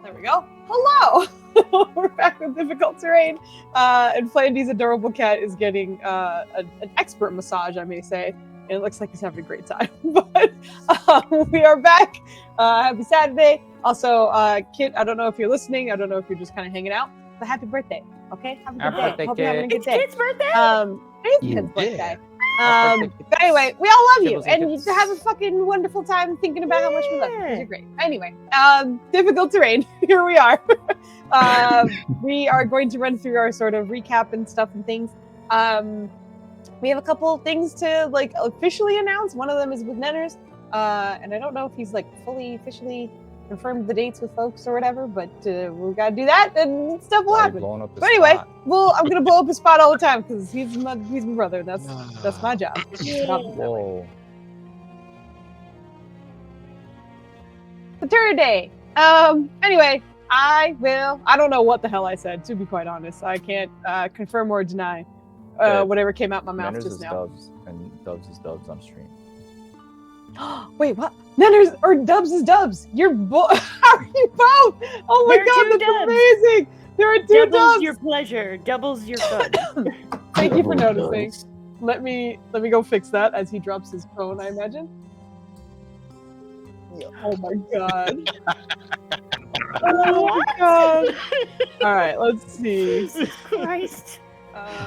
There we go. Hello! We're back with difficult terrain. And Flandy's adorable cat is getting an expert massage, I may say. And it looks like he's having a great time. But we are back. Happy Saturday. Also, Kit, I don't know if you're listening. I don't know if you're just kind of hanging out. But happy birthday, okay? Have a good day. Hope you're having a good day. It's Kit's birthday? It is Kit's birthday. But anyway, we all love you, and you have a fucking wonderful time thinking about how much we love you, because you're great. Anyway, difficult terrain. Here we are. We are going to run through our sort of recap and stuff and things. We have a couple things to like officially announce. One of them is with Nenners, and I don't know if he's like fully officially confirmed the dates with folks or whatever, but we gotta do that, and stuff will happen. But anyway, I'm gonna blow up his spot all the time because he's my brother. That's my job. Whoa. Saturday. Anyway, I don't know what the hell I said, to be quite honest. I can't confirm or deny whatever came out my mouth Nenners just is now. Doves, and Doves is Doves on stream. Wait, what? Nenners or Dubs is Dubs. You're How are you both? Oh my god, that's dubs. amazing. There are two Doubles Dubs. your pleasure, doubles your fun. Thank you for noticing. Let me go fix that as he drops his phone, I imagine. Oh my god. Oh my god. All right, let's see. Jesus Christ.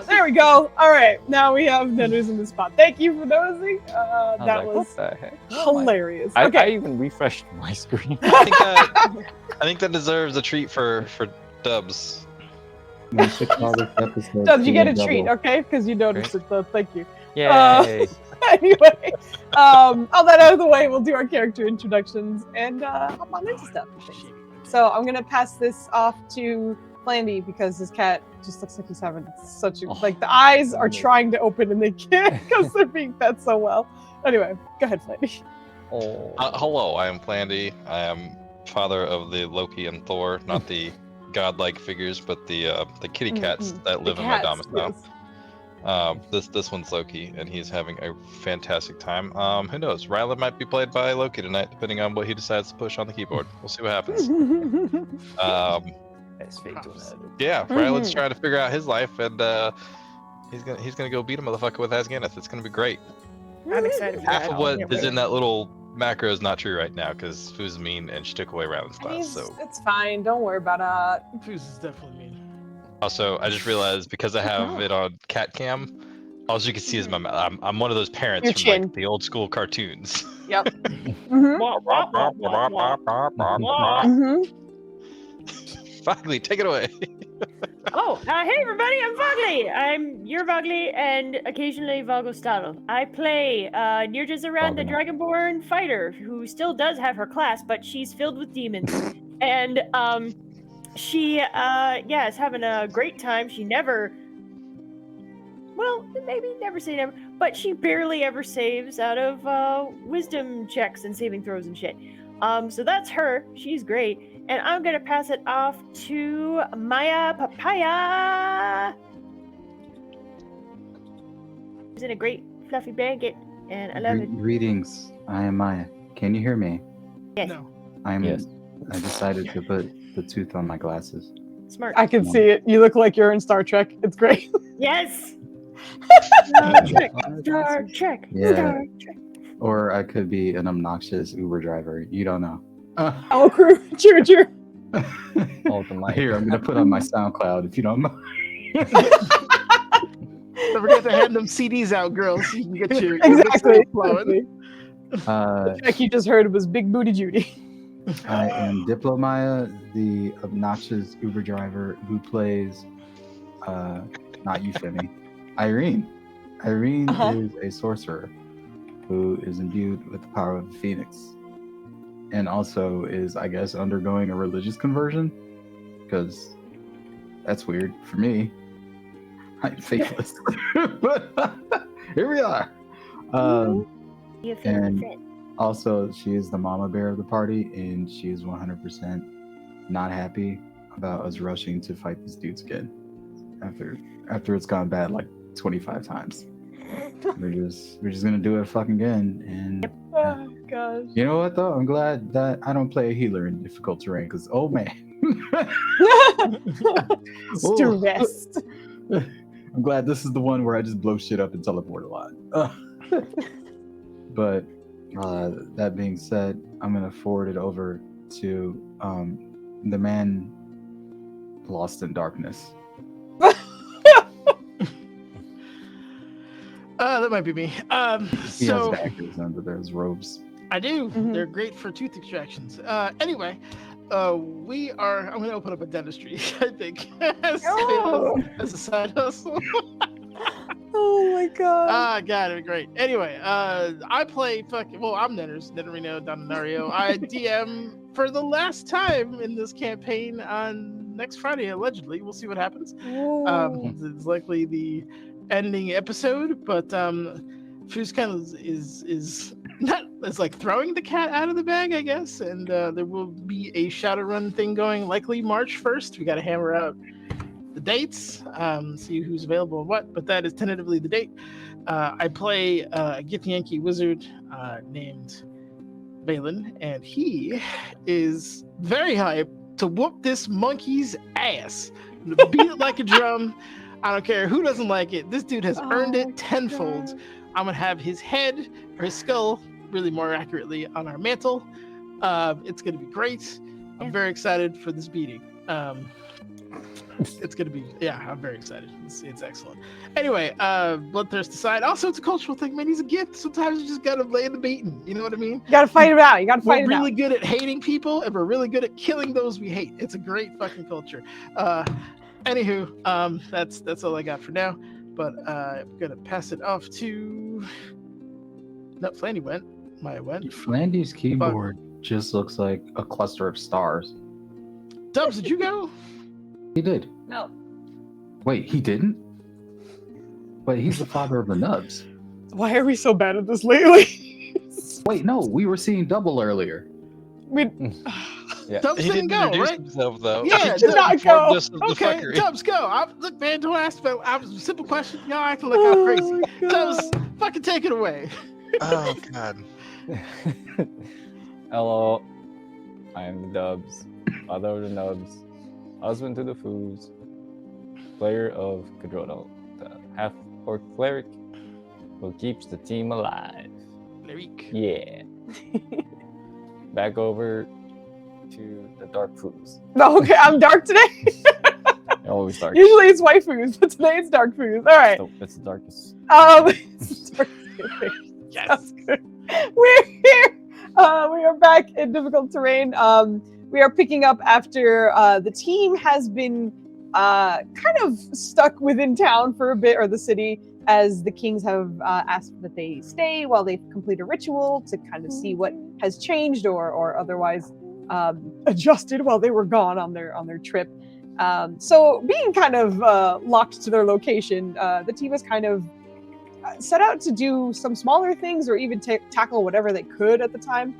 There we go. All right, now we have Nenners in the spot. Thank you for noticing. That was what the heck? hilarious. I Okay. even refreshed my screen. I think that deserves a treat for Dubs. We should call this episode Dubs, you get a Double. treat, okay? Because you noticed it, though. Thank you. Yay! Anyway, all that out of the way, we'll do our character introductions and hop on into stuff. So I'm gonna pass this off to Flandy because his cat just looks like he's having such a like the eyes are trying to open and they can't because they're being fed so well. Anyway, go ahead, Flandy. Oh. Hello, I am Plandy. I am father of the Loki and Thor, not the godlike figures, but the kitty cats that live in my domicile. Yes. This one's Loki, and he's having a fantastic time. Who knows? Rylan might be played by Loki tonight, depending on what he decides to push on the keyboard. We'll see what happens. Yeah, Rylan's trying to figure out his life, and he's gonna go beat a motherfucker with Asganeth. It's gonna be great. I'm excited for Half that. of what is in that little macro is not true right now because Fooz's mean and she took away Rylan's class. So It's fine. Don't worry about it. Foos is definitely mean. also, I just realized because I have it on cat cam, all you can see is my mouth. I'm one of those parents Your from chin. like the old school cartoons. Yep. Mm-hmm. Mm-hmm. Finally, take it away. Oh, hey everybody, I'm Vogly. I'm your Vogly and occasionally Vogostadl. I play Nirjazarad, the Dragonborn fighter, who still does have her class, but she's filled with demons. And she is having a great time. She never, well, maybe never say never, but she barely ever saves out of wisdom checks and saving throws and shit. So that's her. She's great. And I'm gonna pass it off to Maya Papaya. She's in a great fluffy blanket, and I love it. Greetings. I am Maya. Can you hear me? Yes. No. Yes. I decided to put the tooth on my glasses. Smart. I can see it. You look like you're in Star Trek. It's great. Yes. Star Trek. Star Trek. Yeah. Star Trek. Or I could be an obnoxious Uber driver. You don't know. Oh, true. Here, I'm gonna put on my SoundCloud if you don't mind. Don't forget to hand them CDs out, girls. So you can get your Exactly. flowing. The track you just heard was Big Booty Judy. I am Diplomaya, the obnoxious Uber driver who plays, not Euphemy, Irene. Irene is a sorcerer who is imbued with the power of the Phoenix. And also is, I guess, undergoing a religious conversion. Because that's weird for me. I'm faithless. But here we are. You feel And fit. also, she is the mama bear of the party, and she is 100% not happy about us rushing to fight these dudes again. After it's gone bad like 25 times. We're just gonna do it fucking again. And Oh gosh. you know what though? I'm glad that I don't play a healer in difficult terrain, because oh man. Stressed. I'm glad this is the one where I just blow shit up and teleport a lot. But that being said, I'm gonna forward it over to the man lost in darkness. That might be me. He has daggers under those robes. I do. Mhm. They're great for tooth extractions. Anyway, we are. I'm going to open up a dentistry. I think as a side hustle. Oh my god. God, it'd be great. Anyway, I play I'm Nennerino Donario. I DM for the last time in this campaign on next Friday, allegedly. We'll see what happens. It's likely the ending episode, but Foozca is not as like throwing the cat out of the bag, I guess. And there will be a Shadowrun thing going, likely March 1st. We got to hammer out the dates, see who's available and what, but that is tentatively the date. I play a Githyanki wizard named Balin, and he is very hyped to whoop this monkey's ass, beat it like a drum. I don't care who doesn't like it. This dude has earned it tenfold. God. I'm gonna have his head or his skull, really more accurately, on our mantle. It's gonna be great. I'm very excited for this beating. It's gonna be, I'm very excited. It's excellent. Anyway, bloodthirst aside, also it's a cultural thing, man. He's a gift. Sometimes you just gotta lay the beating. You know what I mean? You gotta fight it out. You gotta fight We're it out. really good at hating people, and we're really good at killing those we hate. It's a great fucking culture. Anywho, that's all I got for now. But I'm gonna pass it off to. No, Flandy went. Maya went. Flandy's keyboard just looks like a cluster of stars. Dubs, did you go? He did. No. Wait, he didn't? Wait, he's the father of the nubs. Why are we so bad at this lately? Wait, no, we were seeing double earlier. Yeah. Dubs He didn't didn't go, introduce right? himself though. Yeah, did not go. Just as the Okay, fuckery. Dubs, go. Look, man, don't ask about. I was a simple question. Y'all acting like I'm crazy. Dubs, fucking take it away. Oh god. Hello, I am the Dubs, father of the Nubs, husband to the Foos, player of Kadrono, the half-orc cleric who keeps the team alive. Lyric. Yeah. Back over to the Dark Foos. No, okay, I'm dark today. Always dark. Usually it's white foos, but today it's dark foos. All right. It's the darkest. It's dark foos. Yes. We're here. We are back in difficult terrain. We are picking up after the team has been kind of stuck within town for a bit, or the city, as the kings have asked that they stay while they complete a ritual to kind of see what has changed or otherwise adjusted while they were gone on their trip. So being kind of locked to their location, the team was kind of set out to do some smaller things or even tackle whatever they could at the time,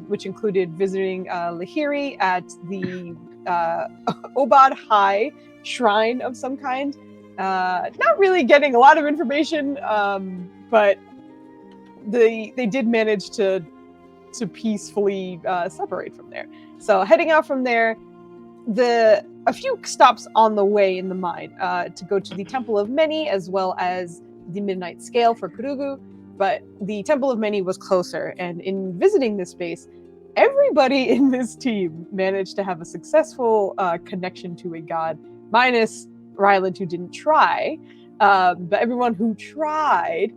which included visiting Lahiri at the Obad High shrine of some kind. Not really getting a lot of information, but they did manage to peacefully separate from there. So heading out from there, a few stops on the way in the mine to go to the Temple of Many as well as the Midnight Scale for Kurugu, but the Temple of Many was closer, and in visiting this space, everybody in this team managed to have a successful connection to a god, minus Ryland, who didn't try, but everyone who tried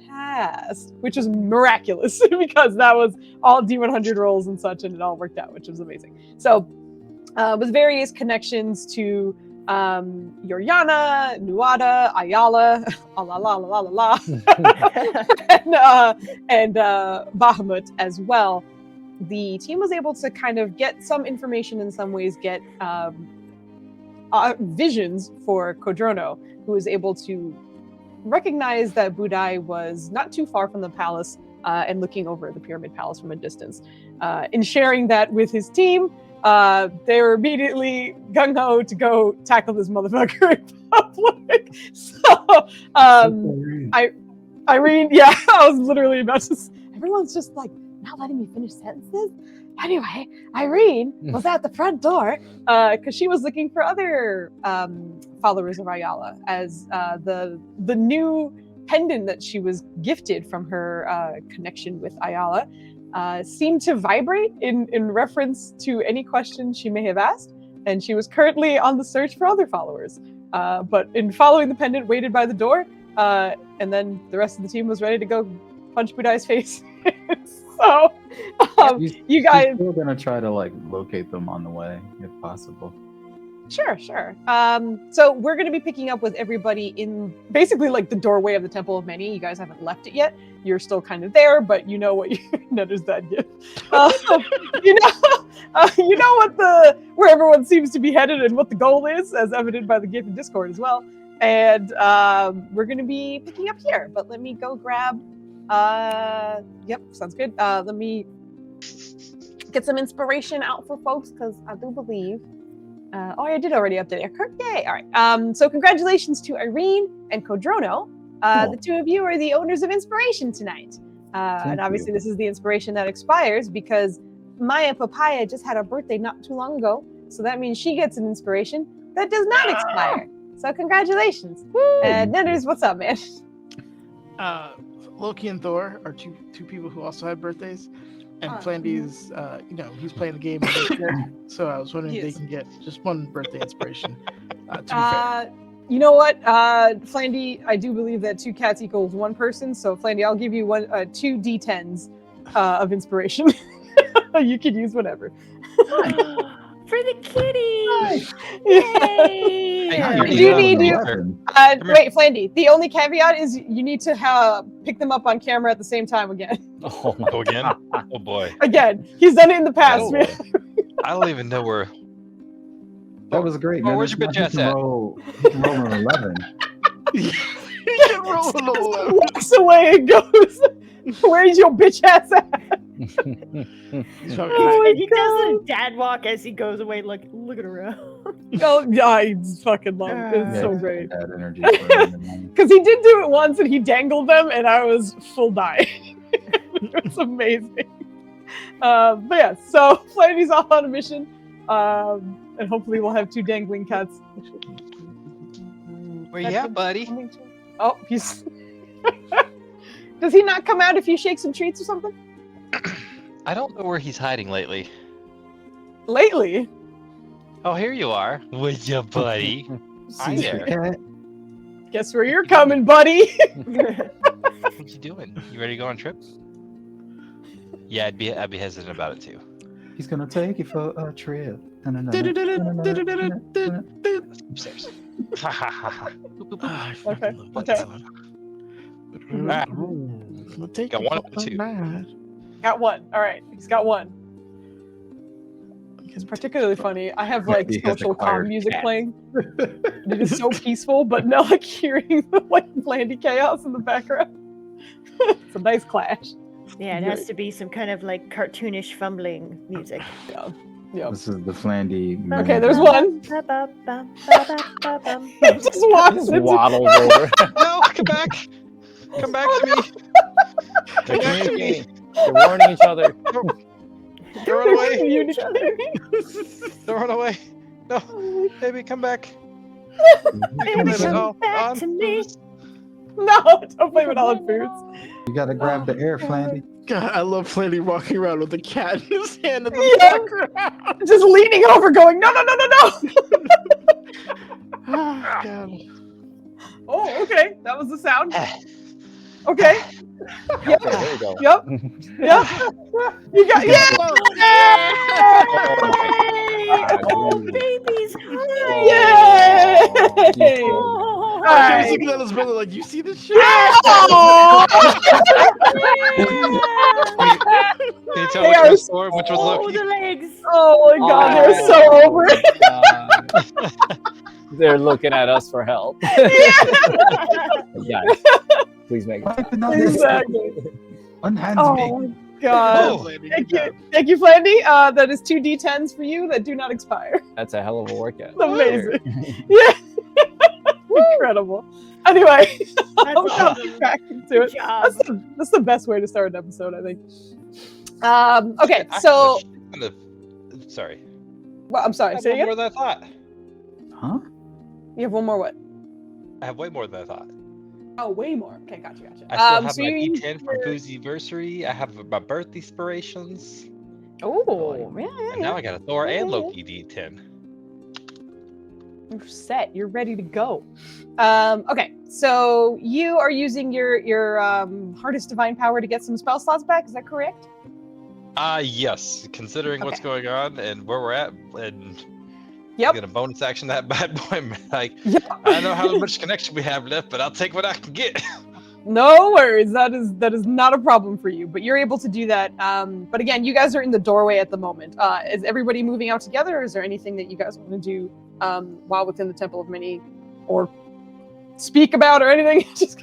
passed, which was miraculous because that was all D100 rolls and such, and it all worked out, which was amazing. So with various connections to Yoriana, Nuada, Ayala, and Bahamut as well, the team was able to kind of get some information in some ways, get visions for Kodrono, who was able to recognize that Budai was not too far from the palace and looking over the Pyramid Palace from a distance. In sharing that with his team, they were immediately gung-ho to go tackle this motherfucker in public. So, Irene, yeah, I was literally about to. Everyone's just like not letting me finish sentences. Anyway, Irene was at the front door because she was looking for other followers of Ayala, as the new pendant that she was gifted from her connection with Ayala seemed to vibrate in reference to any question she may have asked, and she was currently on the search for other followers. But in following the pendant, waited by the door, and then the rest of the team was ready to go punch Budai's face. So, you guys... She's still gonna try to like locate them on the way, if possible. Sure. So we're going to be picking up with everybody in basically like the doorway of the Temple of Many. You guys haven't left it yet. You're still kind of there, but you know what there's that gift. You know what where everyone seems to be headed and what the goal is, as evident by the gift in Discord as well. And we're going to be picking up here. But let me go grab. Yep, sounds good. Let me get some inspiration out for folks because I do believe. I did already update it. Yay! All right. So congratulations to Irene and Kodrono. Cool. The two of you are the owners of inspiration tonight. And obviously this is the inspiration that expires because Maya Papaya just had her birthday not too long ago. So that means she gets an inspiration that does not expire. So congratulations. Nenners, what's up, man? Loki and Thor are two people who also have birthdays. And Flandy's, he's playing the game. So I was wondering if they can get just one birthday inspiration. To be fair. You know what, Flandy, I do believe that 2 cats equals 1 person. So Flandy, I'll give you 2 D10s of inspiration. You can use whatever. For the kitty! Yay! Wait, Flandy, the only caveat is you need to pick them up on camera at the same time again. Oh, again? Oh, boy. Again. He's done it in the past, man. I don't even know where... That was great. Oh, where's your bitch ass at? He can roll an 11. He can roll an 11. Walks away and goes, where's your bitch ass at? He does the dad walk as he goes away, looking around. Oh, yeah, I fucking love it. It's so great. Bad energy. Because he did do it once and he dangled them and I was full die. It was amazing. But yeah, so Flandy's off on a mission. And hopefully we'll have 2 dangling cats. Where you at, buddy? Oh, he's... Does he not come out if you shake some treats or something? I don't know where he's hiding lately. Lately? Oh, here you are. What's up, buddy? Hi there. Guess where you're coming, buddy? What you doing? You ready to go on a trip? Yeah, I'd be hesitant about it too. He's gonna take you for a trip. Upstairs. Okay. Got one of the 2. Got 1. All right. He's got 1. It's particularly funny. I have like social calm music playing. It is so peaceful, but no, like hearing the like Flandy chaos in the background. It's a nice clash. Yeah, it has to be some kind of like cartoonish fumbling music. Yeah. This is the Flandy. Okay, there's 1. Just walks. Waddles over. No, come back. Come back to me. They're communicating. They're warning each other. Throw it away. Throw it away. No, baby, come back. Baby, come back to me. No, don't blame it all on Foods. You gotta grab the air, Flandy. God, I love Flandy walking around with the cat in his hand in the background. Just leaning over, going, no. Oh, God. Oh, okay. That was the sound. Okay. Yep. Okay, there you go. Yep. You got Oh, babies! Yay! Oh, I was looking at his brother like, you see this shit? Oh! Can you tell which was Thor, which was Loki? the legs! Oh my God, they're so over it. They're looking at us for help. Guys, please make it. Exactly. Unhands me. Oh my God. Thank you, Flandy. That is 2 D10s for you that do not expire. That's a hell of a workout. Amazing. Yeah. Incredible. Anyway, I'll get back into it. That's the best way to start an episode, I think. Okay, I so. Sorry. Well, I'm sorry. I have Say one again? more than I thought. Huh? You have one more what? I have way more than I thought. Oh, way more. Okay, gotcha. I still have so my you D10 from Foozieversary. I have my birth inspirations. Oh, yeah. And now I got a Thor and Loki D10. You're set. You're ready to go. Okay, so you are using your hardest divine power to get some spell slots back. Is that correct? Yes. Considering what's Okay. going on and where we're at, and Yep. get a bonus action that bad boy. Like, Yep. I don't know how much connection we have left, but I'll take what I can get. No worries. That is not a problem for you. But you're able to do that. But again, you guys are in the doorway at the moment. Is everybody moving out together? Or is there anything that you guys want to do while within the Temple of Many, or speak about or anything? Just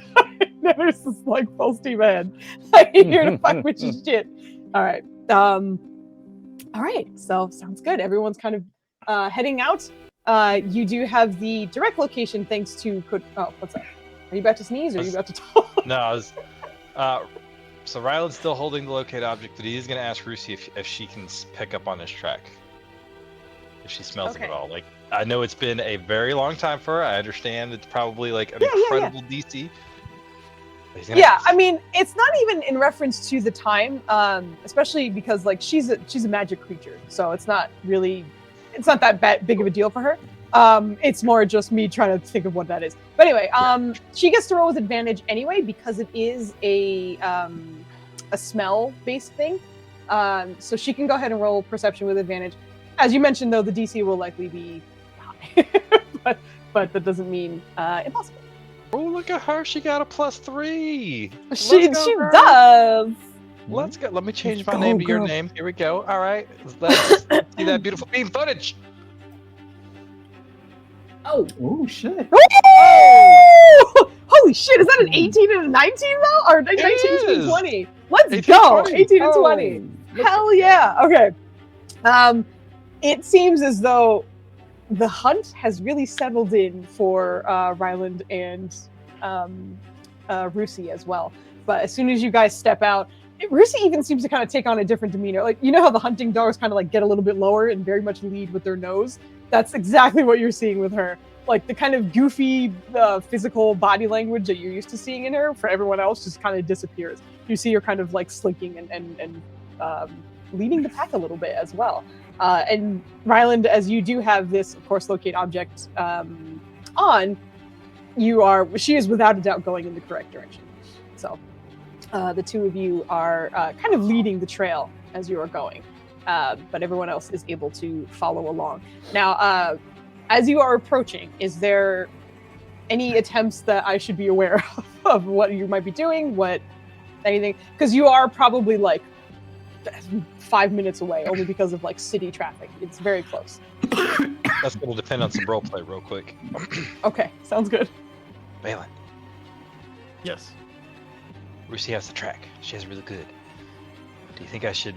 there's this like full steam ahead. I'm here to fuck with your shit. All right. All right. So sounds good. Everyone's kind of heading out. You do have the direct location thanks to. Oh, what's that? Are you about to sneeze or are you about to talk? No, I was. So Ryland's still holding the locate object, but he is going to ask Rusi if she can pick up on his track. If she smells him at all. Like, I know it's been a very long time for her. I understand it's probably like an incredible DC. Yeah, I mean, it's not even in reference to the time, especially because like she's a magic creature, so it's not that big of a deal for her. It's more just me trying to think of what that is. But anyway, she gets to roll with advantage anyway because it is a smell-based thing. So she can go ahead and roll perception with advantage. As you mentioned, though, the DC will likely be high, but that doesn't mean impossible. Oh, look at her! She got a +3. She does. Let's go. Let me change my name to your name. Here we go. All right, let's see that beautiful beam footage. Oh shit! Oh! Holy shit! Is that an 18 and a 19 though, or 19 and 20? Let's 18, go! 20. 18 and 20. Hell yeah! Okay. It seems as though the hunt has really settled in for Ryland and Rusi as well. But as soon as you guys step out, Rusi even seems to kind of take on a different demeanor. Like, you know how the hunting dogs kind of like get a little bit lower and very much lead with their nose? That's exactly what you're seeing with her. Like the kind of goofy physical body language that you're used to seeing in her for everyone else just kind of disappears. You see her kind of like slinking and leading the pack a little bit as well. And Ryland, as you do have this, of course, locate object on, she is without a doubt going in the correct direction. So the two of you are kind of leading the trail as you are going. But everyone else is able to follow along. Now, as you are approaching, is there any attempts that I should be aware of what you might be doing? Anything? Because you are probably like 5 minutes away, only because of like city traffic. It's very close. That's going to depend on some roleplay real quick. Okay, sounds good. Balin. Yes. Rusi has the track. She has really good. Do you think I should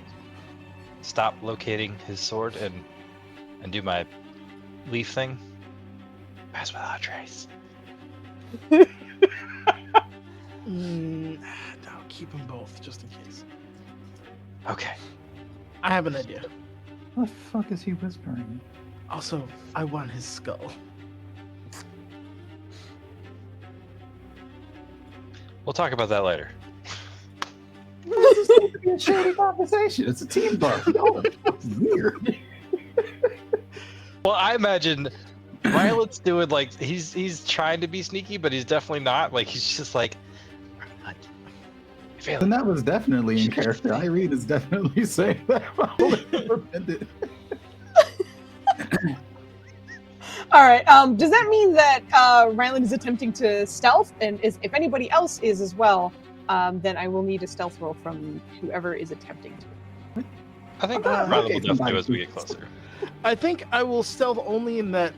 stop locating his sword and do my leaf thing? Pass without a trace. No, keep them both just in case. Okay. I have an idea. What the fuck is he whispering? Also, I want his skull. We'll talk about that later. This is a shady conversation. It's a team buff. No, it's weird. Well, I imagine Ryland's doing like he's trying to be sneaky, but he's definitely not. Like he's just like. And that was definitely in character. Irene is definitely saying that. All right. Does that mean that Ryland is attempting to stealth, and if anybody else is as well, then I will need a stealth roll from whoever is attempting to. I think Ryland will definitely do as we get closer. I think I will stealth only in that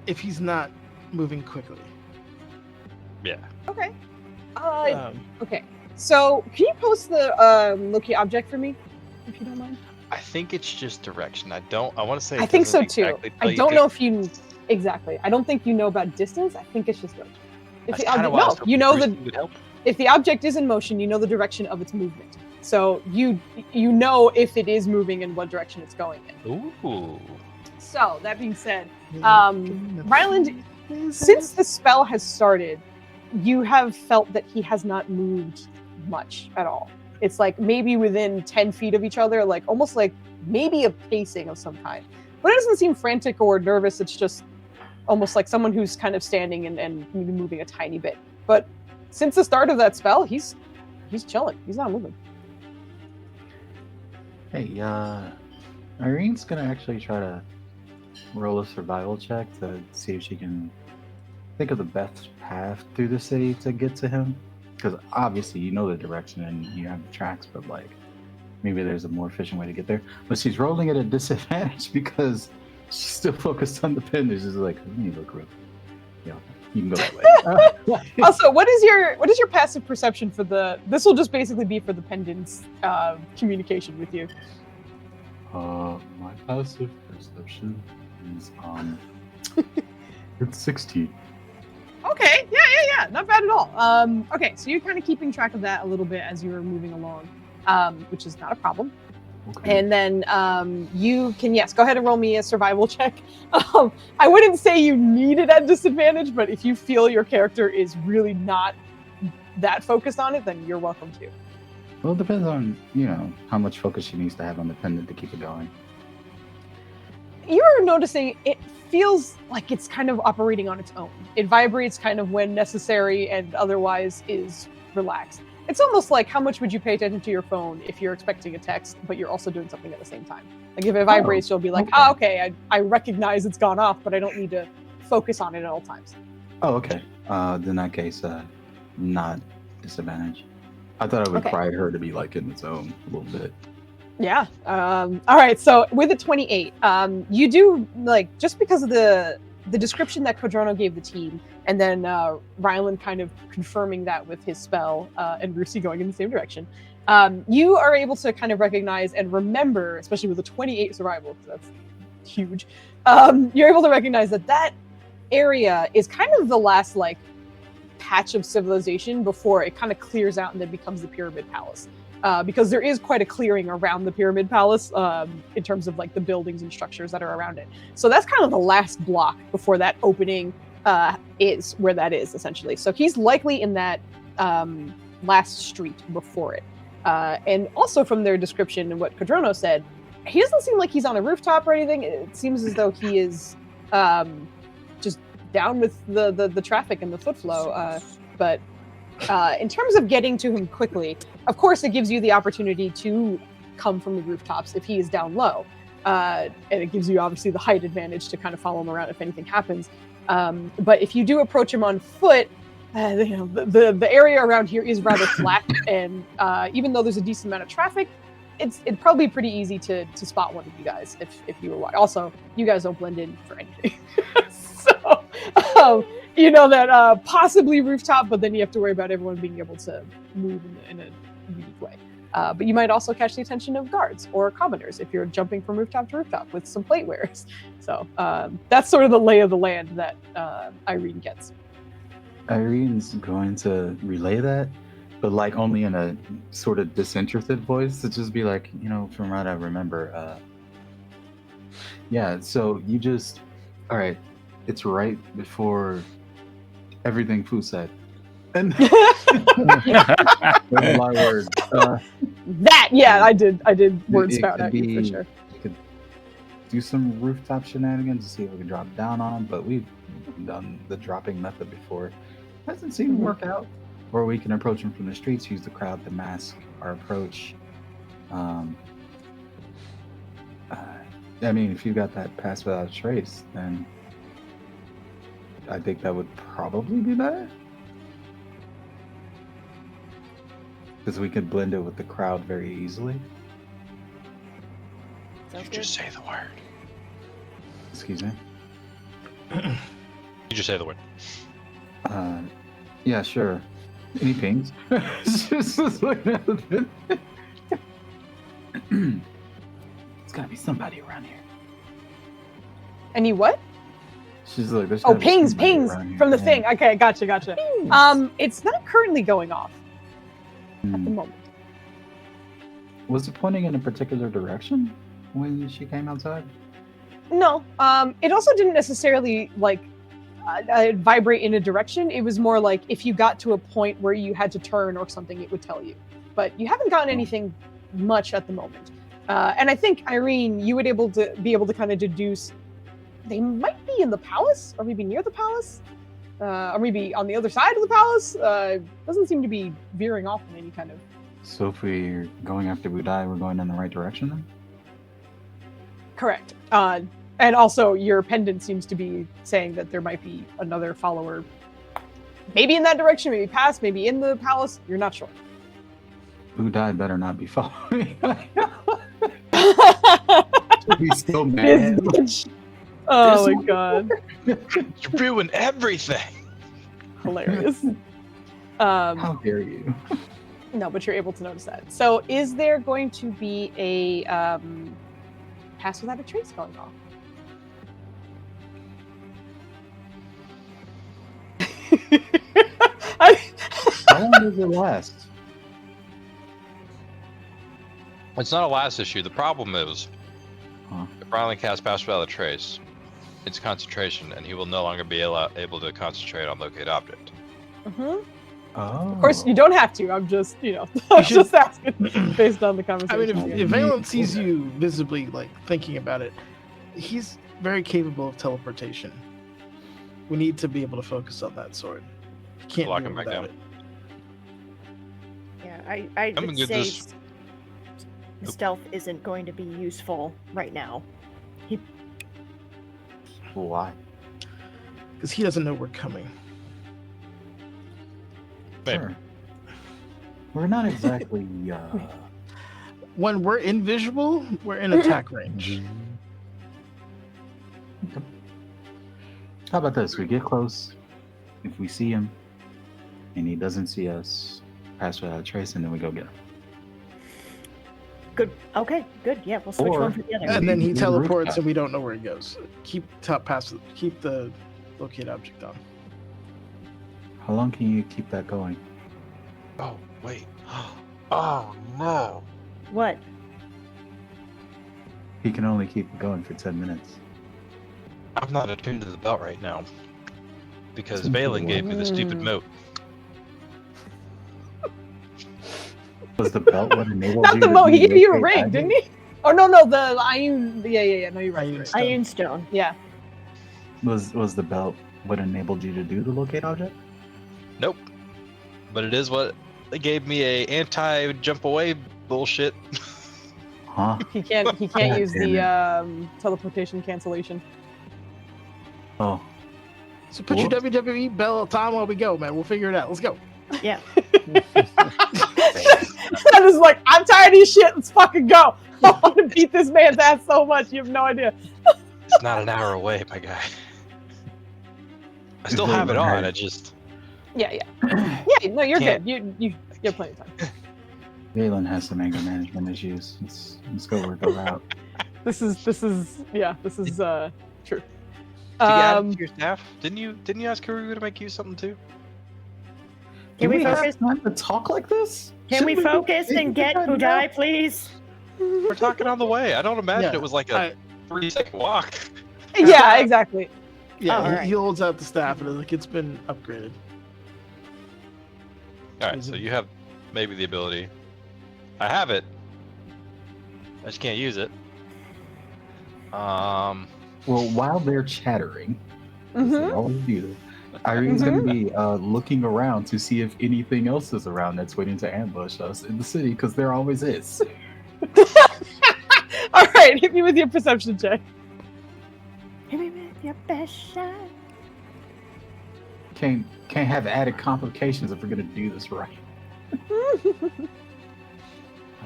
if he's not moving quickly. Yeah. Okay. Okay. So, can you post the locate object for me, if you don't mind? I think it's just direction. I want to say. I think so too. Exactly I don't know if you exactly. I don't think you know about distance. I think it's just direction. If the object, no, you know if the object is in motion, you know the direction of its movement. So you know if it is moving and what direction it's going in. Ooh. So that being said, Ryland, since the spell has started, you have felt that he has not moved much at all. It's like maybe within 10 feet of each other, like almost like maybe a pacing of some kind. But it doesn't seem frantic or nervous. It's just almost like someone who's kind of standing and maybe moving a tiny bit. But since the start of that spell, he's chilling. He's not moving. Hey, Irene's gonna actually try to roll a survival check to see if she can think of the best path through the city to get to him. Because obviously you know the direction and you have the tracks, but like maybe there's a more efficient way to get there. But she's rolling at a disadvantage because she's still focused on the pin. She's like, let me look real. Yeah, you can go that way. Also, what is your passive perception for the? This will just basically be for the pendant's communication with you. My passive perception is it's 16. Okay, yeah, not bad at all. Okay, so you're kind of keeping track of that a little bit as you're moving along, which is not a problem. Okay. And then you can, yes, go ahead and roll me a survival check. I wouldn't say you need it at disadvantage, but if you feel your character is really not that focused on it, then you're welcome to. Well, it depends on, how much focus she needs to have on the pendant to keep it going. You're noticing it feels like it's kind of operating on its own. It vibrates kind of when necessary and otherwise is relaxed. It's almost like how much would you pay attention to your phone if you're expecting a text, but you're also doing something at the same time? Like if it vibrates, you'll be like, okay, I recognize it's gone off, but I don't need to focus on it at all times. Oh, okay. In that case, not disadvantage. I thought it would require her to be like in its own a little bit. Yeah. All right. So with a 28, you do like just because of the description that Codrono gave the team, and then Ryland kind of confirming that with his spell, and Rusi going in the same direction. You are able to kind of recognize and remember, especially with a 28 survival, because that's huge. You're able to recognize that area is kind of the last like patch of civilization before it kind of clears out and then becomes the Pyramid Palace. Because there is quite a clearing around the Pyramid Palace in terms of like the buildings and structures that are around it. So that's kind of the last block before that opening is where that is essentially. So he's likely in that last street before it. And also from their description and what Codrono said, he doesn't seem like he's on a rooftop or anything. It seems as though he is just down with the traffic and the foot flow. But in terms of getting to him quickly, of course, it gives you the opportunity to come from the rooftops if he is down low. And it gives you, obviously, the height advantage to kind of follow him around if anything happens. But if you do approach him on foot, the area around here is rather flat. And even though there's a decent amount of traffic, it'd probably be pretty easy to spot one of you guys if you were watching. Also, you guys don't blend in for anything. So... you know that possibly rooftop, but then you have to worry about everyone being able to move in a unique way. But you might also catch the attention of guards or commoners if you're jumping from rooftop to rooftop with some plate wearers. So that's sort of the lay of the land that Irene gets. Irene's going to relay that, but like only in a sort of disinterested voice to just be like, from what I remember. Yeah, so you just, all right, it's right before everything Foo said. And a lot of words. I did word spout at you for sure. You could do some rooftop shenanigans to see if we can drop down on, but we've done the dropping method before. Hasn't seemed to work out. Or we can approach them from the streets, use the crowd to mask our approach. If you got that pass without a trace, then I think that would probably be better. Because we could blend it with the crowd very easily. You just say the word. Excuse me? You just say the word. Yeah, sure. Any pings? Just looking at the pin. There's gotta be somebody around here. Any what? She's like, pings from the thing. Okay, gotcha. It's not currently going off at the moment. Was it pointing in a particular direction when she came outside? No. It also didn't necessarily like vibrate in a direction. It was more like if you got to a point where you had to turn or something, it would tell you. But you haven't gotten anything much at the moment. And I think, Irene, you would be able to kind of deduce they might be in the palace, or maybe near the palace, or maybe on the other side of the palace. Doesn't seem to be veering off in any kind of... So if we're going after Budai, we're going in the right direction then? Correct. And also, your pendant seems to be saying that there might be another follower, maybe in that direction, maybe past, maybe in the palace. You're not sure. Budai better not be following me. He's still mad. Oh my god. You ruined everything. Hilarious. How dare you? No, but you're able to notice that. So is there going to be a pass without a trace going off? How long does it last? It's not a last issue. The problem is, if Rylan casts Pass Without a Trace, it's concentration, and he will no longer be able to concentrate on Locate Object. Mm-hmm. Oh. Of course, you don't have to. I'm just, I'm just asking based on the conversation. I mean, if Valen sees you visibly, like, thinking about it, he's very capable of teleportation. We need to be able to focus on that sword. You can't Lock do it him back without down. it. Yeah, I I'm would gonna say just- stealth isn't going to be useful right now. Why? Because he doesn't know we're coming. Maybe. Sure. We're not exactly. When we're invisible, we're in attack range. How about this? We get close. If we see him, and he doesn't see us, pass without a trace, and then we go get him. Good. Okay, good. Yeah, we'll switch Or- one for the other. And then he Maybe teleports rooftop. and we don't know where he goes. Keep the locate object on. How long can you keep that going? Oh, wait. Oh, no. What? He can only keep it going for 10 minutes. I'm not attuned to the belt right now. Because Attuned to Valen what? gave me the stupid moat. Was the belt what enabled Not you the to mo. be He gave you a locate ring, object? didn't he? Oh no, the iron. Yeah. No, you're right. Iron you're right. stone. Iron stone. Yeah. Was the belt what enabled you to do the locate object? Nope. But it is what they gave me a anti-jump away bullshit. Huh? He can't God use damn the teleportation cancellation. Oh. So put your WWE belt on while we go, man. We'll figure it out. Let's go. Yeah. I'm just like, I'm tired of this shit. Let's fucking go. I want to beat this man's ass so much. You have no idea. It's not an hour away, my guy. I still have it on. I just Yeah. No, you're Can't. good. You have plenty of time. Valen has some anger management issues. Let's go work it out. This is true. did you add it to your staff? Didn't you ask Karugu to make you something too? Can we have focus? time to talk like this? Can we Shouldn't focus be and get taking time Budai, please? We're talking on the way. I don't imagine Yeah, it was like a 3-second walk. Yeah, exactly. Yeah, Oh, he, alright. he holds out the staff and is like, it's been upgraded. All right, so you have maybe the ability. I have it. I just can't use it. Well, while they're chattering, 'cause they Mhm. always do this, Irene's going to be looking around to see if anything else is around that's waiting to ambush us in the city, because there always is. All right, hit me with your perception check. Hit me with your best shot. Can't have added complications if we're going to do this right.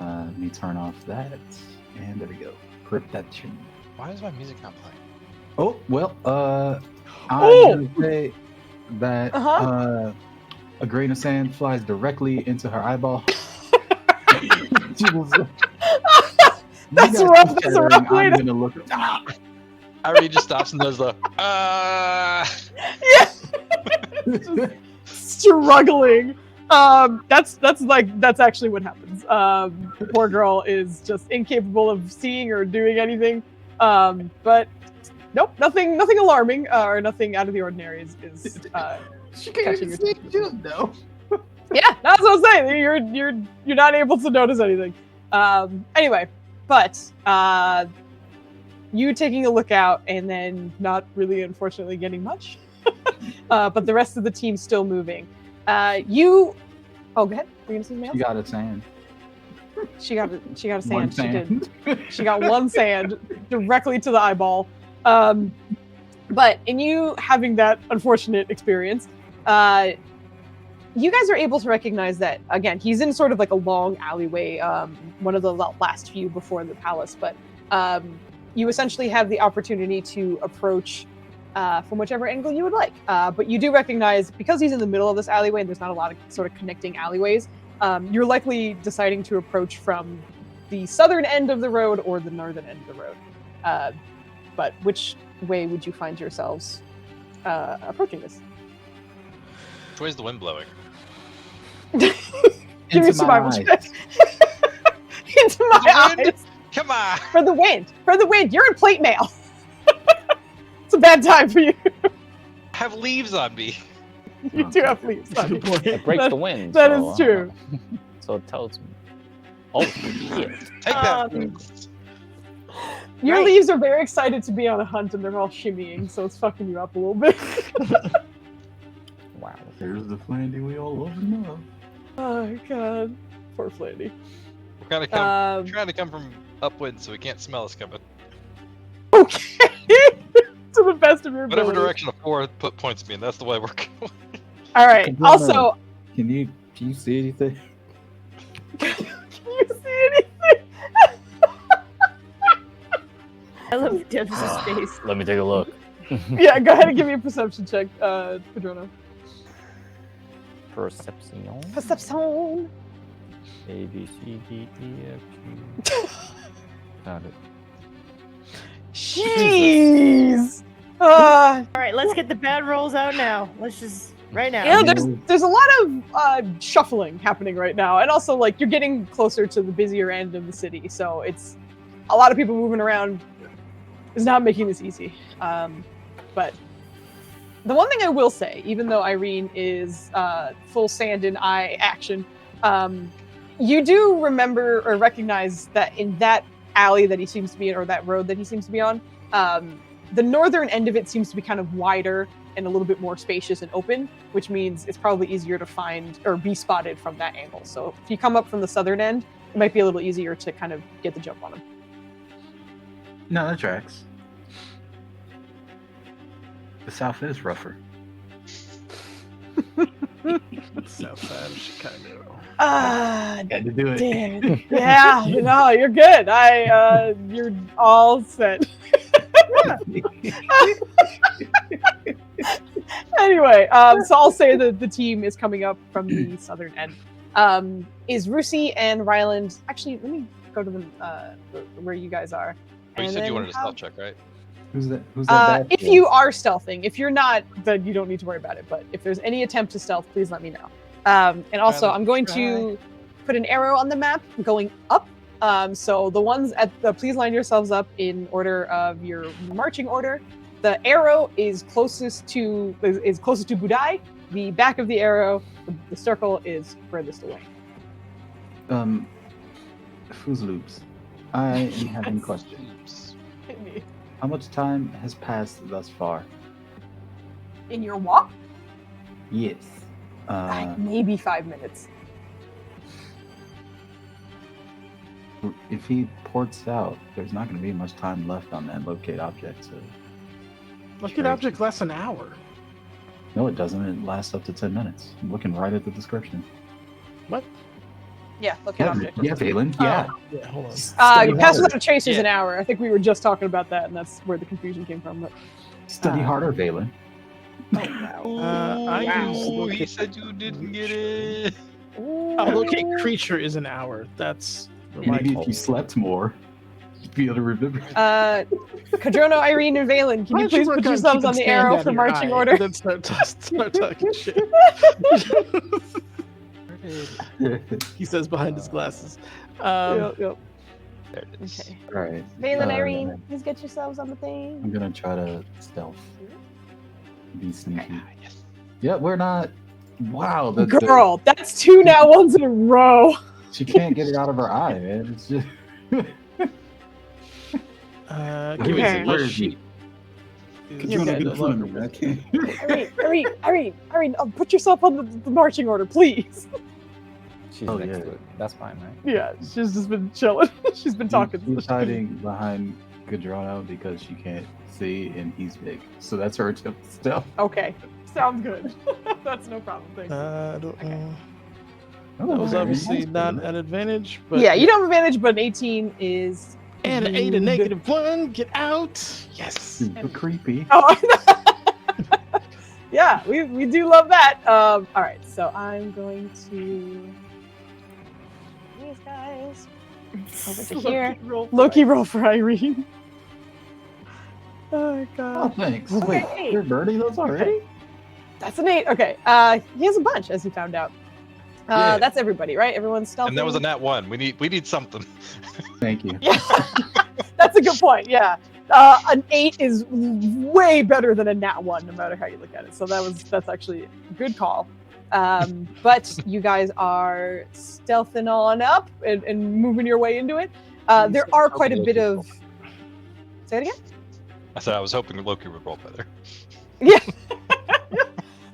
Let me turn off that, and there we go. Perception. Why is my music not playing? Oh well, I'm Oh! gonna say that a grain of sand flies directly into her eyeball. She was- That's You guys rough. keep That's a rough chattering, way I'm to. gonna look. Ah! Irene just stops and does the Yeah. Struggling. That's actually what happens. The poor girl is just incapable of seeing or doing anything. But nope, nothing alarming or nothing out of the ordinary is She can't catching even your see attention. you, no. Yeah, that's what I'm saying. You're not able to notice anything. Anyway, but you taking a look out and then not really, unfortunately, getting much. But the rest of the team's still moving. You. Oh, go ahead. Were you gonna say something else? She got a sand. She got a sand. One She sand. did. She got one sand directly to the eyeball. But in you having that unfortunate experience, you guys are able to recognize that, again, he's in sort of like a long alleyway, one of the last few before the palace, but you essentially have the opportunity to approach from whichever angle you would like. But you do recognize, because he's in the middle of this alleyway and there's not a lot of sort of connecting alleyways, you're likely deciding to approach from the southern end of the road or the northern end of the road. But which way would you find yourselves approaching this? Which way's the wind blowing? Give me Into survival my check. Into my wind? eyes. Come on! For the wind. You're in plate mail. It's a bad time for you. I have leaves on me. You do have leaves. That's a good point. It breaks the wind. That so, is true. So it tells me. Oh, shit. Take that. Your Right. leaves are very excited to be on a hunt, and they're all shimmying, so it's fucking you up a little bit. Wow. There's the Flandy we all love and love. Oh god, poor Flandy. We're trying to come from upwind, so we can't smell us coming. Okay, to the best of your Whatever ability. direction a 4 points me in, that's the way we're going. All right. Come on. Also, Can you see anything? can you see anything? I love Debs' face. Let me take a look. Yeah, go ahead and give me a perception check, Padrona. Perception. Perception. A, B, C, D, E, F, G. Got it. Jeez. All right, let's get the bad rolls out now. Let's just right now. You know, there's a lot of shuffling happening right now, and also like you're getting closer to the busier end of the city, so it's a lot of people moving around. Is not making this easy. But the one thing I will say, even though Irene is full sand and eye action, you do remember or recognize that in that alley that he seems to be in, or that road that he seems to be on, the northern end of it seems to be kind of wider and a little bit more spacious and open, which means it's probably easier to find or be spotted from that angle. So if you come up from the southern end, it might be a little easier to kind of get the jump on him. No, that tracks. The south is rougher. South side of Chicago. Had to do it. Damn it. Yeah, no, you're good. You're all set. Anyway, so I'll say that the team is coming up from the southern end. Is Rusi and Ryland? Actually, let me go to where you guys are. Oh, you And said you then wanted a how- stealth check, right? Who's that? Who's that? if you are stealthing, if you're not, then you don't need to worry about it. But if there's any attempt to stealth, please let me know. And also, I'm going to put an arrow on the map going up. So the ones at the, please line yourselves up in order of your marching order. The arrow is closest to Budai. The back of the arrow, the circle, is furthest away. Foozca loops. I am having a question. How much time has passed thus far? In your walk, Yes. maybe 5 minutes. If he ports out, there's not going to be much time left on that locate object. So. Locate object lasts an hour. No, it doesn't. It lasts up to 10 minutes. I'm looking right at the description. What? Yeah, look at object. Yeah, Valen. Yeah. Yeah, hold on. Study Pass harder. without a trace is Yeah. an hour. I think we were just talking about that, and that's where the confusion came from. But Study harder, Valen. I use Ooh, he locate, said you didn't get it. locate creature is an hour. That's Maybe if you slept more, you'd be able to remember. Kadrono, Irene, and Valen, can Why you don't please work put on yourselves on keeping the sand arrow out for of your marching eye order? and then start talking shit. He says behind his glasses. Yep. There it is. Okay. All right. Valen, Irene, please get yourselves on the I'm thing. gonna try to stealth. Be sneaky. Yes. Yeah, we're not. Wow. Girl, that's 2 nat ones in a row. She can't get it out of her eye, man. It's just. Give me Okay. a Where is sheet. Could you get in front of me? I can't. Irene, put yourself on the marching order, please. She's Oh, next yeah. to it. That's fine, right? Yeah, she's just been chilling. She's been talking. She's hiding behind Gadrano because she can't see and he's big. So that's her attempt to stealth. Okay, sounds good. That's no problem. Thank you. I don't know. Oh, That was very obviously nice, not man. an advantage. But Yeah, you don't have advantage, but an 18 is. And an 8, a -1. Get out. Yes. Super creepy. Oh, yeah, we do love that. All right, so I'm going to these guys over to here. Loki roll for Irene. Oh Oh, god, thanks. Okay. Wait, you're burning those already? that's an 8. Okay, he has a bunch, as you found out. Yeah. That's everybody, right? Everyone's stealthing. And that was a nat 1. We need something. Thank you. Yeah, that's a good point. Yeah, an 8 is way better than a nat 1, no matter how you look at it. So that's actually a good call. But you guys are stealthing on up and moving your way into it. There are quite a bit of. Say it again. I said I was hoping Loki would roll better. Yeah.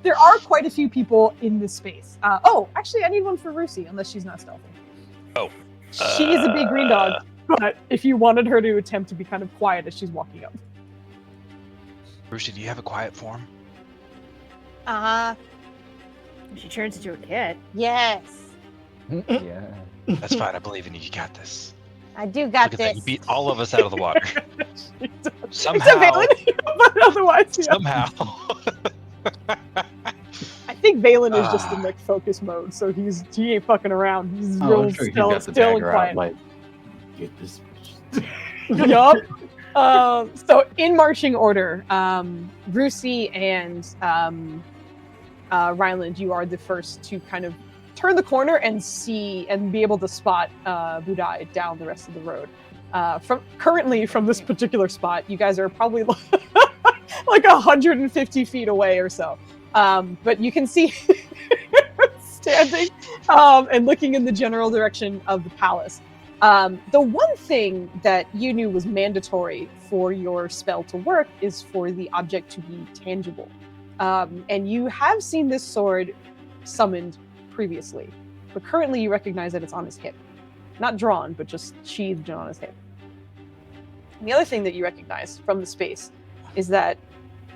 There are quite a few people in this space. Actually, I need one for Rusi, unless she's not stealthing. Oh. She is a big green dog, but if you wanted her to attempt to be kind of quiet as she's walking up. Rushi, do you have a quiet form? She turns into a cat. Yes. Yeah. That's fine. I believe in you. You got this. I do got Look at that. this. You beat all of us out of the water. Except Somehow. Valen, but otherwise, yeah. Somehow. I think Valen is just in like focus mode, so he ain't fucking around. He's real I'm sure he still got the and dagger quiet. out, like, get this. Yup. So in marching order, Rusi and Ryland, you are the first to kind of turn the corner and see and be able to spot Budai down the rest of the road. From this particular spot, you guys are probably like 150 feet away or so. But you can see standing and looking in the general direction of the palace. The one thing that you knew was mandatory for your spell to work is for the object to be tangible. And you have seen this sword summoned previously, but currently you recognize that it's on his hip. Not drawn, but just sheathed on his hip. And the other thing that you recognize from the space is that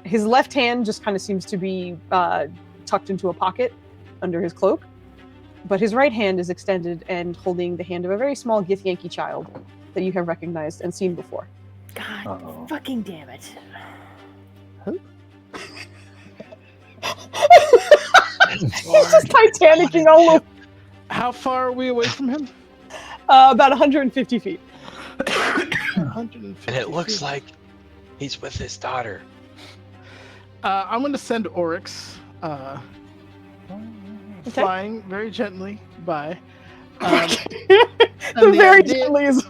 his left hand just kind of seems to be tucked into a pocket under his cloak, but his right hand is extended and holding the hand of a very small Githyanki child that you have recognized and seen before. God Uh-oh. fucking damn it. He's just Titanicing all over. How far are we away from him? About 150 feet. 150 And it looks feet. like he's with his daughter. I'm going to send Oryx flying very gently by. The very gently is.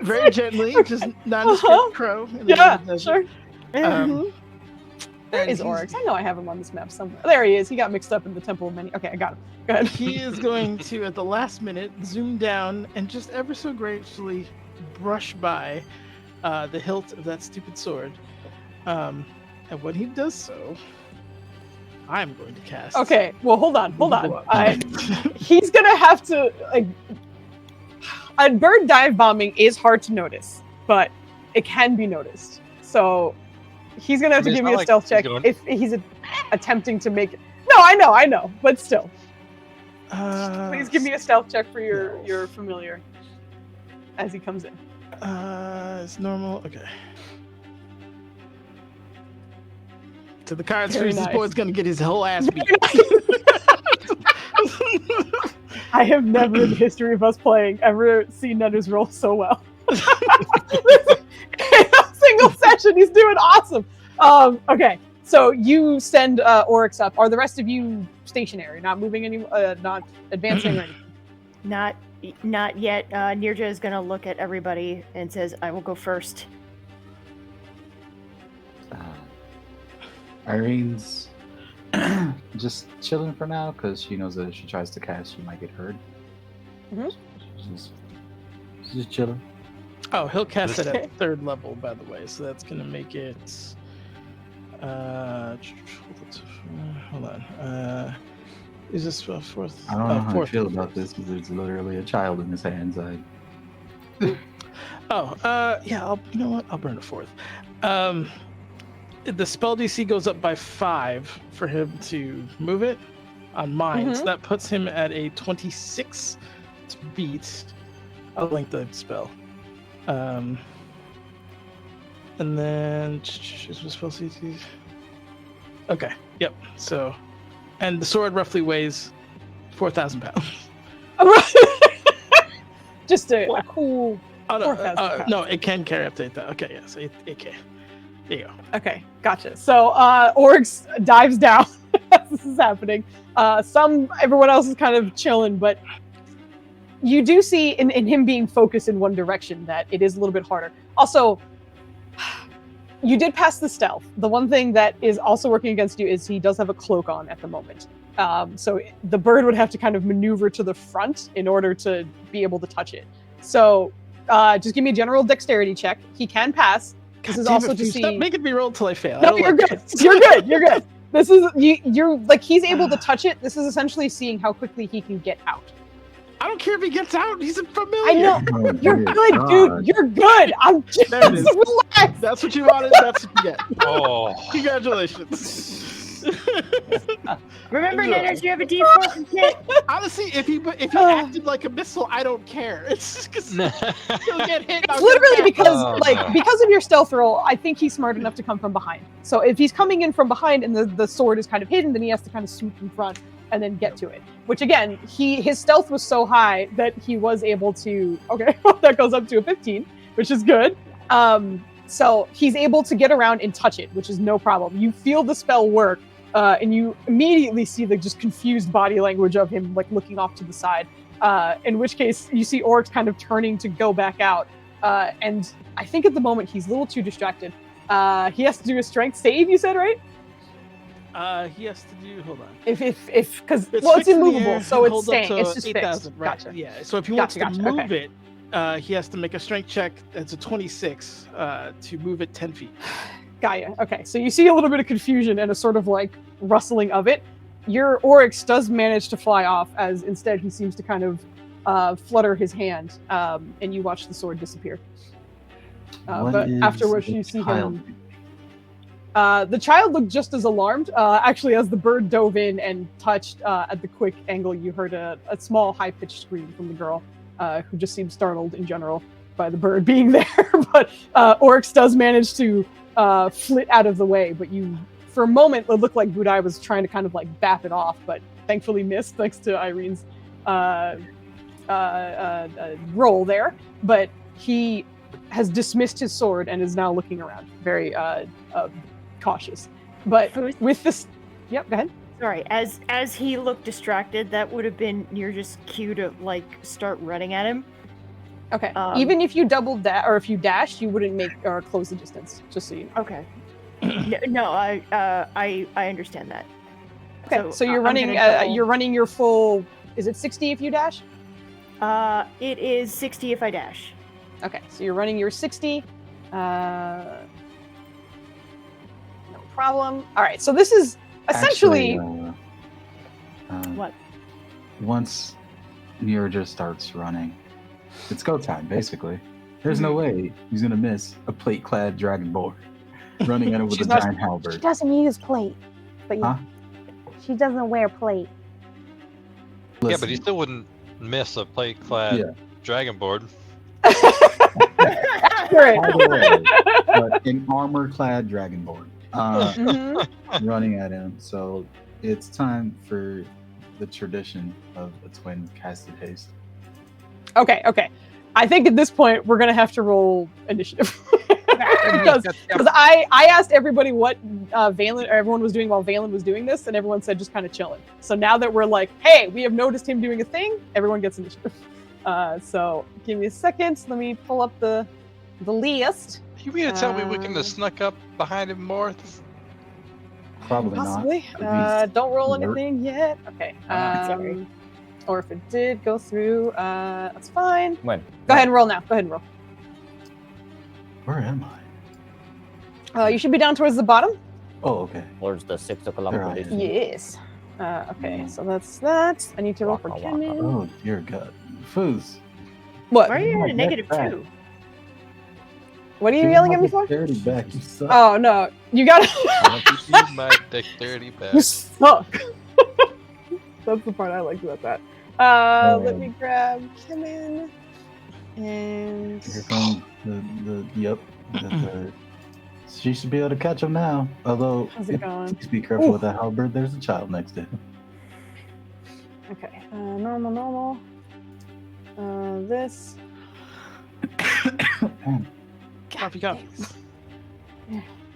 Very gently, just nondescript Uh-huh. crow. In the Yeah, middle of the desert. sure. Um, Where and is he's- Oryx? I know I have him on this map somewhere. There he is. He got mixed up in the Temple of Many. Okay, I got him. Go ahead. He is going to, at the last minute, zoom down and just ever so gracefully brush by the hilt of that stupid sword. And when he does so, I'm going to cast. Okay, well, hold on. Blood. He's gonna have to like. A bird dive bombing is hard to notice, but it can be noticed. So he's gonna have to I mean, give it's me a not like stealth he's check going- if he's attempting to make it. No, I know, but still, please give me a stealth check for your familiar as he comes in. It's normal. Okay. To the cards Very freeze, nice. this boy's gonna get his whole ass beat. I have never in the history of us playing ever seen Netters roll so well. In a single session, he's doing awesome. Okay, So you send Oryx up. Are the rest of you stationary, not moving any, not advancing or anything? Not yet. Nirja is gonna look at everybody and says, "I will go first." Irene's just chilling for now because she knows that if she tries to cast, she might get hurt. Mm-hmm. She's just chilling. Oh, he'll cast it at 3rd level, by the way, so that's gonna make it. Hold on. Is this 4th? I don't know how I feel about this because there's literally a child in his hands. Yeah. You know what? I'll burn a 4th. The spell DC goes up by 5 for him to move it on mine, so that puts him at a 26 to beat a length of spell. And then spell CT. Okay. Yep. So, and the sword roughly weighs 4,000 pounds. Just a cool. Oh no! No, it can carry up to 8,000. Okay, yeah, so it can. There you go. Okay, gotcha. So Oryx dives down as this is happening. Everyone else is kind of chilling, but you do see in him being focused in one direction that it is a little bit harder. Also, you did pass the stealth. The one thing that is also working against you is he does have a cloak on at the moment. So the bird would have to kind of maneuver to the front in order to be able to touch it. So just give me a general dexterity check. He can pass. This is also to see. Stop making me roll until I fail. No, you're good. You're good. You're good. This is you're like he's able to touch it. This is essentially seeing how quickly he can get out. I don't care if he gets out. He's familiar. I know. You're good, dude. You're good. I'm just relaxed. That's what you wanted. That's what you get. Oh, Congratulations. Remember, Ninners, you have a D4 from Kit. Honestly, if he acted like a missile, I don't care. It's just because he'll get hit. It's literally because of your stealth roll. I think he's smart enough to come from behind. So if he's coming in from behind and the sword is kind of hidden, then he has to kind of swoop in front and then get to it. Which again, his stealth was so high that he was able to. Okay, that goes up to a 15, which is good. So he's able to get around and touch it, which is no problem. You feel the spell work. And you immediately see the just confused body language of him, like looking off to the side. In which case, you see Oryx kind of turning to go back out. And I think at the moment he's a little too distracted. He has to do a strength save. You said, right? He has to do. Hold on. Because it's immovable, so it's staying. It's just 8,000. Right. Gotcha. Yeah. So if he wants to move it, he has to make a strength check. That's a 26 to move it 10 feet. Gaia. Okay, so you see a little bit of confusion and a sort of like rustling of it. Your Oryx does manage to fly off, as instead he seems to kind of flutter his hand, and you watch the sword disappear. But afterwards, you see him. The child looked just as alarmed. Actually, as the bird dove in and touched at the quick angle, you heard a small, high-pitched scream from the girl, who just seemed startled in general by the bird being there. But Oryx does manage to flit out of the way, but you, for a moment, it looked like Budai was trying to kind of like bap it off, but thankfully missed thanks to Irene's roll there. But he has dismissed his sword and is now looking around, very cautious. But with this, yep, go ahead. Sorry, as he looked distracted, that would have been your just cue to like start running at him. Okay. Even if you doubled that, or if you dashed, you wouldn't make or close the distance. Just so you know. Okay. No, I understand that. Okay. So you're running. You're running your full. Is it 60 if you dash? It is 60 if I dash. Okay. So you're running your 60. No problem. All right. So this is essentially. What? Once Nirja starts running. It's go time, basically. There's no way he's gonna miss a plate-clad dragonborn running at him with a giant halberd. She doesn't use plate, but she doesn't wear plate. Listen, yeah, but he still wouldn't miss a plate-clad dragonborn. But an armor-clad dragonborn running at him. So it's time for the tradition of a twin casted haste. Okay. I think at this point we're gonna have to roll initiative. because I asked everybody what Valen or everyone was doing while Valen was doing this, and everyone said just kind of chilling. So now that we're like, hey, we have noticed him doing a thing, everyone gets initiative. So give me a second. Let me pull up the list. You mean to tell me we can have snuck up behind him more? Probably Possibly. not. Don't roll anything yet. Okay. Sorry. Or if it did go through, that's fine. When? Go ahead and roll now. Go ahead and roll. Where am I? You should be down towards the bottom. Oh, okay. Towards the 6 o'clock There I position. Yes. Okay, so that's that. I need to roll for Waka waka. Kemen. Oh, dear God. Foos. What? Why are you Oh, at a that's bad. -2? What are you Give yelling my at me for? dexterity back. You suck. Oh no, you got My dexterity back. You suck. That's the part I liked about that. Let me grab Kemen. And Here comes yep. She should be able to catch him now. Although, how's it going? please be careful Ooh. with that halberd. There's a child next to him. Okay, normal. This. Copy, copy.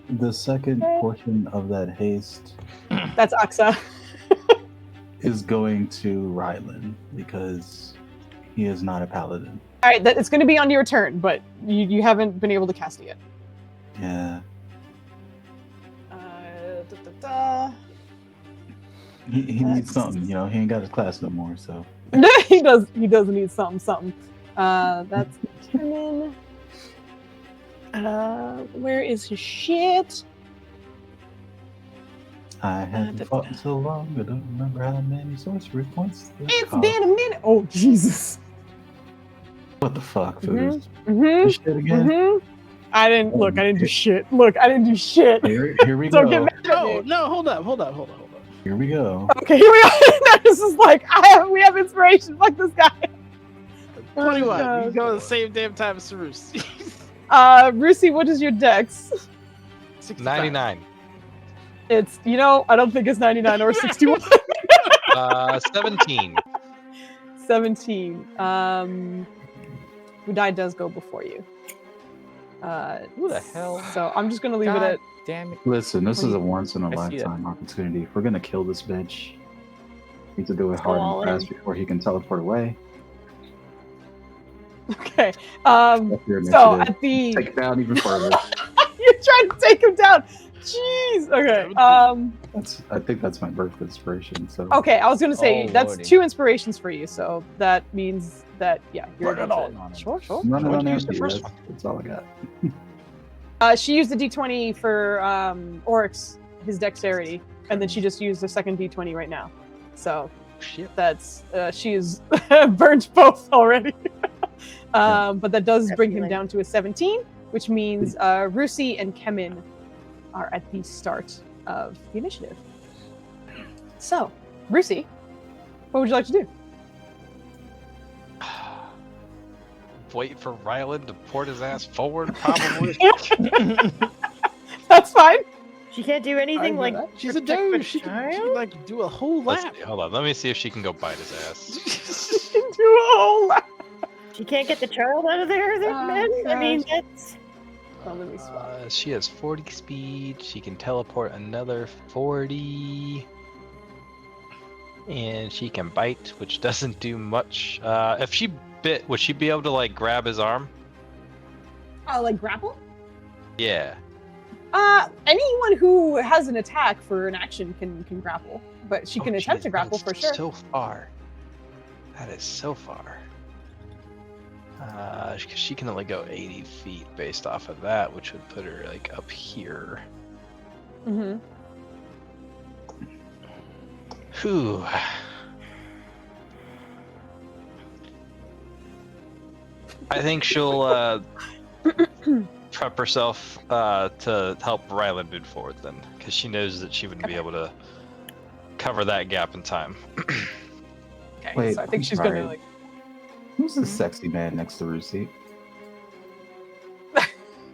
The second Okay. portion of that haste That's Aksa. is going to Rylan because he is not a paladin. All right, it's going to be on your turn, but you haven't been able to cast it yet. Yeah. Da. He needs something, you know. He ain't got his class no more, so. He does need something. That's Kemen. Where is his shit? I haven't fought in so long, I don't remember how many sorcery points. It's been a minute. Oh Jesus. What the fuck, Foos? Mm-hmm. This shit again? I didn't do shit. Look, I didn't do shit. Here we Don't go. get mad at me. No, hold up. Here we go. Okay, here we are. This is like we have inspiration. Fuck this guy. 21. God. You go at the same damn time as Sarus. Rusi, what is your dex? 65. 99. It's I don't think it's 99 or 61. 17. 17. Udai does go before you. Who the hell? So I'm just gonna leave it at. Damn it. Listen, this is a once in a I see lifetime opportunity. If we're gonna kill this bitch, we need to do it Go hard all and in. fast before he can teleport away. Okay. That's your So initiative. at the Take it down even further. you're trying to take him down. Jeez. Okay. I think that's my birth inspiration. So Okay. I was gonna say Oh, that's lordy. 2 inspirations for you. So that means that you're Burn it able all to- on him. Sure. run it Why'd on you use the empty. first That's all I got. She used the D20 for Oryx, his dexterity, and then she just used the second D20 right now. So Shit. that's she is burnt both already. But that does bring him Definitely. down to a 17, which means Rusi and Kemen are at the start of the initiative. So, Rusi, what would you like to do? Wait for Rylan to port his ass forward, probably. That's fine. She can't do anything I like get She's a protect the dude. She can child? like do a whole Let's lap. see, hold on. Let me see if she can go bite his ass. Do a whole lot. She can't get the child out of there, Oh, man. I mean, gosh. that's Oh, let me swap. She has 40 speed. She can teleport another 40. And she can bite, which doesn't do much. If she bit, would she be able to like grab his arm? Like grapple? Yeah. Anyone who has an attack for an action can grapple, but she can Oh, attempt geez, to grapple for that's sure. So far. That is so far. 'Cause she can only go 80 feet based off of that, which would put her like up here. Mm-hmm. Whew. I think she'll prep herself to help Rylan move forward then, because she knows that she wouldn't be able to cover that gap in time. Okay, Wait, so I think I'm she's sorry. gonna like. Who's the sexy man next to Rusi?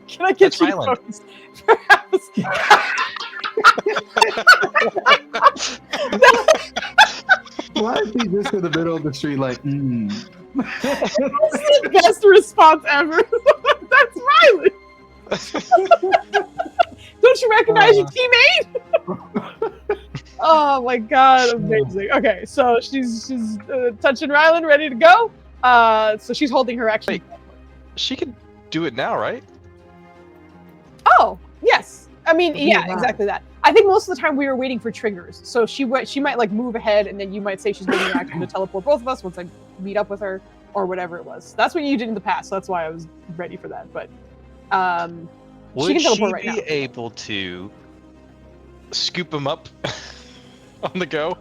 Can I get That's you Ryland. focused? Perhaps. Why is he just in the middle of the street like, That's the best response ever. That's Riley. Don't you recognize your teammate? Oh my god, amazing. Okay, so she's touching Rylan, ready to go. So she's holding her action. Wait. She can do it now, right? Oh, yes. I mean, yeah, exactly that. I think most of the time we were waiting for triggers. So she might like move ahead, and then you might say she's making an action to teleport both of us once I meet up with her, or whatever it was. That's what you did in the past. So that's why I was ready for that. But would she can teleport she right now. be able to scoop him up on the go?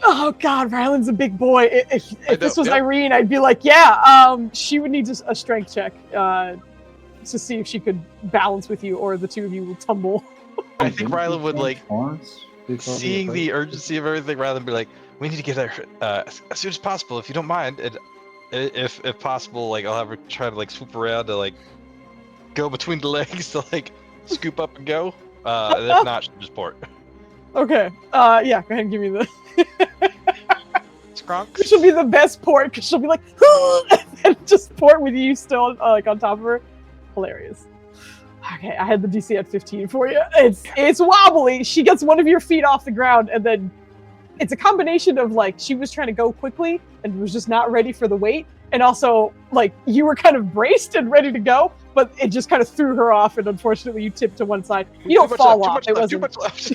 Oh God, Rylan's a big boy. If this was yep. Irene, I'd be like, yeah. She would need a strength check to see if she could balance with you, or the two of you will tumble. I think Rylan would like, seeing the urgency of everything, rather than be like, we need to get her as soon as possible, if you don't mind. And if possible, like I'll have her try to like swoop around to like go between the legs to like scoop up and go. And if not, she'll just port. Okay. Yeah. Go ahead and give me the. Skronk. She'll be the best port because she'll be like, and just port with you still like on top of her. Hilarious. Okay, I had the DC at 15 for you. It's wobbly. She gets one of your feet off the ground, and then it's a combination of like she was trying to go quickly and was just not ready for the weight, and also like you were kind of braced and ready to go, but it just kind of threw her off, and unfortunately you tipped to one side. You don't fall off. It wasn't. Too much left.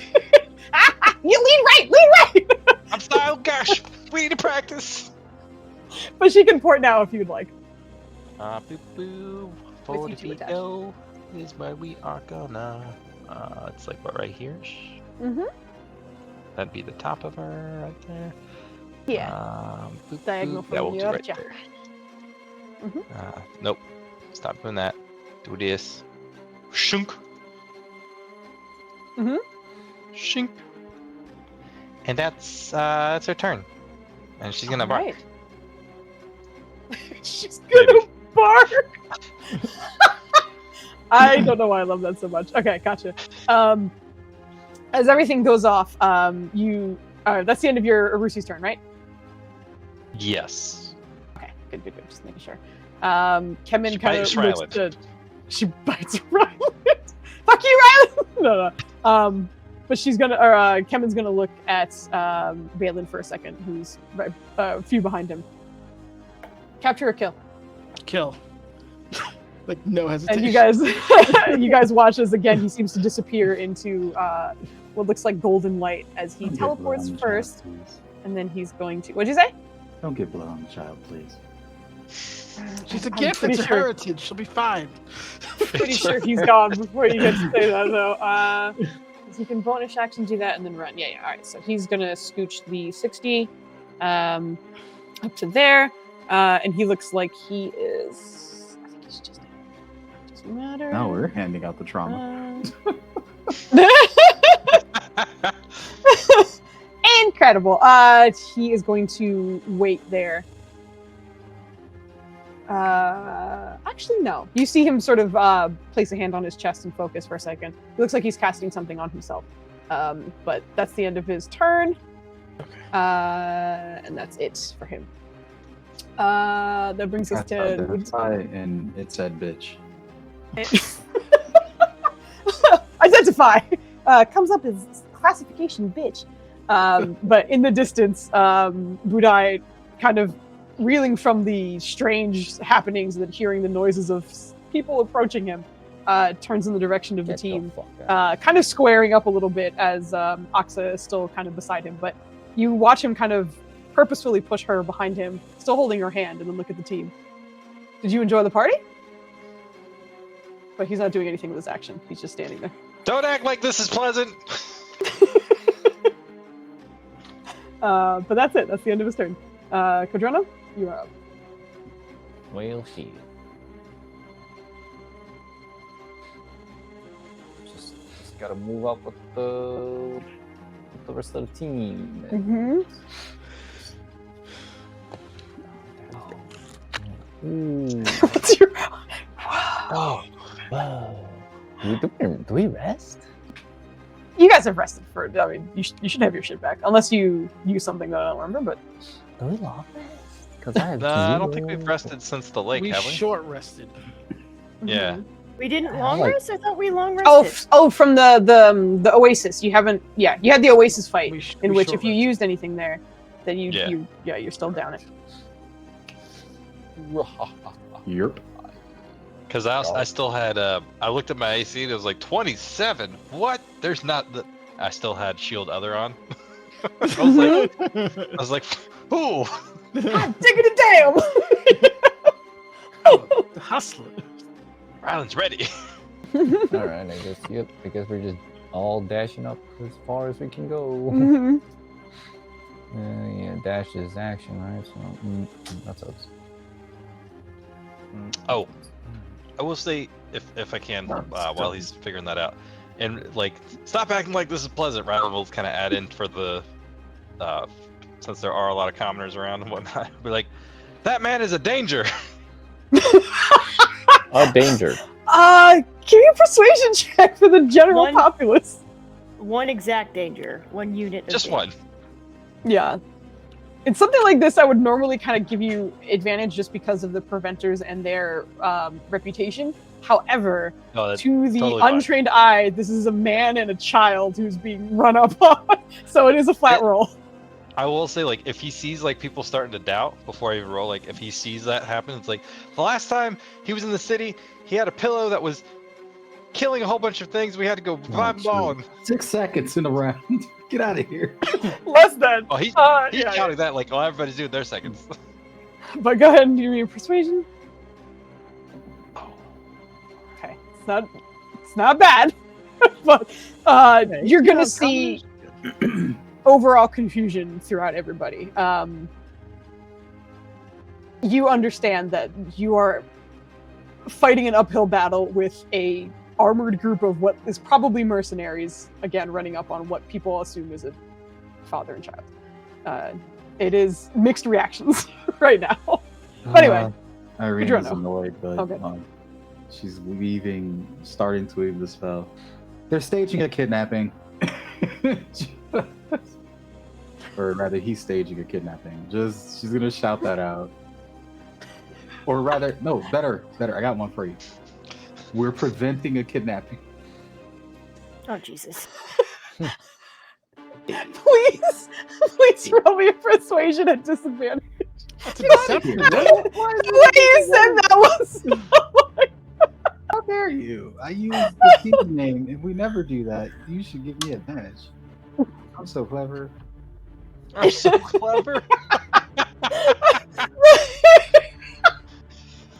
You lean right. I'm style. Gosh, we need to practice. But she can port now if you'd like. Boo boo. 40 feet go is where we are gonna. It's like what, right here? Mm-hmm. That'd be the top of her right there. Yeah. Boop, Diagonal boop. from Yeah, we'll do your right jaw. there. Mhm. Nope. Stop doing that. Do this. Shunk. Mhm. Shink. And that's her turn. And she's gonna bark. Right. She's gonna bark. I don't know why I love that so much. Okay, gotcha. As everything goes off, that's the end of your Arusi's turn, right? Yes. Okay, good. Just making sure. Kemen She kind bites of looks Rylan. to. She bites Rylan. Fuck you, Rylan. No. But she's gonna, Kemen's gonna look at Valen for a second, who's right, a few behind him. Capture or kill? Kill. Like no hesitation. And you guys watch as again he seems to disappear into what looks like golden light as he teleports first, and then he's going to. What'd you say? Don't get blood on the child, please. She's a I'm gift. pretty It's a sure- heritage. She'll be fine. Pretty sure he's gone before you get to say that though. So you can bonus action do that and then run. Yeah. All right. So he's gonna scooch the 60 up to there, and he looks like he is. I think he's just. Doesn't matter. Now we're handing out the trauma. Incredible. He is going to wait there. Actually, no. You see him sort of place a hand on his chest and focus for a second. It looks like he's casting something on himself. But that's the end of his turn. Okay. And that's it for him. That brings us to Identify, and it said bitch. Identify comes up as classification bitch. But in the distance, Budai kind of reeling from the strange happenings and hearing the noises of people approaching him, turns in the direction of the team, kind of squaring up a little bit as Aksa is still kind of beside him. But you watch him kind of purposefully push her behind him, still holding her hand, and then look at the team. Did you enjoy the party? But he's not doing anything with his action. He's just standing there. Don't act like this is pleasant. But that's it. That's the end of his turn. Quadrona, you are up. Well, she. Just gotta move up with the rest of the team. Mm-hmm. Ooh. What's your... Oh. Whoa. Do we rest? You guys have rested for... I mean, you should have your shit back. Unless you use something that I don't remember, but... Do we long rest? Because I have I don't think we've rested since the lake, We have we? short rested. Yeah. We didn't long rest? I thought we long Oh, rested. from the Oasis. You haven't. Yeah, you had the Oasis fight, in which if you short used anything there, then you're still down it. Yep. Because I still had I looked at my AC and it was like 27. What? There's not the. I still had Shield Other on. I was like, ooh. God diggity damn! Oh, the hustler. Ryland's ready. All right, I guess. Yep. I guess we're just all dashing up as far as we can go. Mhm. Yeah, dash is action, right? So that's us. Oh, I will say if I can while he's figuring that out, and like stop acting like this is pleasant. Ryland will kind of add in for the since there are a lot of commoners around and whatnot. Be like, that man is a danger. A danger. Give me a persuasion check for the general One- populace. One exact danger. One unit. Of Just danger. one. Yeah. In something like this, I would normally kind of give you advantage just because of the preventers and their reputation. However, No, that's to the totally fine. untrained eye, this is a man and a child who's being run up on. So it is a flat roll. I will say, like, if he sees like people starting to doubt before I even roll, like if he sees that happen, it's like the last time he was in the city, he had a pillow that was killing a whole bunch of things. We had to go climb them all. And, 6 seconds in a round. Get out of here. Less than. oh, he's Yeah, counting that like, oh, everybody's doing their seconds. But go ahead and give me a persuasion. Okay, it's not bad, but you're gonna see overall confusion throughout everybody. You understand that you are fighting an uphill battle with a armored group of what is probably mercenaries, again running up on what people assume is a father and child. It is mixed reactions right now. But anyway, Irene Pedro, is no. annoyed, but Okay. she's starting to weave the spell. They're staging a kidnapping. Or rather, he's staging a kidnapping. She's gonna shout that out. Or rather, no, better. I got one for you. We're preventing a kidnapping. Oh Jesus. please roll me a persuasion at disadvantage. That's a deception. The way you said that was How dare you? I use the team name, and we never do that. You should give me advantage. I'm so clever. I'm so clever.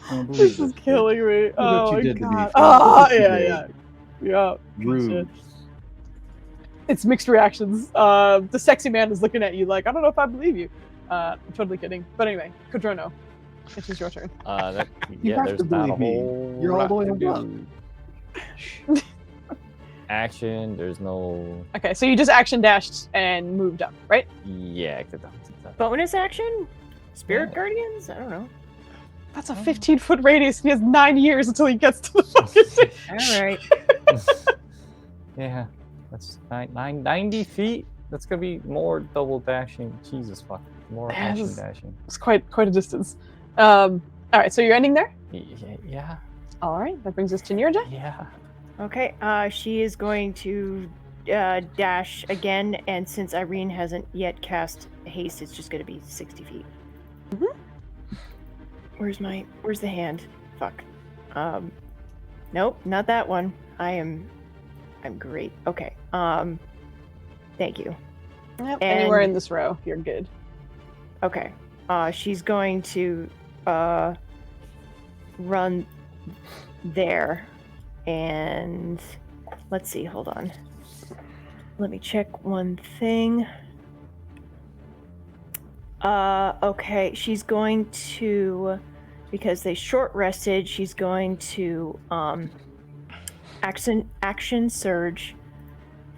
I don't believe this is kid. killing me. Look what Oh you my did to me, god. Fred. Oh Look what you yeah. did. Rude. It's mixed reactions. The sexy man is looking at you like, I don't know if I believe you. I'm totally kidding. But anyway, Cadrono, it is your turn. You have there's to not a believe me. whole You're all lot the way to up. do. Action. There's no. Okay, so you just action dashed and moved up, right? Yeah. Bonus action? Spirit Yeah. Guardians? I don't know. That's a 15-foot radius. He has 9 years until he gets to the fucking thing. All right. Yeah. That's 90 feet. That's gonna be more double dashing. Jesus fuck. More Yeah, action this- dashing. It's quite a distance. All right, so you're ending there. Yeah. All right, that brings us to Nirja. Yeah. Okay. She is going to dash again, and since Irene hasn't yet cast haste, it's just going to be 60 feet. Mhm. Where's the hand? Fuck. Nope, not that one. I'm great. Okay. Thank you. Yep, And- anywhere in this row, you're good. Okay. She's going to run there, and let's see. Hold on. Let me check one thing. Okay. She's going to, because they short rested, she's going to action surge,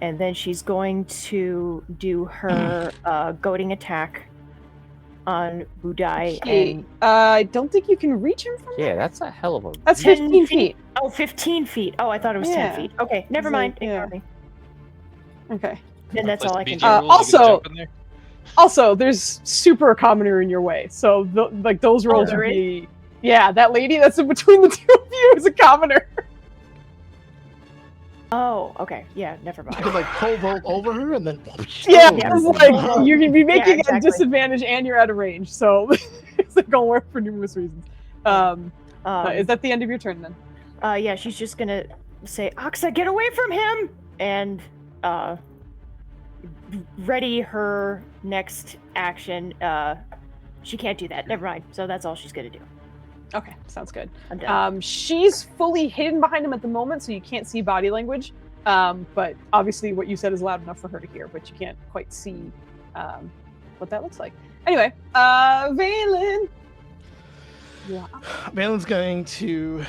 and then she's going to do her goading attack on Budai. Hey, And I don't think you can reach him from Yeah, there. that's a hell of a. That's 10 15 feet. oh, 15 feet. Oh, I thought it was Yeah. 10 feet. Okay, never It's mind. like, yeah. Ignore me. Okay. Then that's Place all I the can BG do. Uh, rules, you get to also- jump in there. Also, there's super commoner in your way, so those rolls there would is? be. Yeah, that lady that's in between the two of you is a commoner. Oh, okay. Yeah, never You mind. could like pole vault over her and then. Yeah, Yeah. it's like you can be making exactly. a disadvantage and you're out of range, so it's not gonna work for numerous reasons. Is that the end of your turn then? Yeah, she's just gonna say, Oxa, get away from him! And ready her next action. She can't do that. Never mind. So that's all she's gonna do. Okay, sounds good. I'm done. She's fully hidden behind him at the moment, so you can't see body language. But obviously what you said is loud enough for her to hear, but you can't quite see what that looks like. Anyway, Valen. Yeah. Valen's going to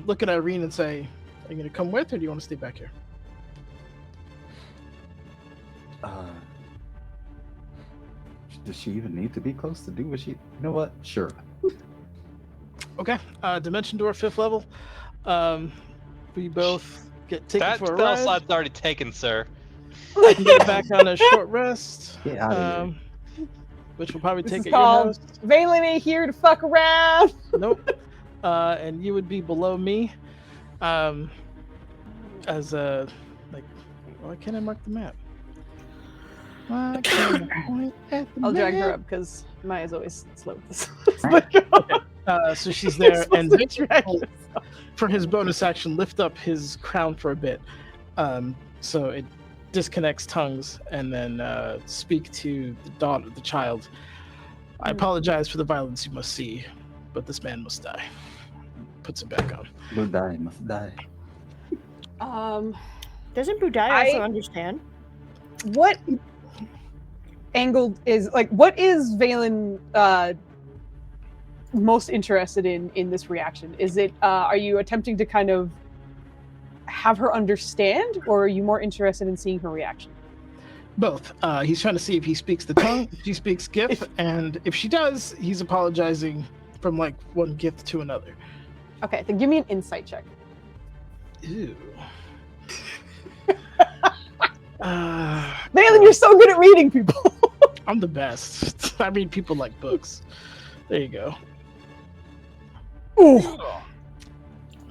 look at Irene and say, are you going to come with, or do you want to stay back here? Does she even need to be close to do what she... You know what? Sure. Okay. Dimension door, 5th level. We both get taken That for a spell ride. slot's already taken, sir. I can get back on a short rest. Get out of here. Which will probably This take is at your called house. Valen ain't here to fuck around. Nope. And you would be below me. As a like, why can't I mark the map? Why can't I point at the I'll drag her map? up because Maya's always slow with this. So she's there, and Supposed to drag Victor, yourself. for his bonus action, lift up his crown for a bit. So it disconnects tongues, and then speak to the child. I apologize for the violence you must see, but this man must die. Puts it back on. Will die, must die. Doesn't Budai also understand? What angle is what is Valen most interested in this reaction? Is it are you attempting to kind of have her understand, or are you more interested in seeing her reaction? Both. He's trying to see if he speaks the tongue, if she speaks GIF, and if she does, he's apologizing from like one gift to another. Okay, then give me an insight check. Ew. Valen, you're so good at reading people. I'm the best. I read people like books. There you go. Ooh.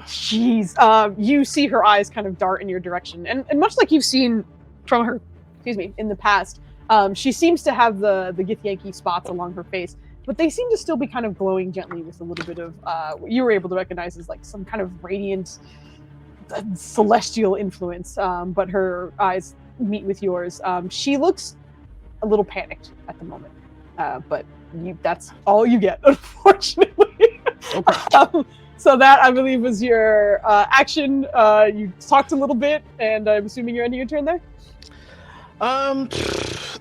Jeez. You see her eyes kind of dart in your direction, and much like you've seen from her, in the past, she seems to have the Githyanki spots along her face, but they seem to still be kind of glowing gently with a little bit of what you were able to recognize as like some kind of radiant celestial influence. But her eyes meet with yours. She looks a little panicked at the moment, but that's all you get, unfortunately. Okay. So that, I believe, was your action. You talked a little bit, and I'm assuming you're ending your turn there?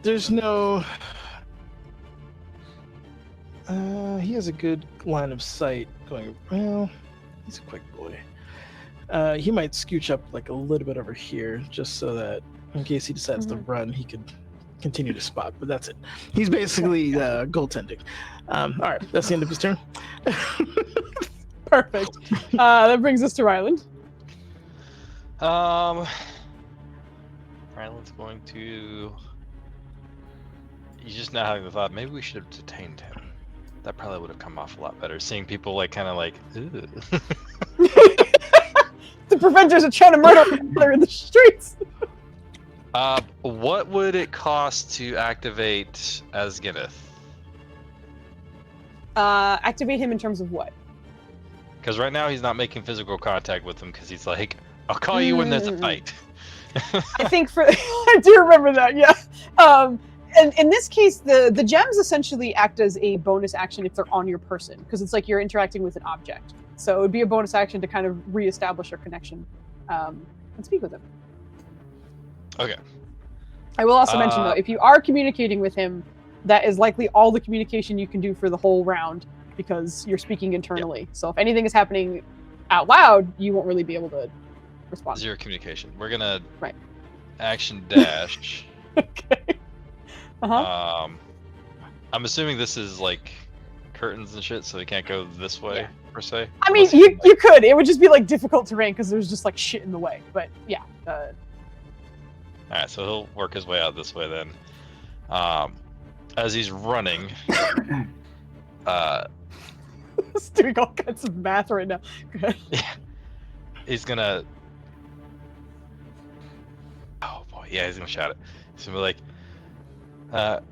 There's no... he has a good line of sight going... Well, he's a quick boy. He might scooch up like a little bit over here, just so that in case he decides to run, he could continue to spot, but that's it. He's basically goaltending. All right, that's the end of his turn. Perfect. That brings us to Ryland. Ryland's going to... He's just now having the thought, maybe we should have detained him. That probably would have come off a lot better. Seeing people like kind of like, ugh. The preventers are trying to murder each other in the streets. What would it cost to activate Asgineth? Activate him in terms of what? Because right now he's not making physical contact with him because he's like, I'll call you when there's a fight. I think I do remember that, yeah. And in this case, the gems essentially act as a bonus action if they're on your person, because it's like you're interacting with an object. So it would be a bonus action to kind of reestablish your connection and speak with him. Okay. I will also mention, though, if you are communicating with him, that is likely all the communication you can do for the whole round, because you're speaking internally. Yep. So if anything is happening out loud, you won't really be able to respond. Zero communication. We're gonna action dash. Okay. Uh-huh. I'm assuming this is like curtains and shit, so they can't go this way per se. I mean, you could. It would just be like difficult terrain because there's just like shit in the way. But yeah. All right, so he'll work his way out this way then. As he's running, He's doing all kinds of math right now. Go ahead. Yeah. He's gonna yeah, he's gonna shout it. He's gonna be like,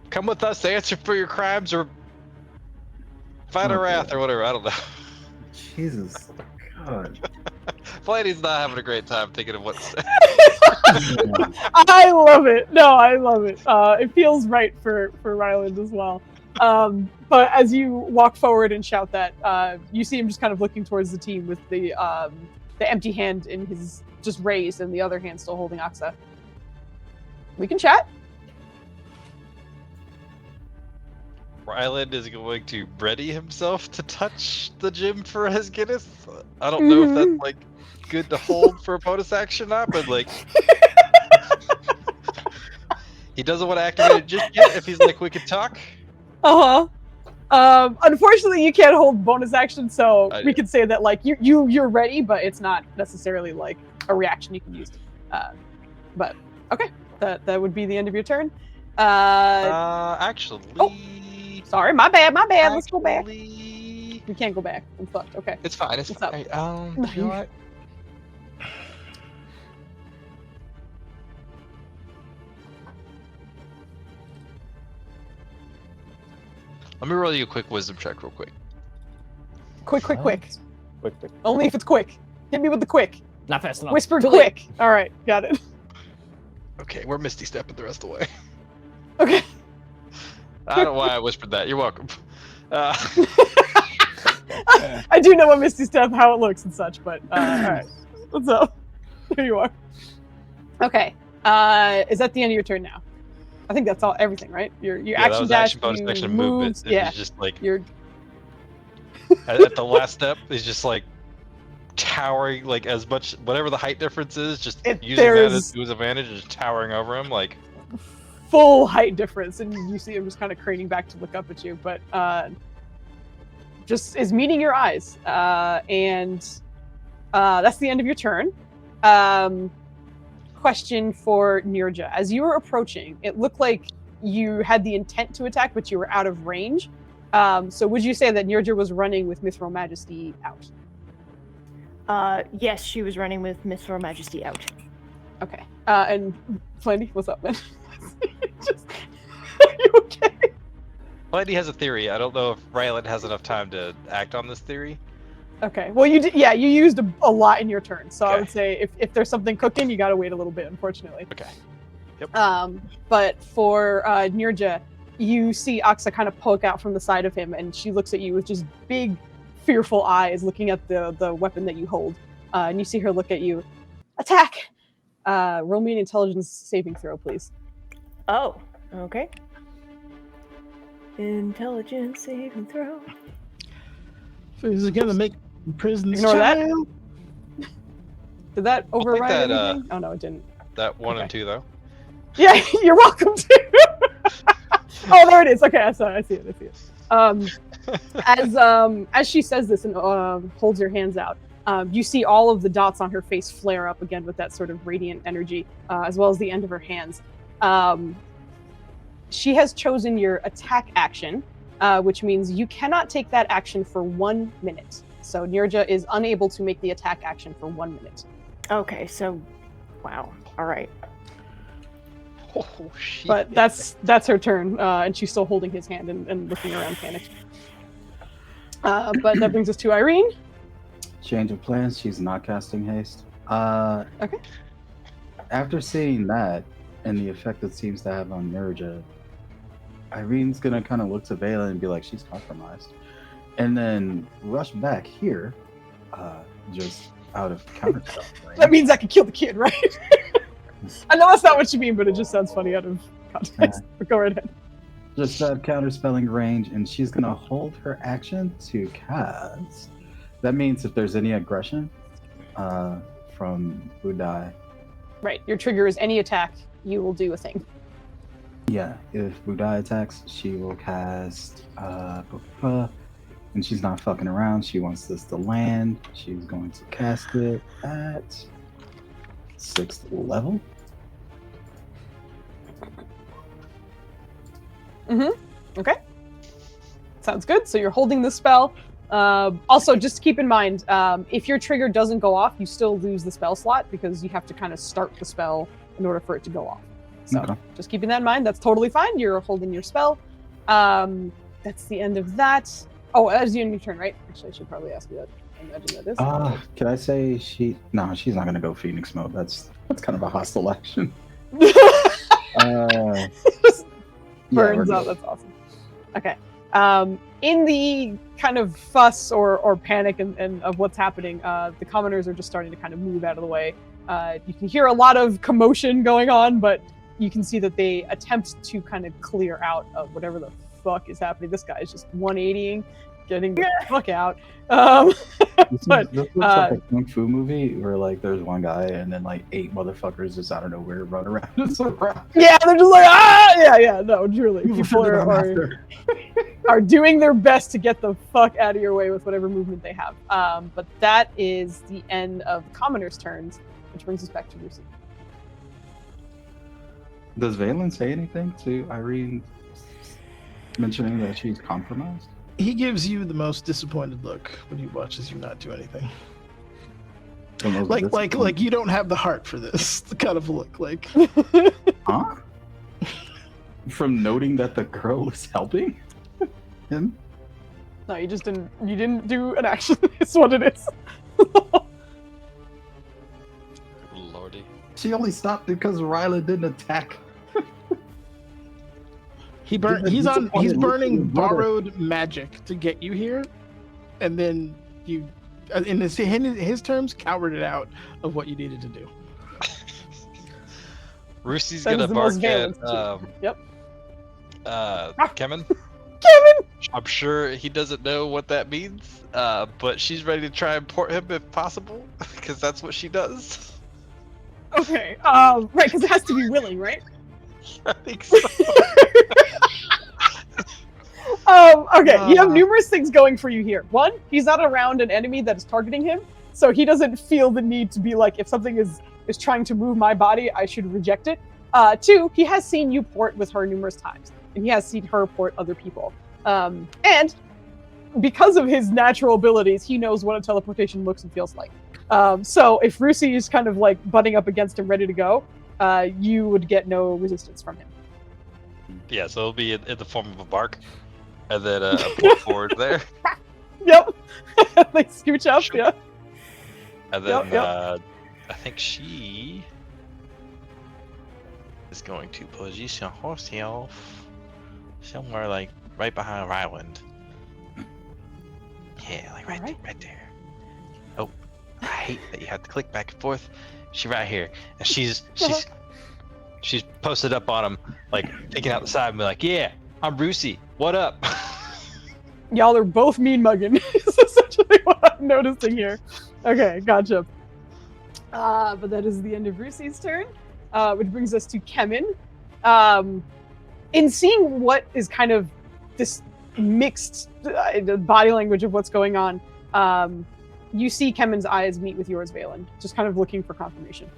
"Come with us to answer for your crimes, or fight a wrath, or whatever." I don't know. Jesus, God. Flaney's not having a great time thinking of what to say. I love it. No, I love it. It feels right for Ryland as well. But as you walk forward and shout that, you see him just kind of looking towards the team with the empty hand in his just raised and the other hand still holding Aksa. We can chat. Ryland is going to ready himself to touch the gym for his Guinness. I don't know if that's like good to hold for a bonus action or not, but like he doesn't want to activate it just yet. If he's like, we could talk. Unfortunately, you can't hold bonus action, so we could say that like you're ready, but it's not necessarily like a reaction you can use. But okay, that would be the end of your turn. Actually. Oh, sorry, my bad. Let's go back. We can't go back. I'm fucked. Okay. It's fine. It's fine. You know what? Let me roll you a quick wisdom check real quick. Quick. Quick. Only if it's quick. Hit me with the quick. Not fast enough. Whisper quick. All right, got it. Okay, we're Misty stepping the rest of the way. Okay. I don't know why I whispered that. You're welcome. I do know what Misty Step, how it looks and such, but all right. What's up? Here you are. Okay. Is that the end of your turn now? I think that's everything, right? Your action dash, bonus action, movement. Yeah. It's just like you're at the last step is just like towering, like as much whatever the height difference is, just using that as to his advantage, just towering over him, like full height difference, and you see him just kind of craning back to look up at you, but just is meeting your eyes, and that's the end of your turn. Question for Nirja. As you were approaching, it looked like you had the intent to attack, but you were out of range. So would you say that Nirja was running with Mithril Majesty out? Yes, she was running with Mithril Majesty out. Okay. And Flandy, what's up, man? Are you okay? Flandy has a theory. I don't know if Ryland has enough time to act on this theory. Okay. Well, you did. Yeah, you used a lot in your turn, so Okay. I would say if there's something cooking, you gotta wait a little bit, unfortunately. Okay. Yep. But for Nirja, you see Aksa kind of poke out from the side of him, and she looks at you with just big, fearful eyes, looking at the weapon that you hold. And you see her look at you. Attack! Roll me an intelligence saving throw, please. Oh, okay. Intelligence saving throw. So is it gonna make prison's Ignore that. child? Did that override that, anything? Oh no, it didn't. That 1 and Okay. 2 though. Yeah, you're welcome to. Oh, there it is. Okay, I see it. As she says this and holds her hands out, you see all of the dots on her face flare up again with that sort of radiant energy, as well as the end of her hands. She has chosen your attack action, which means you cannot take that action for 1 minute. So Nirja is unable to make the attack action for 1 minute. Okay, so, wow. All right. Oh shit. But that's her turn, and she's still holding his hand and looking around panicked. But that brings us to Irene. Change of plans. She's not casting haste. Okay. After seeing that and the effect it seems to have on Nirja, Irene's gonna kind of look to Vela and be like, she's compromised, and then rush back here, just out of counter spell. Right? That means I can kill the kid, right? I know that's not what you mean, but it just sounds funny out of context. But go right ahead. Just out of counter spelling range, and she's gonna hold her action to cast. That means if there's any aggression from Budai. Right. Your trigger is any attack. You will do a thing. Yeah, if Budai attacks, she will cast and she's not fucking around. She wants this to land. She's going to cast it at 6th level. Okay. Sounds good. So you're holding the spell. Also, just keep in mind, if your trigger doesn't go off, you still lose the spell slot because you have to kind of start the spell in order for it to go off. So just keeping that in mind, that's totally fine. You're holding your spell. That's the end of that. Oh, that's your turn, right? Actually, I should probably ask you that. I imagine that is. Can I say she's not going to go Phoenix mode. That's kind of a hostile action. Burns out. That's awesome. Okay. In the kind of fuss or panic and of what's happening, the commoners are just starting to kind of move out of the way. You can hear a lot of commotion going on, but you can see that they attempt to kind of clear out of whatever the fuck is happening. This guy is just 180ing, getting the fuck out. This looks like a kung fu movie where like there's one guy and then like 8 motherfuckers just out of nowhere run around and surround. Yeah, they're just like yeah, no, truly. People are doing their best to get the fuck out of your way with whatever movement they have. But that is the end of the commoners' turns, which brings us back to Lucy. Does Valen say anything to Irene, mentioning that she's compromised? He gives you the most disappointed look when he watches you not do anything. Like you don't have the heart for this kind of look. Like, huh? From noting that the girl was helping him? No, you just didn't. You didn't do an action. It's what it is. Lordy. She only stopped because Ryla didn't attack. He's burning borrowed magic to get you here, and then you, in his terms, cowered out of what you needed to do. Roosie's gonna bark at Yep. Kevin. Kevin! I'm sure he doesn't know what that means, but she's ready to try and port him if possible, because that's what she does. Okay, right, because it has to be willing, right? I think so. Okay, you have numerous things going for you here. One, he's not around an enemy that is targeting him, so he doesn't feel the need to be like, if something is trying to move my body, I should reject it. Two, he has seen you port with her numerous times, and he has seen her port other people. And because of his natural abilities, he knows what a teleportation looks and feels like. So if Rusi is kind of like butting up against him, ready to go, you would get no resistance from him. Yeah, so it'll be in the form of a bark, and then a port forward there. Yep. They scooch up, yeah. And then I think she is going to position herself somewhere like right behind Ryland. Yeah, like right there. Oh, I hate that you have to click back and forth. She's right here, and she's posted up on him, like taking out the side and be like, "Yeah, I'm Rusi. What up?" Y'all are both mean mugging. Is essentially what I'm noticing here. Okay, gotcha. But that is the end of Rusi's turn, which brings us to Kemen. In seeing what is kind of this mixed body language of what's going on, you see Kemen's eyes meet with yours, Valen, just kind of looking for confirmation.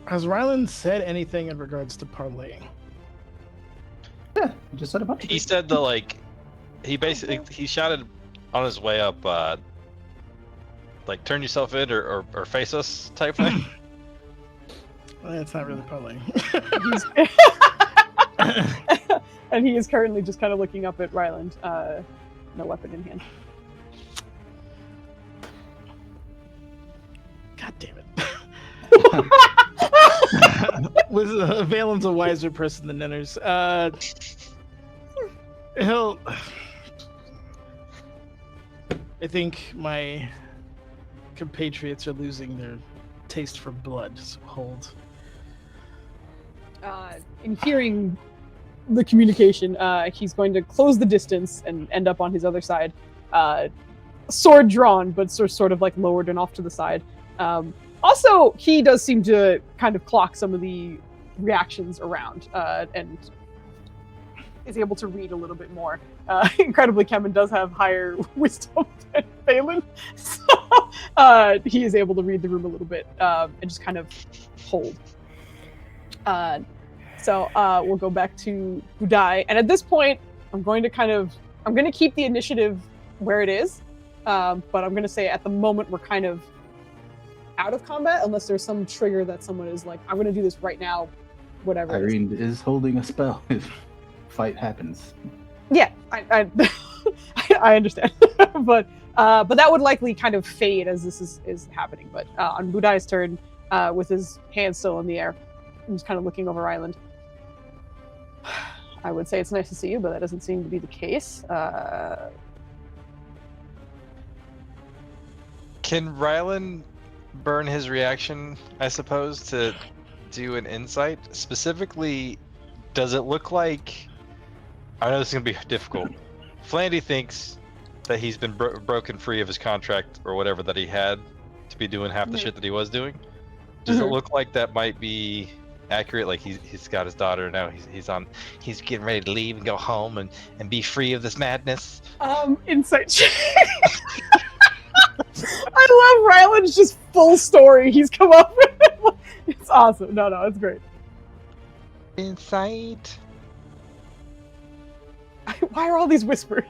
Has Ryland said anything in regards to parlaying? Yeah, he just said a bunch. He said he shouted on his way up, like turn yourself in or face us type thing. Well, it's not really parlaying. And he is currently just kind of looking up at Ryland, no weapon in hand. God damn it. Valen's a wiser person than Nenners. I think my compatriots are losing their taste for blood, so hold. In hearing the communication, he's going to close the distance and end up on his other side, sword drawn, but sort of like lowered and off to the side. Also, he does seem to kind of clock some of the reactions around, and is able to read a little bit more. Incredibly, Kemen does have higher wisdom than Phelan, so he is able to read the room a little bit, and just kind of hold. So we'll go back to Budai, and at this point, I'm going to keep the initiative where it is, but I'm going to say at the moment we're kind of out of combat unless there's some trigger that someone is like, I'm going to do this right now, whatever. Irene is holding a spell if fight happens. Yeah, I I understand, but that would likely kind of fade as this is happening. But on Budai's turn, with his hand still in the air, he's kind of looking over Island. I would say it's nice to see you, but that doesn't seem to be the case. Can Rylan burn his reaction, I suppose, to do an insight? Specifically, does it look like... I know this is going to be difficult. Flandy thinks that he's been broken free of his contract or whatever that he had to be doing half the shit that he was doing. Does it look like that might be accurate? Like he's got his daughter now. He's getting ready to leave and go home and be free of this madness. Insight check. I love Ryland's just full story he's come up with. It's awesome. No, it's great. Insight. Why are all these whispered?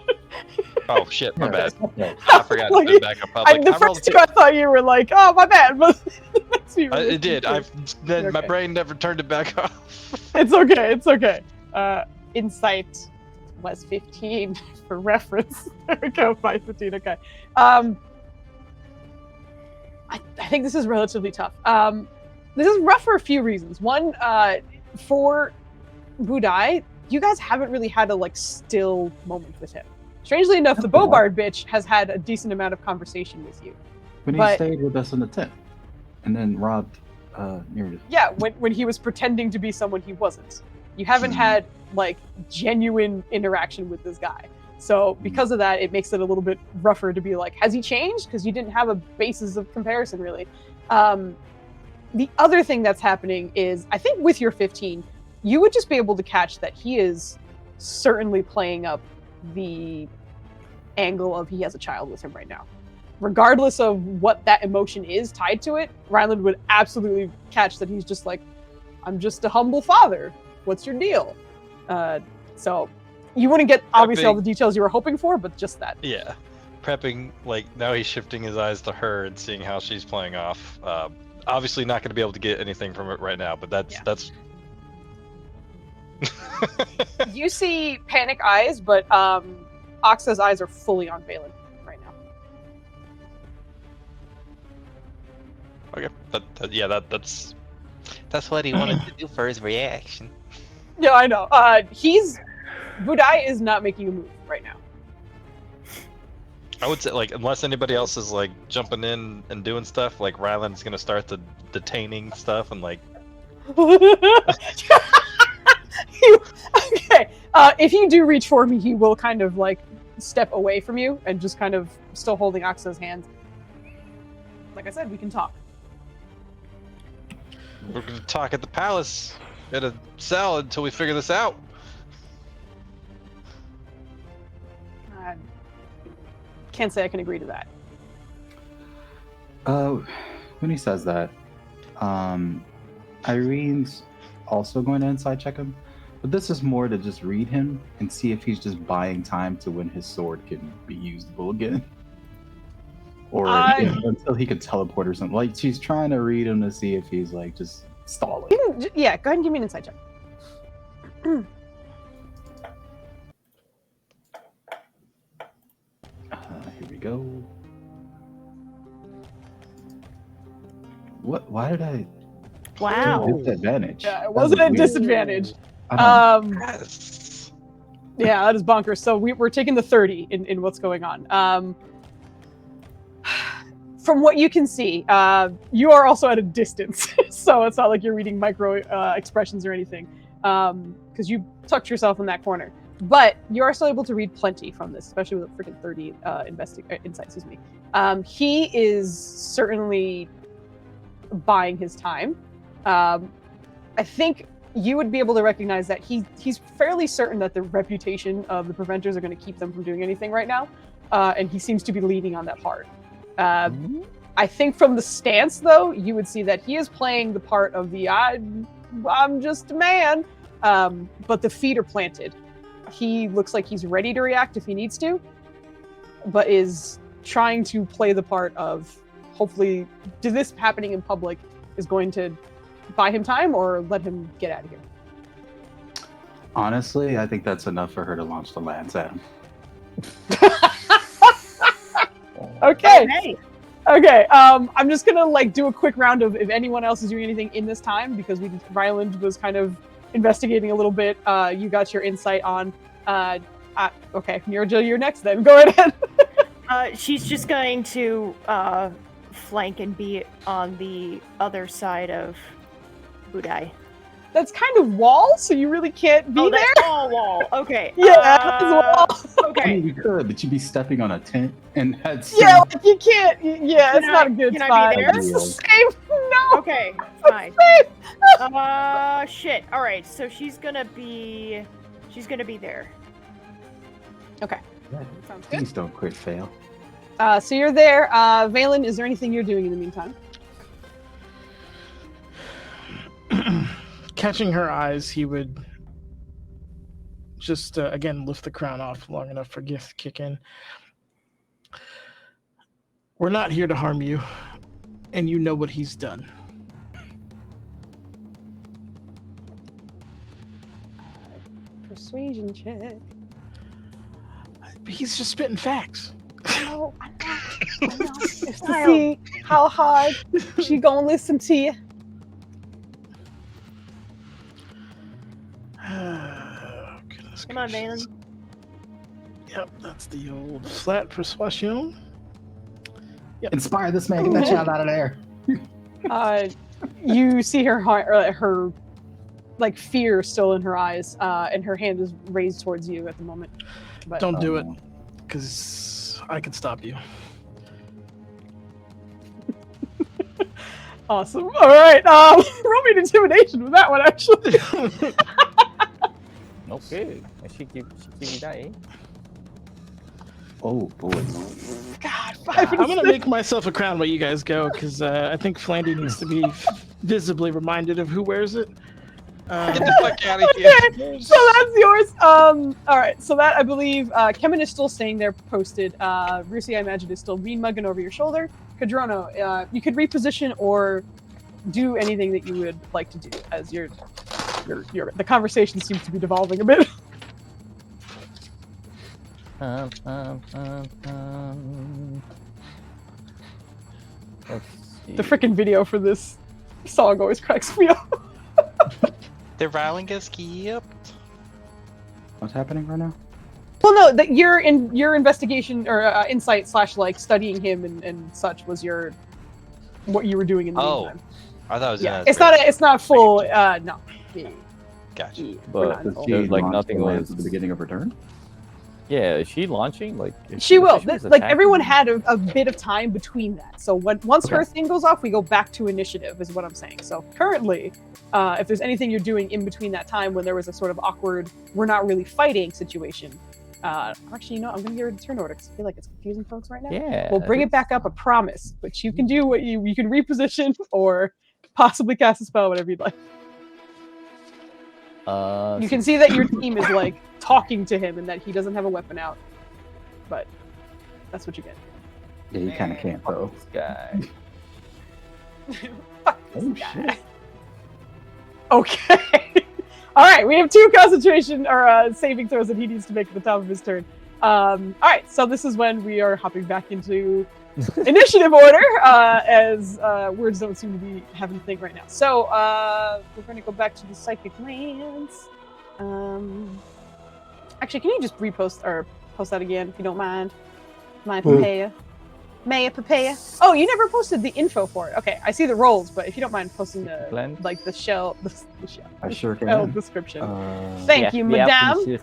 Oh shit, my bad. I forgot to put back up public. The first two I thought you were like, oh my bad, but it did. My brain never turned it back off. It's okay. Insight was 15 for reference. There we go, 515. Okay. I think this is relatively tough. This is rough for a few reasons. One, for Budai, you guys haven't really had a still moment with him. Strangely enough, the Bobard bitch has had a decent amount of conversation with you. When he stayed with us in the tent, and then robbed Nereus. Yeah, when he was pretending to be someone he wasn't. You haven't had genuine interaction with this guy. So because of that, it makes it a little bit rougher to be like, has he changed? Because you didn't have a basis of comparison, really. The other thing that's happening is, I think with your 15, you would just be able to catch that he is certainly playing up the angle of he has a child with him right now. Regardless of what that emotion is tied to it, Ryland would absolutely catch that he's just like, I'm just a humble father. What's your deal? So you wouldn't get obviously all the details you were hoping for, but just that. Yeah. Prepping, now he's shifting his eyes to her and seeing how she's playing off. Obviously not going to be able to get anything from it right now, but that's You see panic eyes, but Oxa's eyes are fully on Valen right now. Okay, that's what he wanted to do for his reaction. Yeah, I know. Budai is not making a move right now. I would say, unless anybody else is jumping in and doing stuff, Ryland's gonna start the detaining stuff and Okay. If you do reach for me, he will kind of step away from you and just kind of still holding Oxa's hand. Like I said, we can talk. We're gonna talk at the palace at a cell until we figure this out. Can't say I can agree to that. When he says that, Irene's also going to inside check him, but this is more to just read him and see if he's just buying time to when his sword can be usable again, or until he can teleport or something. She's trying to read him to see if he's just stalling. Yeah, go ahead and give me an insight check. Here we go. What? Why did I? Wow. Disadvantage. Yeah, it wasn't a disadvantage. Yes. Yeah, that is bonkers. So we're taking the 30 in what's going on. From what you can see, you are also at a distance, so it's not like you're reading micro expressions or anything, because you tucked yourself in that corner. But you are still able to read plenty from this, especially with a freaking 30 insight. Excuse me. He is certainly buying his time. I think you would be able to recognize that he's fairly certain that the reputation of the Preventers are going to keep them from doing anything right now, and he seems to be leaning on that hard. I think from the stance, though, you would see that he is playing the part of the I'm just a man, but the feet are planted. He looks like he's ready to react if he needs to, but is trying to play the part of hopefully this happening in public is going to buy him time or let him get out of here. Honestly, I think that's enough for her to launch the lance at him. Okay. Okay. I'm just gonna do a quick round of if anyone else is doing anything in this time because Ryland was kind of investigating a little bit. You got your insight on. Okay, Nirja, you're next. Then go ahead. She's just going to flank and be on the other side of Budai. That's kind of wall, so you really can't be there. That's all wall. Okay. Yeah, that's wall. I mean, you could, but you'd be stepping on a tent and had. Yeah, you can't. Yeah, it's not a good spot. I be there? It's the same. No. Okay, fine. Shit. All right, so she's gonna be there. Okay. Sounds good. Please don't quit, fail. So you're there. Valen, is there anything you're doing in the meantime? Catching her eyes, he would just, again, lift the crown off long enough for Gith to kick in. We're not here to harm you, and you know what he's done. Persuasion check. He's just spitting facts. No, I'm not. Just to see how hard she gonna listen to you. Oh, goodness Come on, gracious. Valen. Yep, that's the old flat persuasion. Yep. Inspire this man, get that child out of there. You see her fear still in her eyes, and her hand is raised towards you at the moment. But Don't do it, because I can stop you. Awesome. All right. Roll me an intimidation with that one, actually. Okay. She give you that, eh? Oh boy. God, I'm gonna make myself a crown while you guys go, because I think Flandy needs to be visibly reminded of who wears it. Get the fuck out of here. Okay, so that's yours. All right, so that I believe Kemen is still staying there posted. Rusi, I imagine, is still mean mugging over your shoulder. Kadrono, you could reposition or do anything that you would like to do as the conversation seems to be devolving a bit. Let's see. The freaking video for this song always cracks me up. They're riling us skipped. What's happening right now? Well, no, that your investigation or insight / studying him and such was what you were doing in the meantime. I thought it was. Yeah, it's not full. No. Yeah. Gotcha. Yeah, But we're not there's full. nothing was at the beginning of her turn. Yeah, is she launching? She will. was Everyone attacking? had a bit of time between that. So once her thing goes off, we go back to initiative, is what I'm saying. So currently, if there's anything you're doing in between that time when there was a sort of awkward, we're not really fighting situation. Actually, I'm going to give her the turn order because I feel like it's confusing folks right now. Yeah. We'll bring it back up, I promise. But you can do what you can reposition or possibly cast a spell, whatever you'd like. You can see that your team is talking to him and that he doesn't have a weapon out. But that's what you get. Yeah, you kind of can't though. This guy. Fuck Oh this guy. shit. Okay. All right, we have 2 concentration or saving throws that he needs to make at the top of his turn. All right, so this is when we are hopping back into initiative order, as words don't seem to be having a thing right now. So we're going to go back to the psychic lands. Actually, can you just repost or post that again if you don't mind? My papaya. Maya papaya. Oh, you never posted the info for it. Okay, I see the rolls, but if you don't mind posting the shell, the shell. I sure Shell can. description. Thank you, madame.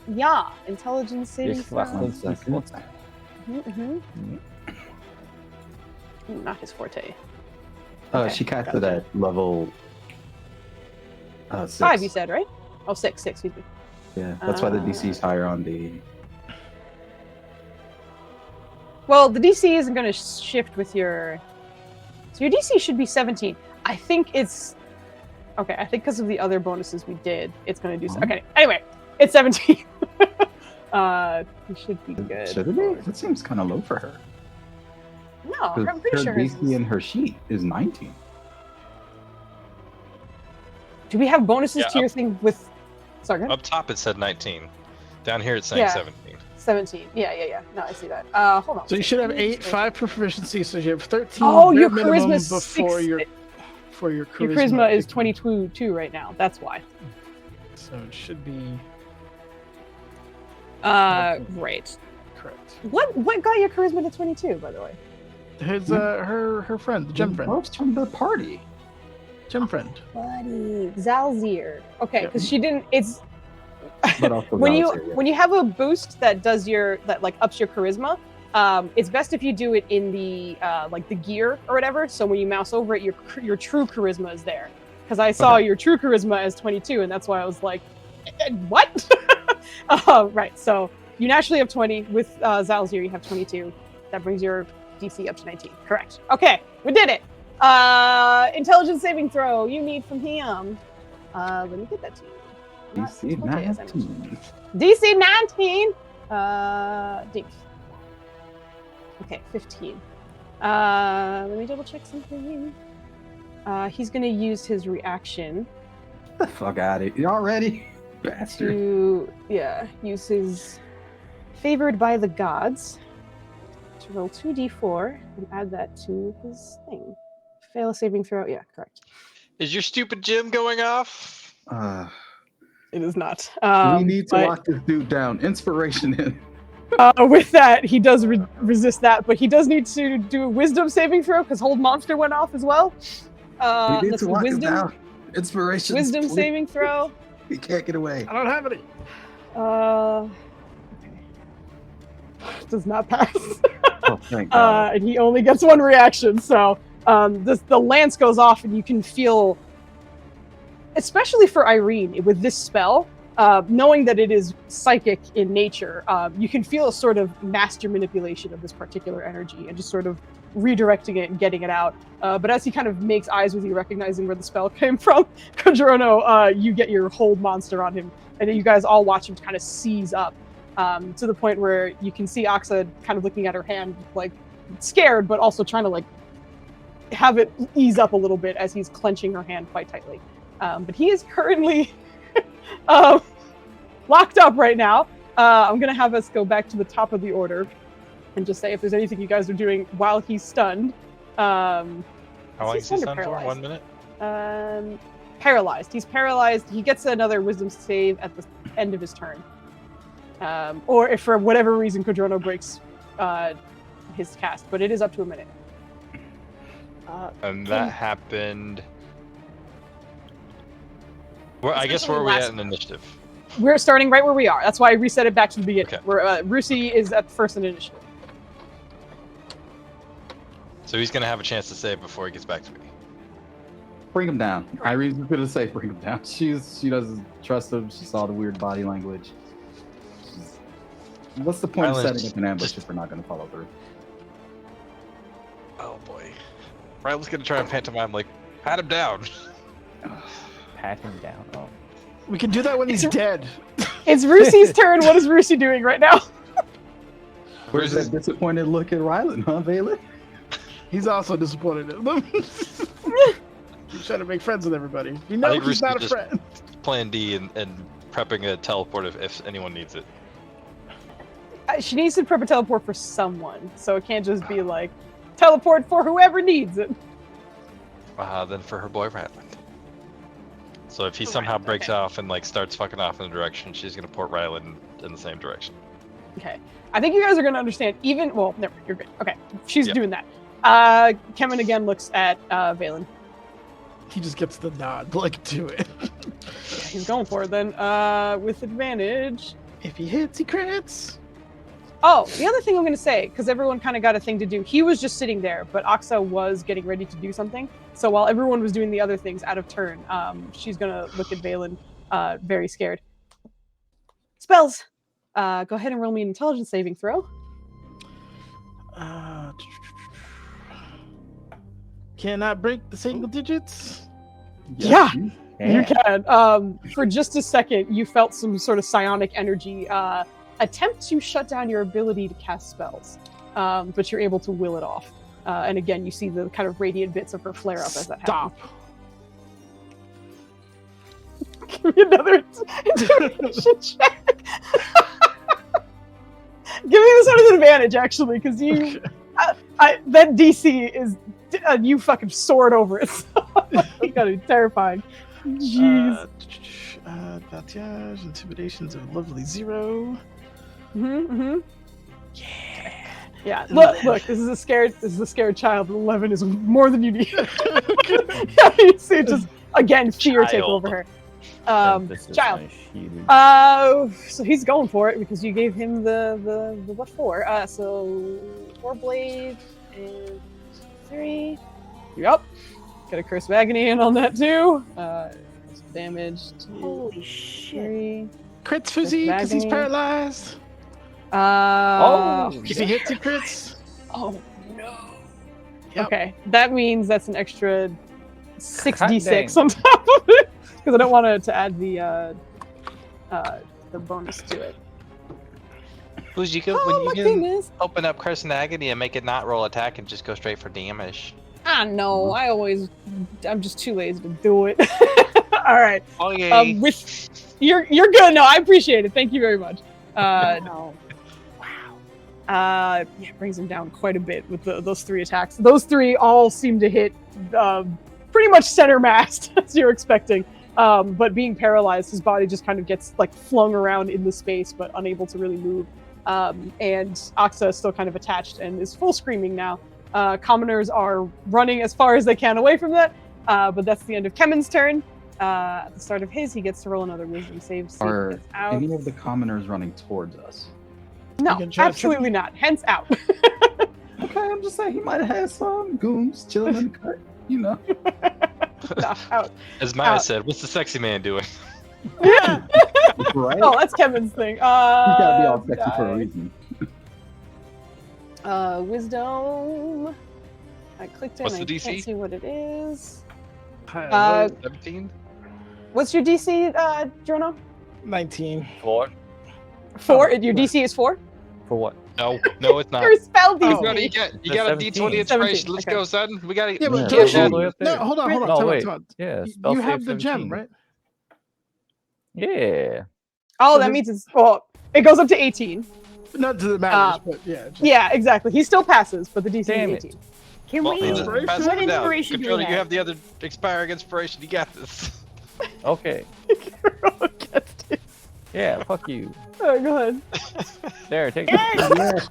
Yeah, intelligence saving Yes, throw. 1 second. Not his forte. She casted at level 6. 5, you said, right? Oh, 6, excuse me. Yeah, that's why the DC is higher on the. Well, the DC isn't going to shift with your. So your DC should be 17. I think it's Okay, I think because of the other bonuses we did, it's going to do so. Okay, anyway, it's 17. We should be good. Should it be? That seems kind of low for her. No, I'm pretty her sure hers DC is... in her sheet is 19. Do we have bonuses Yeah, to your thing with... Sorry, go ahead. Up top it said 19. Down here it's saying 17. 17. Yeah. No, I see that. Hold on. So you should have 5 proficiency, so you have 13. Oh, your minimum charisma's before 6. your charisma. Your charisma is 22 right now. That's why. So it should be Right. correct. What got your charisma to 22, by the way? His her friend, the gem friend. Most from the party. Gem friend. Buddy, Zalzir. Okay, Yeah. because she didn't. It's But also when you Zalzir, yeah. when you have a boost that does that ups your charisma. It's best if you do it in the like the gear or whatever. So when you mouse over it, your true charisma is there. Because I saw your true charisma as 22, and that's why I was like, what? Right. So you naturally have 20 with Zalzir. You have 22. That brings your DC up to 19. Correct. Okay, we did it. Intelligence saving throw you need from him. Let me get that to you. Not DC 20, as I mentioned. 19. DC 19. Dink. Okay, 15. Let me double check something. He's gonna use his reaction Get the fuck out of here. You already? Bastard. to use his favored by the gods to roll 2d4 and add that to his thing. Fail a saving throw. Yeah, correct. Is your stupid gym going off? It is not. We need to but, lock this dude down. Inspiration in. with that, he does resist that, but he does need to do a wisdom saving throw because Hold Monster went off as well. We need Let's to do lock him wisdom. down. Inspiration. Wisdom please. saving throw. He can't get away. I don't have any. Does not pass. Oh, thank God. And he only gets one reaction. So the lance goes off, and you can feel, especially for Irene, with this spell, knowing that it is psychic in nature, you can feel a sort of master manipulation of this particular energy and just sort of redirecting it and getting it out. But as he kind of makes eyes with you, recognizing where the spell came from, Kajorono, you get your Hold Monster on him, and you guys all watch him kind of seize up to the point where you can see Axa kind of looking at her hand, like scared, but also trying to like have it ease up a little bit as he's clenching her hand quite tightly. But he is currently locked up right now. I'm going to have us go back to the top of the order and just say if there's anything you guys are doing while he's stunned. How long is he stunned for? paralyzed? 1 minute? Paralyzed. He's paralyzed. He gets another wisdom save at the end of his turn. Or if for whatever reason Kodrono breaks his cast, but it is up to a minute. And that happened. I guess actually where are we last at in initiative? We're starting right where we are. That's why I reset it back to the beginning. Okay. Where Rusi is at first in initiative. So he's gonna have a chance to save before he gets back to me. Bring him down. Irene's gonna say bring him down. She doesn't trust him. She saw the weird body language. What's the point of setting up an ambush if we're not gonna follow through? Oh boy. Rylan's gonna try and pantomime like, pat him down. Pat him down. Oh. We can do that when he's dead. It's Rusi's turn. What is Rusi doing right now? Where's that disappointed look at Rylan, huh, Valen? He's also disappointed in them. He's trying to make friends with everybody. We I know think he's Rusi's not a just friend. Plan D and prepping a teleport if anyone needs it. She needs to prep a teleport for someone, so it can't just be like teleport for whoever needs it. Then for her boy Ryland. So if he somehow breaks off and like starts fucking off in a direction, she's gonna port Ryland in the same direction. Okay. I think you guys are going to understand well, never, you're good. Okay. She's doing that. Kevin again looks at Valen. He just gets the nod, like, do it. He's going for it then, with advantage. If he hits, he crits. Oh, the other thing I'm going to say, because everyone kind of got a thing to do, he was just sitting there, but Axa was getting ready to do something. So while everyone was doing the other things out of turn, she's going to look at Valen very scared. Spells! Go ahead and roll me an intelligence saving throw. Cannot break the single digits. Yeah. You can. For just a second, you felt some sort of psionic energy attempt to shut down your ability to cast spells, but you're able to will it off. And again, you see the kind of radiant bits of her flare up as that happens. Stop. Give me another intimidation check. Give me this one as an advantage, actually, because you. That DC is you fucking soared over it. It's gotta be terrifying. Jeez. Batillage, intimidation's a lovely 0. Yeah. Look. This is a scared child. 11 is more than you need. You see, just again, fear take over her. Child. So he's going for it because you gave him the what for? So 4 blade and 3. Yep. Got a curse of agony in on that too. Damage. 2, Holy shit! 3. Crits Foozzy because he's paralyzed. If he hits, he crits. Oh no. Yep. Okay, that means that's an extra 6d6 on top of it because I don't want to add the bonus to it. Who's you can open up Curse and Agony and make it not roll attack and just go straight for damage. I know. I'm just too lazy to do it. All right. Okay. You're good. No, I appreciate it. Thank you very much. No. Yeah, it brings him down quite a bit with those 3 attacks. Those 3 all seem to hit pretty much center mass, as you're expecting. But being paralyzed, his body just kind of gets like flung around in the space, but unable to really move. And Oxa is still kind of attached and is full screaming now. Commoners are running as far as they can away from that, but that's the end of Kemen's turn. At the start of his, he gets to roll another wisdom save. Are any of the commoners running towards us? No, absolutely not. Hence out. Okay, I'm just saying he might have had some goons chilling in the cut, you know. No, out. As Maya said, what's the sexy man doing? Yeah. Right? Oh, that's Kevin's thing. He's gotta be all sexy for a reason. Wisdom. I clicked it. What's and the I DC? can't see what it is. 17? What's your DC, Drono? 19. 4? 4? Your DC is 4? For what? No, it's not. Your spell DC. You got a D20 inspiration. Let's go, son. We got to Yeah, but Yeah, hold on. No, Time wait. out. Yeah, spell You save have the 17. gem, right? Yeah. Oh, So that his- means it's it goes up to 18. Not to the matters, but yeah. Just... Yeah, exactly. He still passes, but the DC Damn is it. 18. Can Well, we? inspiration? pass What it down. inspiration do we Controller, you have? have the other expiring inspiration. You got this. Okay. Against it. Yeah, fuck you. Oh, go ahead. There, take Yes!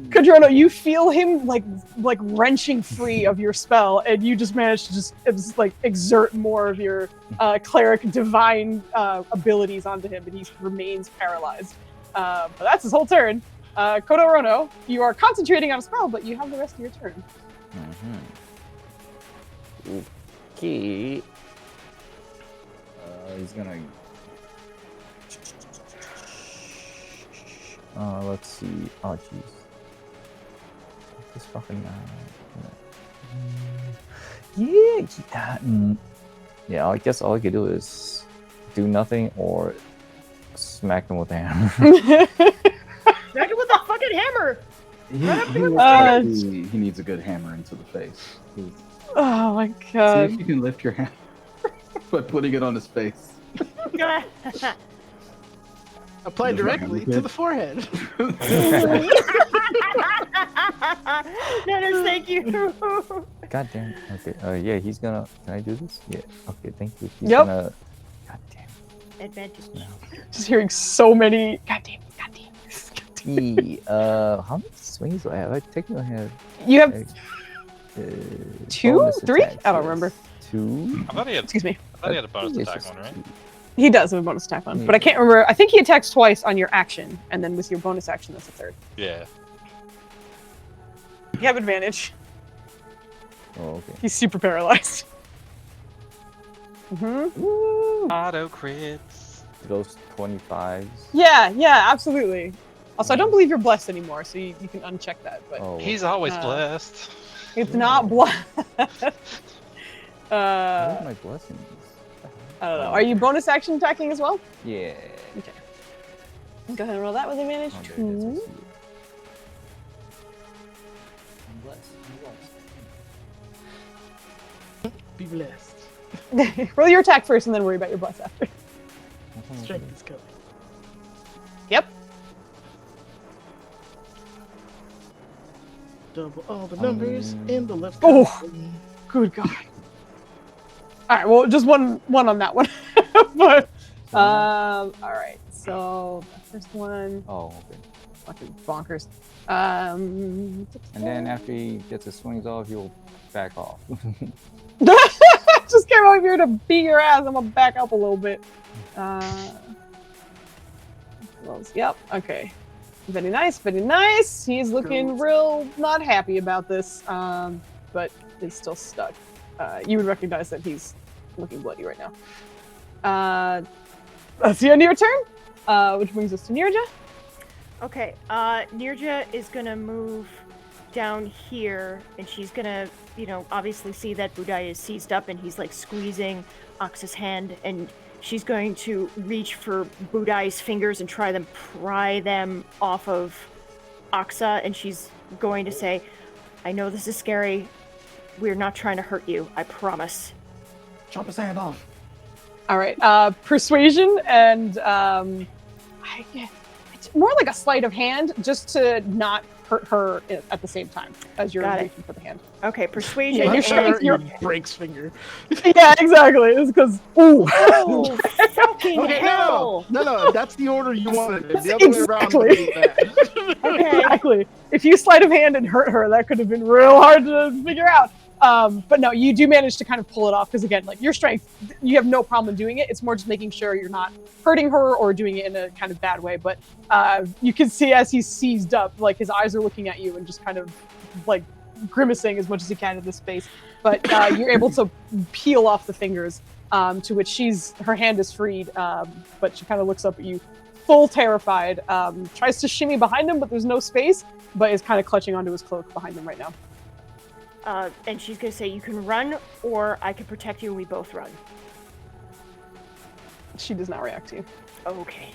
Kadrono, you feel him like wrenching free of your spell, and you just manage to just exert more of your cleric divine abilities onto him, and he remains paralyzed. But that's his whole turn. Kodorono, you are concentrating on a spell, but you have the rest of your turn. Okay. He's gonna. Let's see. Oh, jeez. This fucking. Yeah, I guess all I could do is do nothing or smack him with a hammer. Smack him with a fucking hammer! He needs a good hammer into the face. Oh my See god. if you can lift your hand by putting it on his face. Apply directly to the forehead. Dennis, thank you. God damn. Okay. Yeah, he's gonna. Can I do this? Yeah. Okay. Thank you. He's Yep. gonna. God damn. Advantage. Just hearing so many. God damn. How many swings do I have? I technically have. You have 2, bonus 3? attacks, I don't yes. remember. 2. I thought he had, Excuse me. a bonus It's attack just one, right? 2. He does have a bonus attack on, but I can't remember. I think he attacks twice on your action, and then with your bonus action, that's a third. Yeah. You have advantage. Oh, okay. He's super paralyzed. Auto crits. Those 25s. Yeah, absolutely. Also, I don't believe you're blessed anymore, so you can uncheck that. But Oh, He's always blessed. it's not blessed. Where's my blessings? I don't know. Are you bonus action attacking as well? Yeah. Okay. Go ahead and roll that with advantage. Oh, there it is. I 2. see it. I'm blessed. Be blessed. Roll your attack first, and then worry about your bless after. Strength is coming. Yep. Double all the numbers in the left. Oh. column. Good God. All right. Well, just one on that one. But all right. So the first one, Oh, okay. fucking bonkers. And then after he gets his swings off, he'll back off. Just came over here to beat your ass. I'm gonna back up a little bit. Yep. Okay. Very nice. Very nice. He's looking real not happy about this, but is still stuck. You would recognize that he's looking bloody right now. That's the end of your turn, which brings us to Nirja. Okay, Nirja is gonna move down here, and she's gonna, obviously see that Budai is seized up and he's like squeezing Oxa's hand, and she's going to reach for Budai's fingers and try them, pry them off of Oxa, and she's going to say, I know this is scary. We're not trying to hurt you, I promise. Chop his hand off. All right. Persuasion and it's more like a sleight of hand, just to not hurt her at the same time as you're reaching for the hand. Okay, persuasion. Yeah, Your breaks finger. Yeah, exactly. It's because Oh, fucking Okay, hell! no, that's the order you wanted. The other Exactly. way around would be bad. Okay. Exactly. If you sleight of hand and hurt her, that could have been real hard to figure out. But no, you do manage to kind of pull it off because, again, like your strength, you have no problem doing it. It's more just making sure you're not hurting her or doing it in a kind of bad way. But you can see as he's seized up, like his eyes are looking at you and just kind of like grimacing as much as he can in this space. But you're able to peel off the fingers, to which her hand is freed, but she kind of looks up at you, full terrified, tries to shimmy behind him, but there's no space, but is kind of clutching onto his cloak behind him right now. And she's gonna say, you can run, or I can protect you and we both run. She does not react to you. Okay.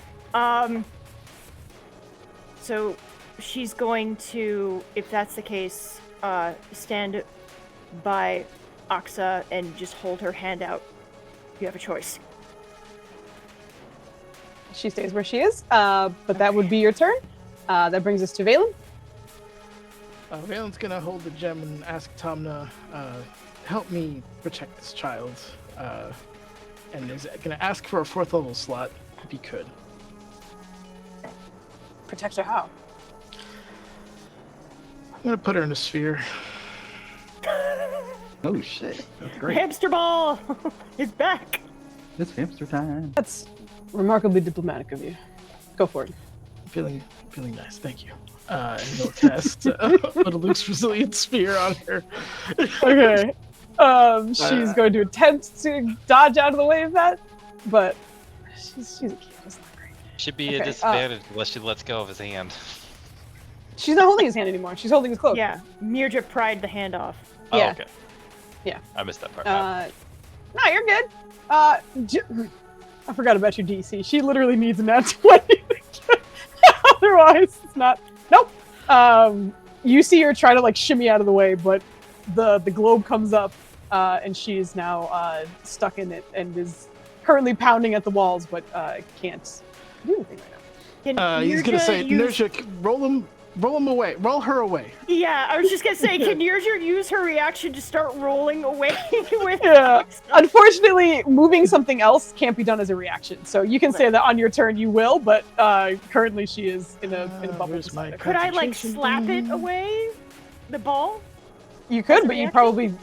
So she's going to, if that's the case, stand by Oxa and just hold her hand out. You have a choice. She stays where she is, but that would be your turn. That brings us to Valen. Valen's gonna hold the gem and ask Tomna, help me protect this child, and is gonna ask for a 4th level slot if he could. Protect her how? I'm gonna put her in a sphere. Oh shit, that's great. Hamster ball is back. It's hamster time. That's remarkably diplomatic of you. Go for it. Feeling nice, thank you. And he'll cast put a loose resilient spear on her. Okay. She's going to attempt to dodge out of the way of that, but she's a kid. It's not great. Should be a disadvantage unless she lets go of his hand. She's not holding his hand anymore. She's holding his cloak. Yeah, Mirja pried the hand off. Oh, Yeah. okay. Yeah. I missed that part. No, you're good. I forgot about your DC. She literally needs a nat 20. Otherwise, it's not. Nope. You see her try to like shimmy out of the way, but the globe comes up, and she is now stuck in it and is currently pounding at the walls, but can't do anything right now. He's gonna say, Nurshik, roll her away. Yeah, I was just gonna say, can Nirja use her reaction to start rolling away with? Yeah. Unfortunately, moving something else can't be done as a reaction. So you can say that on your turn you will, but currently she is in a bubble. Could I like slap it away? The ball? You could, but you'd probably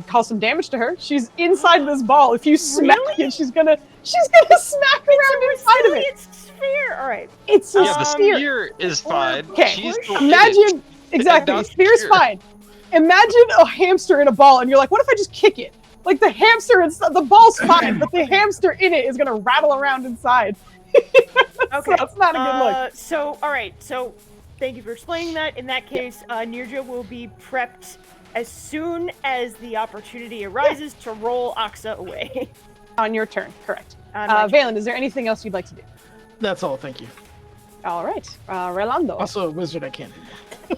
cause some damage to her. She's inside this ball. If you smack it, she's gonna smack around inside of it. Sphere. All right. It's a the sphere. spear is fine. Okay. Imagine exactly. Spear's fine. Imagine a hamster in a ball, and you're like, "What if I just kick it?" Like the hamster inside the ball's fine, but the hamster in it is gonna rattle around inside. Okay, so that's not a good look. So all right. So thank you for explaining that. In that case, Nirja will be prepped as soon as the opportunity arises to roll Oxa away. On your turn, correct. On my Valen, is there anything else you'd like to do? That's all. Thank you. All right, Rolando. Also, a wizard, I can't do.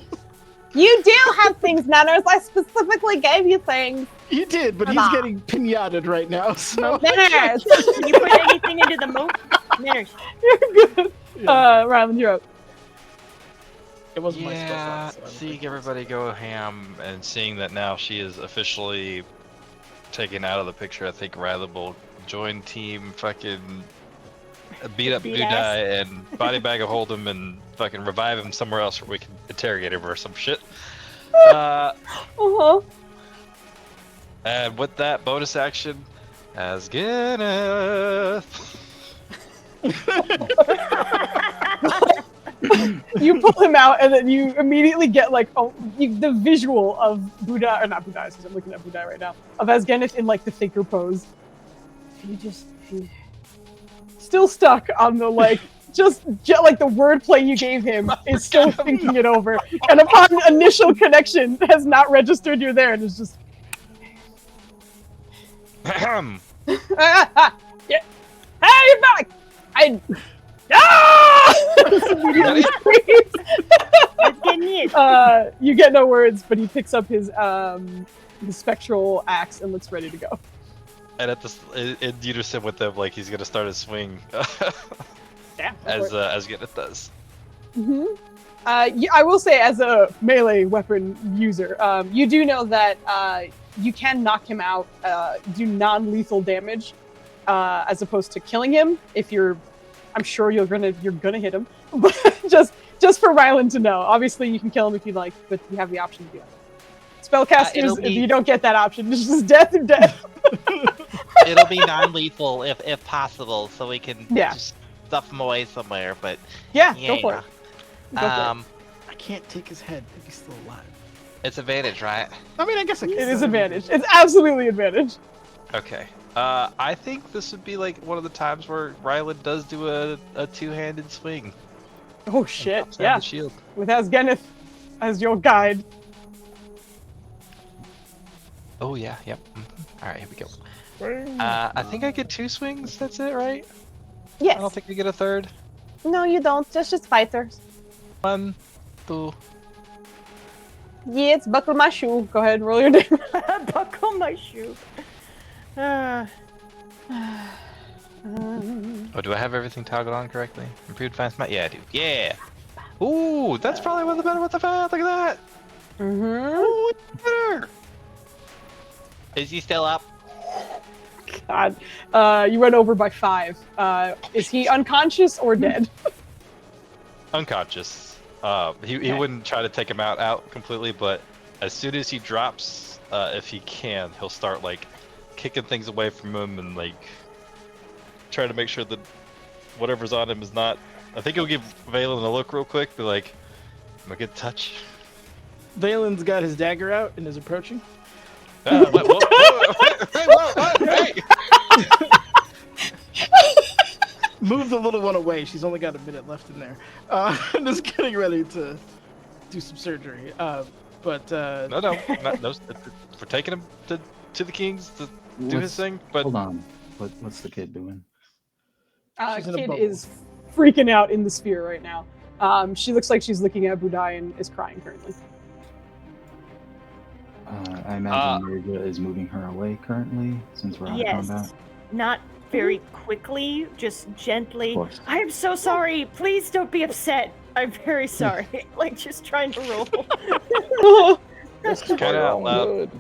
You do have things, Nanners. I specifically gave you things. You did, but Come he's on. getting pinataed right now. So Nanners. Can you put anything into the moat? Manners. You're good. Yeah. Rylan, you're up. It wasn't my Yeah, skill set. So seeing everybody go ham and seeing that now she is officially taken out of the picture, I think Rylan will join team fucking beat up Beat Budai and body bag a hold him and fucking revive him somewhere else where we can interrogate him or some shit. And with that bonus action, as Gwyneth. You pull him out, and then you immediately get like the visual of Buddha, or not Buddha, because I'm looking at Buddha right now, of Asgenith in like the thinker pose. If you still stuck on the like, just like the wordplay you gave him is still thinking it over, and upon initial connection has not registered you're there, and is just. Yeah. Hey, you're back! You get no words, but he picks up his spectral axe and looks ready to go. And at this, in unison with them, like he's gonna start his swing, Yeah. as Gwyneth does. Mm-hmm. I will say, as a melee weapon user, you do know that you can knock him out, do non-lethal damage, as opposed to killing him. If I'm sure you're gonna hit him, but just for Rylan to know. Obviously, you can kill him if you like, but you have the option to do it. Spellcasters, if you don't get that option, it's just death or death. It'll be non-lethal if possible, so we can Yeah. just stuff him away somewhere. But Yeah, go for it. Go for it. I can't take his head if he's still alive. it's advantage, right? I mean, I guess I can. It is advantage. It's absolutely advantage. Okay. I think this would be like one of the times where Rylan does do a two-handed swing. Oh shit! Pops out Yeah, the shield. with Asgenith as your guide. Oh yeah, yep. All right, here we go. I think I get 2 swings. That's it, right? Yes. I don't think I get a third. No, you don't. Just fighters. 1, 2. Yeah, it's buckle my shoe. Go ahead and roll your damage. Buckle my shoe. Oh, do I have everything toggled on correctly? Improved fine smite? Yeah, I do. Yeah. Ooh, that's probably one of the better. What the fuck? Look at that. Mm-hmm. Ooh, it's better. Is he still up? God. You went over by 5. Is he unconscious or dead? Unconscious. He wouldn't try to take him out completely, but as soon as he drops, if he can, he'll start like kicking things away from him and like try to make sure that whatever's on him is not. I think he'll give Valen a look real quick, be like, "Am I good touch?" Valen's got his dagger out and is approaching. Hey! Move the little one away. She's only got a minute left in there. I'm just getting ready to do some surgery. No, we're taking him to the Kings to do his thing. But Hold on. What's the kid doing? She's in a Kid bubble. is freaking out in the sphere right now. She looks like she's looking at Budai and is crying currently. I imagine Marga is moving her away currently, since we're out of combat. Yes. Not very quickly, just gently. Of course. I am so sorry. Please don't be upset. I'm very sorry. Like, just trying to roll. This kind of out loud good.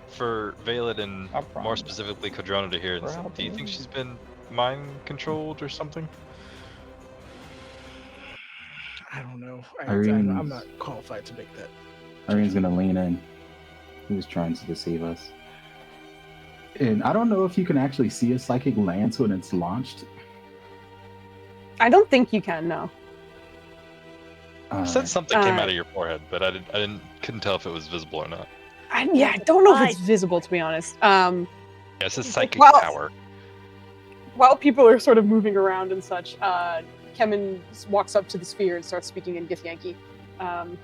for Valen and I promise. more specifically Kodrona to hear, Proud do you of think you. she's been mind controlled or something? I don't know. Irene- I'm not qualified to make that. Irene's gonna lean in. Who's trying to deceive us? And I don't know if you can actually see a psychic lance when it's launched. I don't think you can, no. You said something came uh, out of your forehead, but I couldn't tell if it was visible or not. I don't know if it's visible, to be honest. Yeah, it says psychic Well- power. While people are sort of moving around and such, Kemen walks up to the sphere and starts speaking in Githyanki,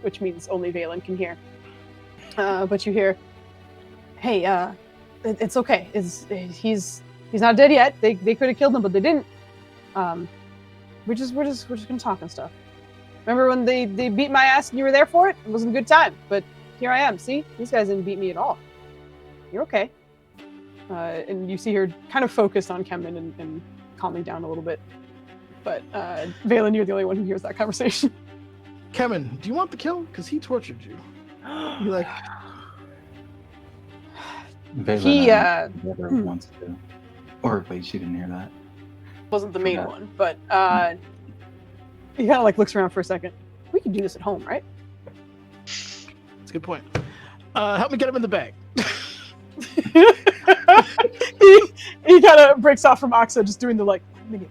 which means only Valen can hear. But you hear, "Hey, it's okay. He's not dead yet. They could have killed him, but they didn't. We're just gonna talk and stuff. Remember when they beat my ass and you were there for it? It wasn't a good time, but here I am. See, these guys didn't beat me at all. You're okay." And you see her kind of focused on Kemen and calming down a little bit. But Valen, you're the only one who hears that conversation. Kemen, do you want the kill? Because he tortured you. You're like, he whether wants to. Or wait, she didn't hear that. Wasn't the main one, but he kind of like looks around for a second. We can do this at home, right? that's a good point. Help me get him in the bag. he kind of breaks off from Oxa, just doing the like, minute,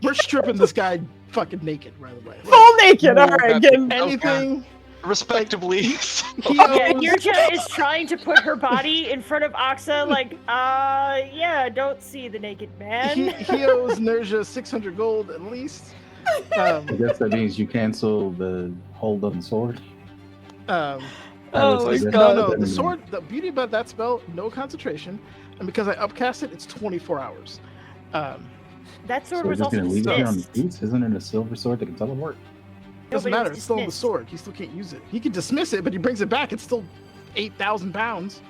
We're stripping this guy fucking naked, by the way. full naked. All right, get him. Anything. Respectably. Nirja is trying to put her body in front of Oxa, like, yeah, don't see the naked man. He owes Nirja 600 gold at least. I guess that means you cancel the hold on the sword. Oh my God. No, the sword, the beauty about that spell, no concentration. And because I upcast it, it's 24 hours. That sword So was just also gonna leave it here on the dismissed. boots? Isn't it a silver sword that can teleport? Doesn't but it matter, was it's still the dismissed. sword. He still can't use it. He can dismiss it, but he brings it back, it's still 8,000 pounds.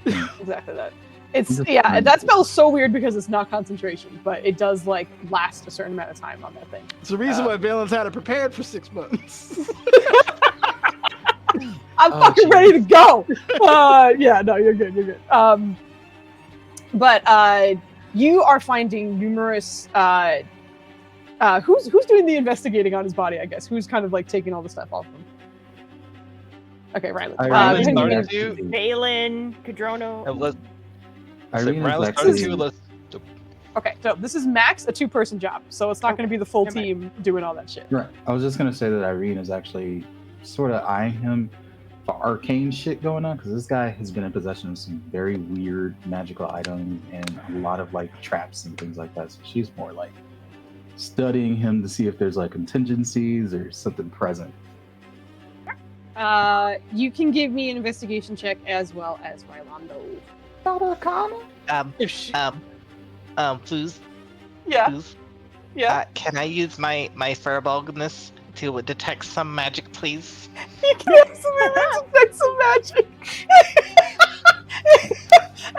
Exactly that. It's that spell's so weird because it's not concentration, but it does like last a certain amount of time on that thing. It's the reason why Valen's had it prepared for 6 months. I'm fucking ready to go. Yeah, no, you're good. You're good. But you are finding numerous. Who's doing the investigating on his body? I guess who's kind of like taking all the stuff off him. Okay, Rylan. Rylan's Hang on. starting to. Valen, Cadrono. Okay, so this is max a 2-person job, so it's not going to be the full team doing all that shit. Right. I was just gonna say that Irene is actually sort of eyeing him for arcane shit going on, because this guy has been in possession of some very weird magical items and a lot of like traps and things like that. So she's more like studying him to see if there's like contingencies or something present. You can give me an investigation check as well as Rylando. Foos. Yeah. Foos, Yeah. can I use my furbolgness to detect some magic, please? You can absolutely detect some magic.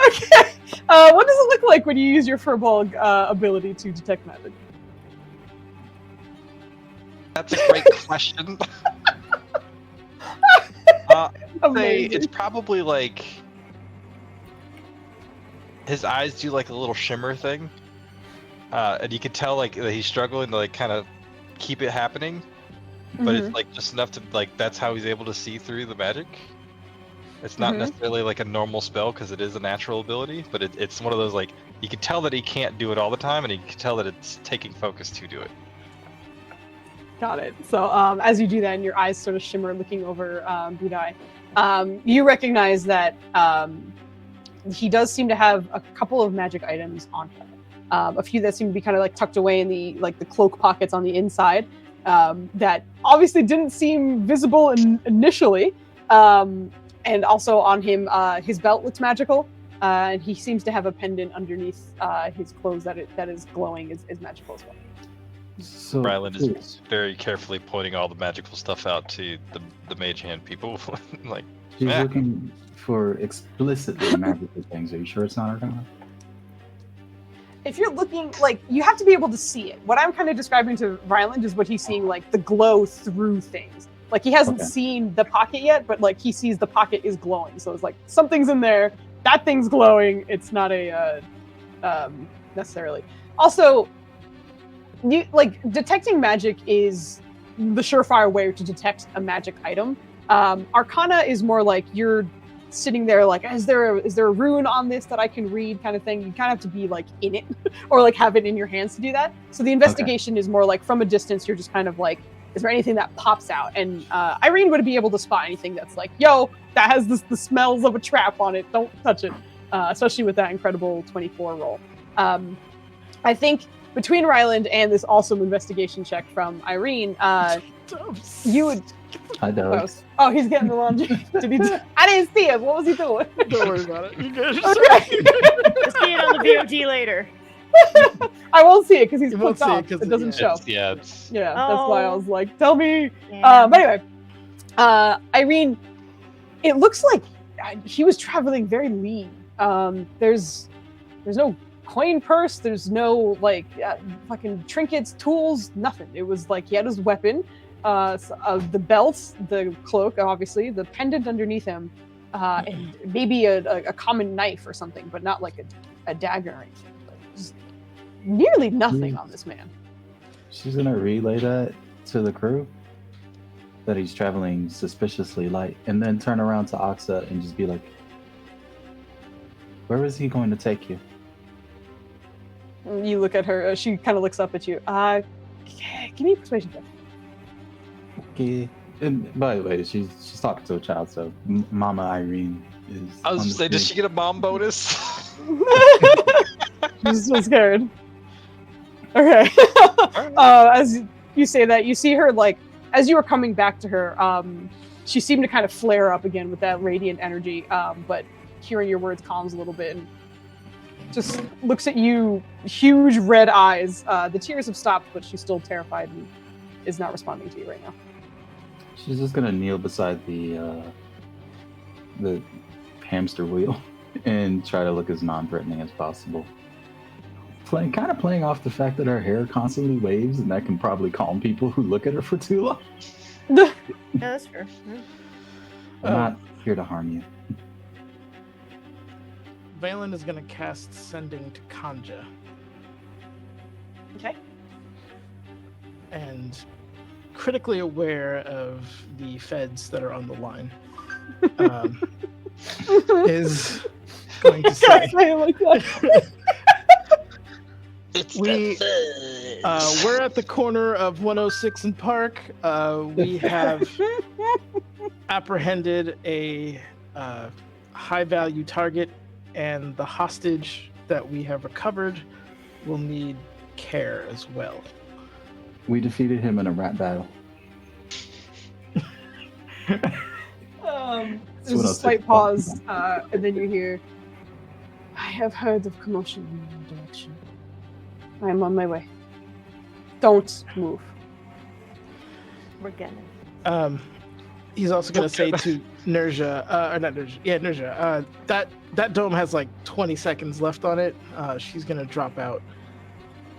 Okay. What does it look like when you use your Furbolg ability to detect magic? That's a great question. Say it's probably like his eyes do like a little shimmer thing, and you can tell like that he's struggling to like kind of keep it happening, but it's like just enough to like that's how he's able to see through the magic. It's not necessarily like a normal spell because it is a natural ability, but it's one of those like you can tell that he can't do it all the time, and you can tell that it's taking focus to do it. Got it. So as you do that and your eyes sort of shimmer looking over Budai, you recognize that he does seem to have a couple of magic items on him. A few that seem to be kind of like tucked away in the cloak pockets on the inside that obviously didn't seem visible initially. And also on him, his belt looks magical. And he seems to have a pendant underneath his clothes that is glowing is magical as well. So Ryland is very carefully pointing all the magical stuff out to the mage hand people. Like she's looking for explicitly magical things. Are you sure it's not Arcana? If you're looking, like, you have to be able to see it. What I'm kind of describing to Ryland is what he's seeing, like, the glow through things. Like, he hasn't seen the pocket yet, but, like, he sees the pocket is glowing. So it's like, something's in there, that thing's glowing. It's not a, necessarily. Also, detecting magic is the surefire way to detect a magic item. Arcana is more like you're sitting there like, is there a rune on this that I can read kind of thing? You kind of have to be like in it or like have it in your hands to do that. So the investigation is more like from a distance, you're just kind of like, is there anything that pops out? And Irene would be able to spot anything that's like, yo, that has the smells of a trap on it. Don't touch it. Especially with that incredible 24 roll. I think between Ryland and this awesome investigation check from Irene, You would. I don't. Oh, he's getting the laundry. Did he? I didn't see him. What was he doing? Don't worry about it. You're good. Okay. We'll see it on the VOD later. I won't see it because he's You won't flipped see it off. 'cause It doesn't show. That's Yeah, that's why I Oh. was like, tell me. Yeah. But anyway, Irene, it looks like he was traveling very lean. There's no coin purse. There's no like fucking trinkets, tools, nothing. It was like he had his weapon, the belt, the cloak, obviously, the pendant underneath him, and maybe a common knife or something, but not like a dagger or anything. Just nearly nothing on this man. She's gonna relay that to the crew that he's traveling suspiciously light, and then turn around to Oxa and just be like, "Where is he going to take you?" You look at her. She kind of looks up at you. Give me a persuasion check. Okay. And by the way, she's talking to a child, so Mama Irene is. I was on just the saying, does she screen. get a mom bonus? She's so scared. Okay. As you say that, you see her like as you were coming back to her. She seemed to kind of flare up again with that radiant energy. But hearing your words calms a little bit and just looks at you, huge red eyes. The tears have stopped, but she's still terrified and is not responding to you right now. She's just gonna kneel beside the hamster wheel and try to look as non-threatening as possible. Kind of playing off the fact that her hair constantly waves, and that can probably calm people who look at her for too long. Yeah, that's fair. I'm not here to harm you. Valen is going to cast Sending to Kanja. Okay. And critically aware of the feds that are on the line, is going to say, Say it like that. we're at the corner of 106 and Park. We have apprehended a high-value target, and the hostage that we have recovered will need care as well. We defeated him in a rap battle. There's a slight pause, and then you hear, I have heard of commotion in your direction. I am on my way. Don't move. We're gonna. He's also going to say to Nerja, or not Nerja, yeah, Nerja, that dome has like 20 seconds left on it. She's going to drop out.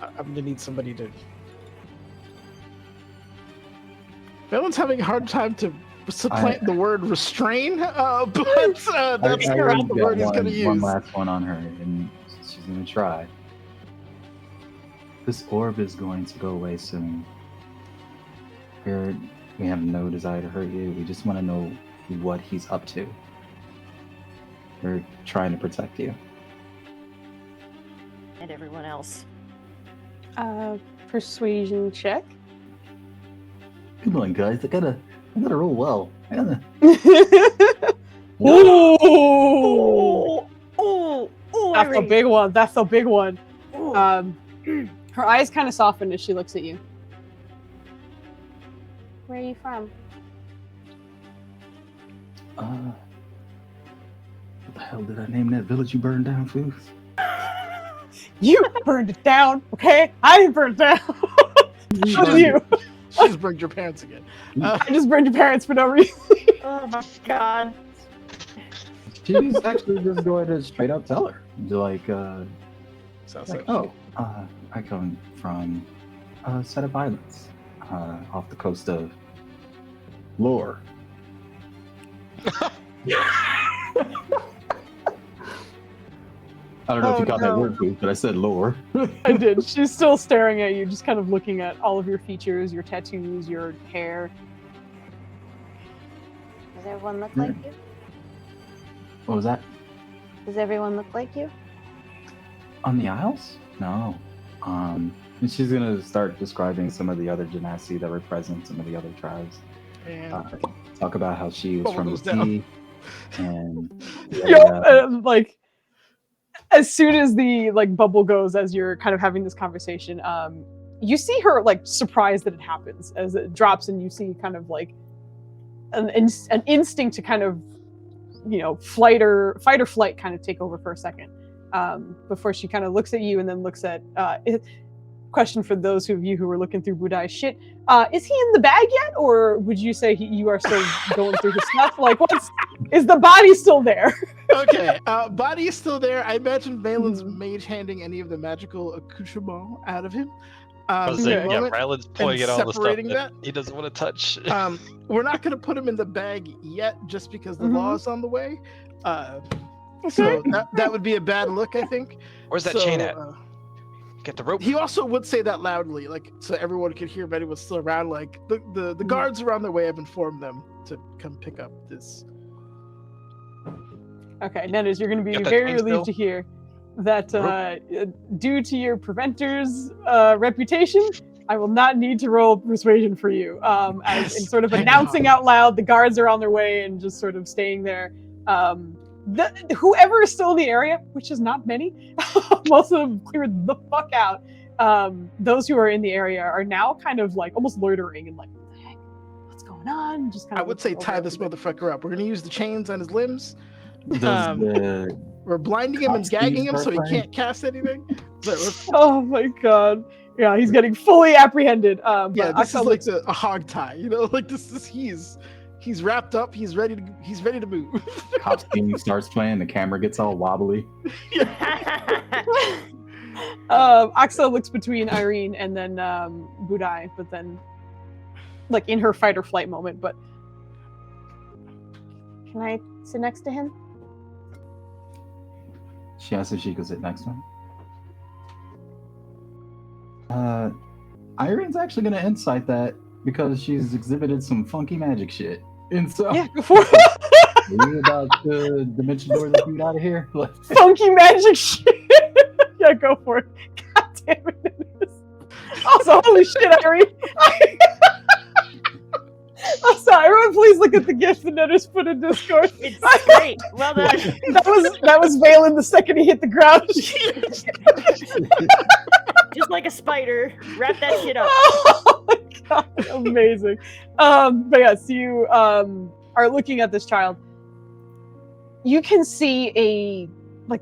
I'm going to need somebody to... Valen's having a hard time to supplant the word restrain, but that's not the word he's going to use. One last one on her, and she's going to try. This orb is going to go away soon. We have no desire to hurt you. We just want to know what he's up to. We're trying to protect you. And everyone else. Persuasion check. Come on, guys. I gotta roll well. Ooh! Oh, That's a big one. That's a big one. Her eyes kind of soften as she looks at you. Where are you from? What the hell did I name that village you burned down, Foos? You burned it down, okay? I didn't burn it down. It was you. She just burned your parents again. I just burned your parents for no reason. Oh my god. She's actually just going to straight up tell her. Like, Sounds like, like I come from a set of islands off the coast of Lore. I don't know if you got that word, Booth, but I said Lore. I did. She's still staring at you, just kind of looking at all of your features, your tattoos, your hair. Does everyone look like you? What was that? Does everyone look like you? On the Isles? No. And she's gonna start describing some of the other genasi that were present, some of the other tribes. Talk about how she was from the sea, and like as soon as the like bubble goes, as you're kind of having this conversation, you see her like surprised that it happens as it drops, and you see kind of like an instinct to kind of, fight or flight kind of take over for a second, before she kind of looks at you and then looks at question for those of you who were looking through Budai's shit. Is he in the bag yet, or would you say you are still going through his stuff? Like, is the body still there? Okay, body is still there. I imagine Valen's mage handing any of the magical accoutrement out of him. Ryland's pulling it all the stuff separating that he doesn't want to touch. We're not going to put him in the bag yet, just because the law is on the way. Okay. So that would be a bad look, I think. Where's that chain at? Get the rope. He also would say that loudly, like so everyone could hear if anyone's still around. Like the guards are on their way. I've informed them to come pick up this. Okay, Netters, you're going to be Got that very chain relieved still? to hear that due to your preventor's reputation, I will not need to roll persuasion for you. As in sort of announcing out loud, the guards are on their way and just sort of staying there. Whoever is still in the area, which is not many, most of them cleared the fuck out. Those who are in the area are now kind of like almost loitering and like, what the heck? What's going on? Just kind of. I would say tie this motherfucker up. We're gonna use the chains on his limbs. We're blinding him and gagging him so he can't cast anything. Oh my god. Yeah, he's getting fully apprehended. This is like a hog tie, like this is he's wrapped up, he's ready to move. Cop theme starts playing, the camera gets all wobbly. Axel looks between Irene and then Budai, but then like in her fight or flight moment, but can I sit next to him? She asked if she could sit next to him. Irene's actually going to insight that because she's exhibited some funky magic shit. And so, yeah, go for it. are you about the dimension door that you out of here? Funky magic shit. Yeah, go for it. God damn it. Also, holy shit, Irene. I'm sorry, everyone please look at the gift that Netters put in Discord. It's great. Well done. that was Valen the second he hit the ground. Just like a spider. Wrap that shit up. Oh my god, amazing. But yes, you are looking at this child. You can see a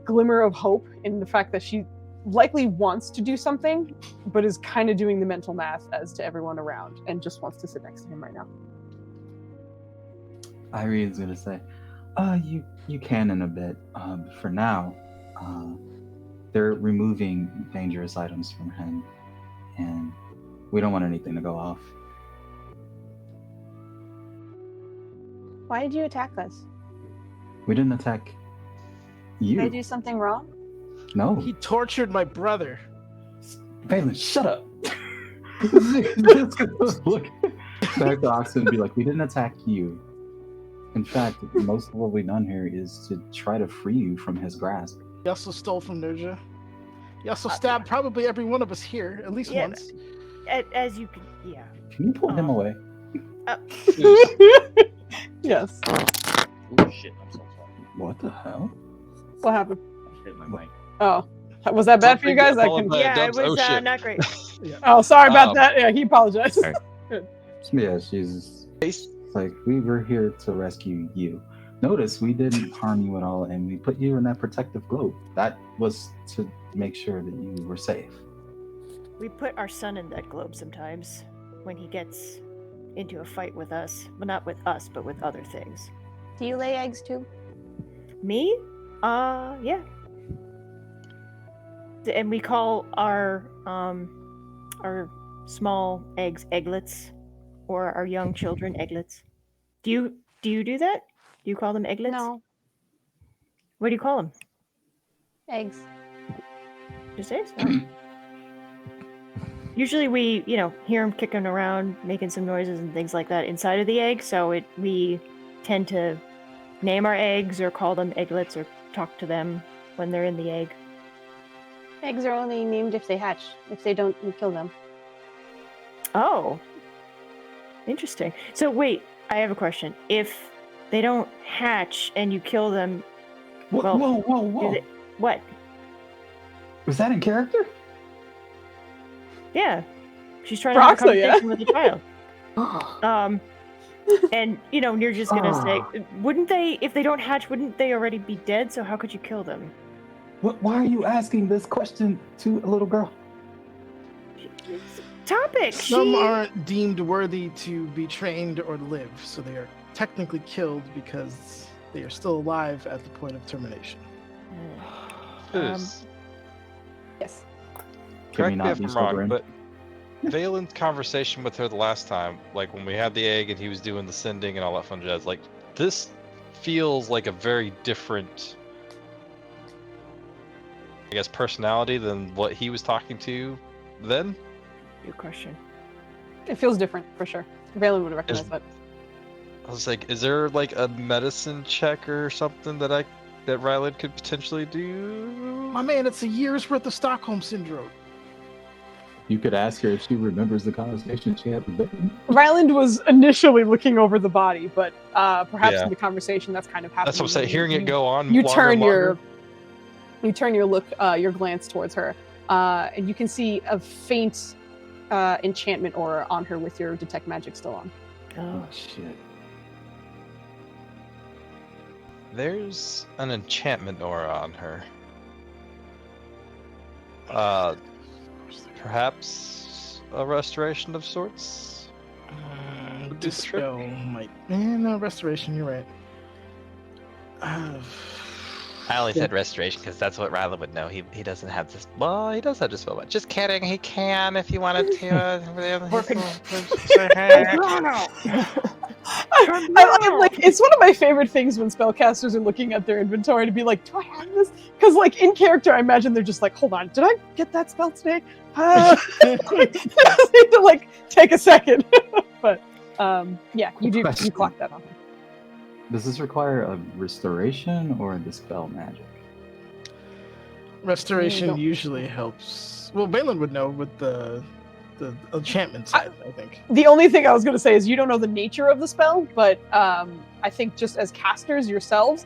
glimmer of hope in the fact that she likely wants to do something, but is kind of doing the mental math as to everyone around and just wants to sit next to him right now. Irene's gonna say, you can in a bit. For now, they're removing dangerous items from him, and we don't want anything to go off. Why did you attack us? We didn't attack you. Did I do something wrong? No. He tortured my brother. Valen, shut up. Just look back to Oxen and be like, we didn't attack you. In fact, most of what we've done here is to try to free you from his grasp. He also stole from Nerja. He also stabbed probably every one of us here, at least once. As you can, yeah. Can you pull him away? Yes. Oh shit, I'm so sorry. What the hell? What happened? I hit my mic. Oh, was that bad for you guys? Yeah, it was not great. Oh, sorry about that. Yeah, he apologized. Right. Yeah, she's like, we were here to rescue you. Notice we didn't harm you at all, and we put you in that protective globe. That was to make sure that you were safe. We put our son in that globe sometimes when he gets into a fight with us. Well, not with us, but with other things. Do you lay eggs too? Me? Yeah. And we call our small eggs egglets, or our young children egglets. Do you do that? Do you call them egglets? No. What do you call them? Eggs. Just eggs? Oh. Usually we, hear them kicking around, making some noises and things like that inside of the egg, so we tend to name our eggs or call them egglets or talk to them when they're in the egg. Eggs are only named if they hatch. If they don't, we kill them. Oh. Interesting. So wait, I have a question. If they don't hatch and you kill them... Whoa. What? Was that in character? Yeah. She's trying to have a Roxo, yeah. conversation with the child. And you're just gonna say, wouldn't they? If they don't hatch, wouldn't they already be dead? So how could you kill them? Why are you asking this question to a little girl? Topic. Some aren't deemed worthy to be trained or live, so they are technically killed because they are still alive at the point of termination. Yes. Correct me if I'm wrong, but Valen's conversation with her the last time, like when we had the egg and he was doing the sending and all that fun jazz, like this feels like a very different, I guess, personality than what he was talking to then. Good question. It feels different for sure. Valen would recognize that. I was like, is there like a medicine check or something that Ryland could potentially do? My man, it's a year's worth of Stockholm syndrome. You could ask her if she remembers the conversation she had with Valen. Ryland was initially looking over the body, but perhaps in the conversation that's kind of happening. That's what I'm saying. Hearing it go on. You turn your glance towards her, and you can see a faint enchantment aura on her with your detect magic still on. Oh shit. There's an enchantment aura on her. Perhaps a restoration of sorts? Dispel might. No, restoration, you're right. I only said restoration because that's what Rylan would know. He doesn't have this. Well, he does have dispel, but just kidding. He can if he wanted to. I'm like, it's one of my favorite things when spellcasters are looking at their inventory to be like, do I have this? Because like in character, I imagine they're just like, hold on, did I get that spell today? I need to like take a second. But yeah, you clock that on. Does this require a restoration or a dispel magic? Restoration usually helps. Well, Balin would know with the enchantment side, I think. The only thing I was going to say is you don't know the nature of the spell, but I think just as casters yourselves,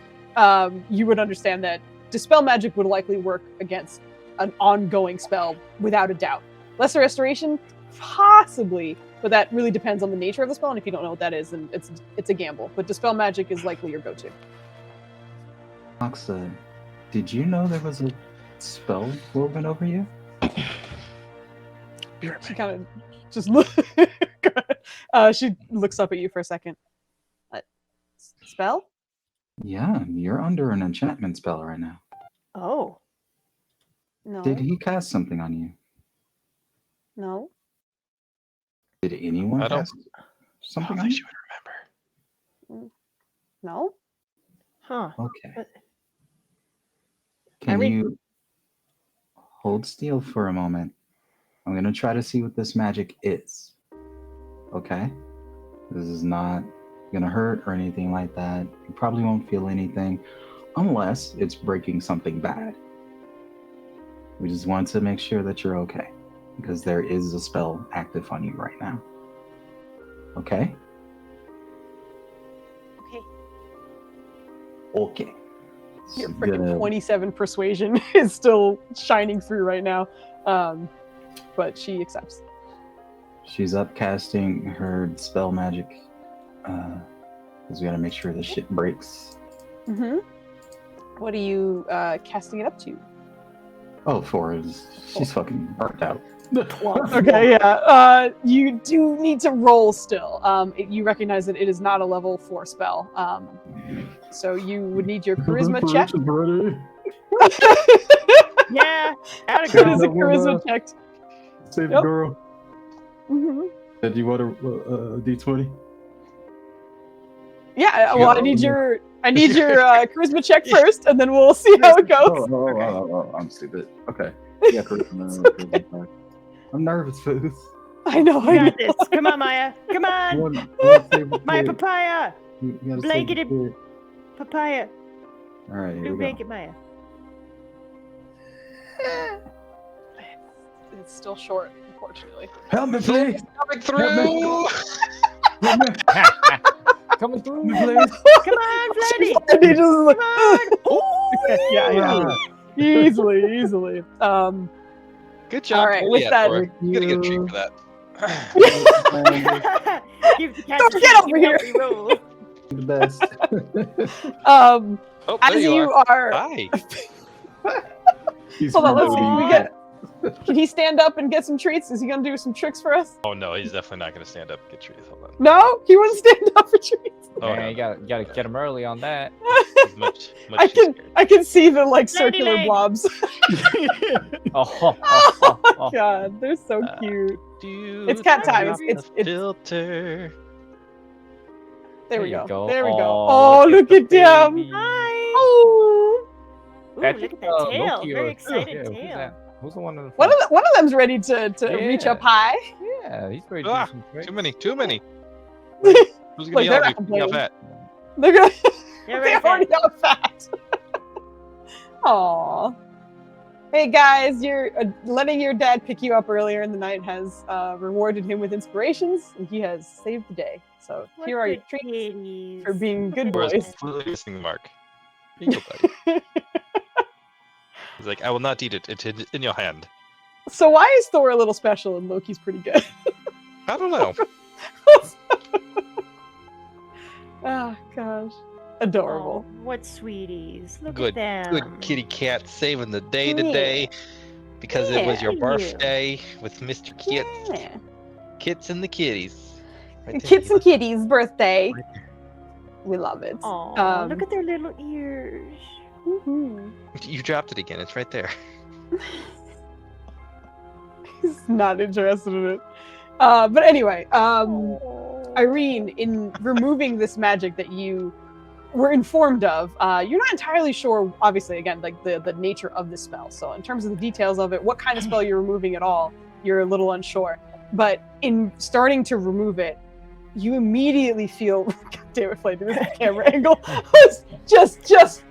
you would understand that dispel magic would likely work against an ongoing spell without a doubt. Lesser restoration, possibly, but that really depends on the nature of the spell, and if you don't know what that is, then it's a gamble. But dispel magic is likely your go-to. Oxa, did you know there was a spell woven over you? She kind of just she looks up at you for a second. Spell? Yeah, you're under an enchantment spell right now. Oh. No. Did he cast something on you? No. Did anyone cast something on you? She would remember. No. Huh. Okay. Can you hold still for a moment? I'm going to try to see what this magic is. Okay? This is not going to hurt or anything like that. You probably won't feel anything unless it's breaking something bad. We just want to make sure that you're okay, because there is a spell active on you right now. Okay? Okay. Your freaking 27 persuasion is still shining through right now. But she accepts. She's up casting her spell magic. Because we gotta make sure this shit breaks. Mm-hmm. What are you casting it up to? Oh, 4 is... She's fucking burnt out. Okay, yeah. You do need to roll still. You recognize that it is not a level 4 spell. So you would need your charisma check. Yeah, it is a charisma check. Save the girl. Mm-hmm. Did you want a D20? Yeah, well, I need your charisma check first, and then we'll see how it goes. Oh, I'm stupid. Okay. Yeah, charisma. I'm nervous, Foos. I know. You got this. Come on, Maya. Come on. Maya papaya. Blanketed papaya. All right, here we go. Blanket Maya. It's still short, unfortunately. Help me, please. Coming through. Coming through, please. Come on, Freddy. Come on. Yeah. Easily. Good job. All right, with that, you're gonna get a treat for that. Give the cat Don't a get treat, over you here. help me roll. The best. Oh, As there you are, Hi. He's hold on, let's see. rebooting We cat. Can he stand up and get some treats? Is he gonna do some tricks for us? Oh no, he's definitely not gonna stand up and get trees. Hold on. No, he wouldn't stand up for treats. Oh Man, no. you gotta get him early on that. He's much too scared. I can see the like circular leg. blobs. Oh, God, they're so cute. Dude, It's cat time. turn It's off the filter. there we you go. go. There we go. Oh, Oh, look the at them. baby. Hi. Oh. Ooh, I look think, at that tail. Loki Very or- excited yeah, Who's tail. that? Who's the one in the One front? of them's ready to reach Yeah. up high. Yeah, he's ready to Ah, do some tricks. Too many. Look, Who's gonna they're yell not at me? for being complaining. fat? They're gonna. They're They very already fat. got fat. Aw. Hey guys, you're letting your dad pick you up earlier in the night has rewarded him with inspirations, and he has saved the day. So What here are your good treats kitties. for being good Whereas boys. completely missing the mark. Here you go, buddy. He's like, I will not eat it. It's in your hand. So why is Thor a little special and Loki's pretty good? I don't know. Oh gosh, adorable. Oh, what sweeties. Look Good, at them. good kitty cat saving the day Yeah. today because it was your Yeah. birthday with Mr. Kit. Yeah. Kits and the kitties. Right there, Kits you and Kitties' birthday. Right We love it. Oh, look at their little ears. Mhm. You dropped it again. It's right there. He's not interested in it. But anyway, Irene, in removing this magic that you were informed of, you're not entirely sure, obviously, again, like the nature of the spell. So in terms of the details of it, what kind of spell you're removing at all, you're a little unsure. But in starting to remove it, you immediately feel, God damn it, Flavor, this camera angle was just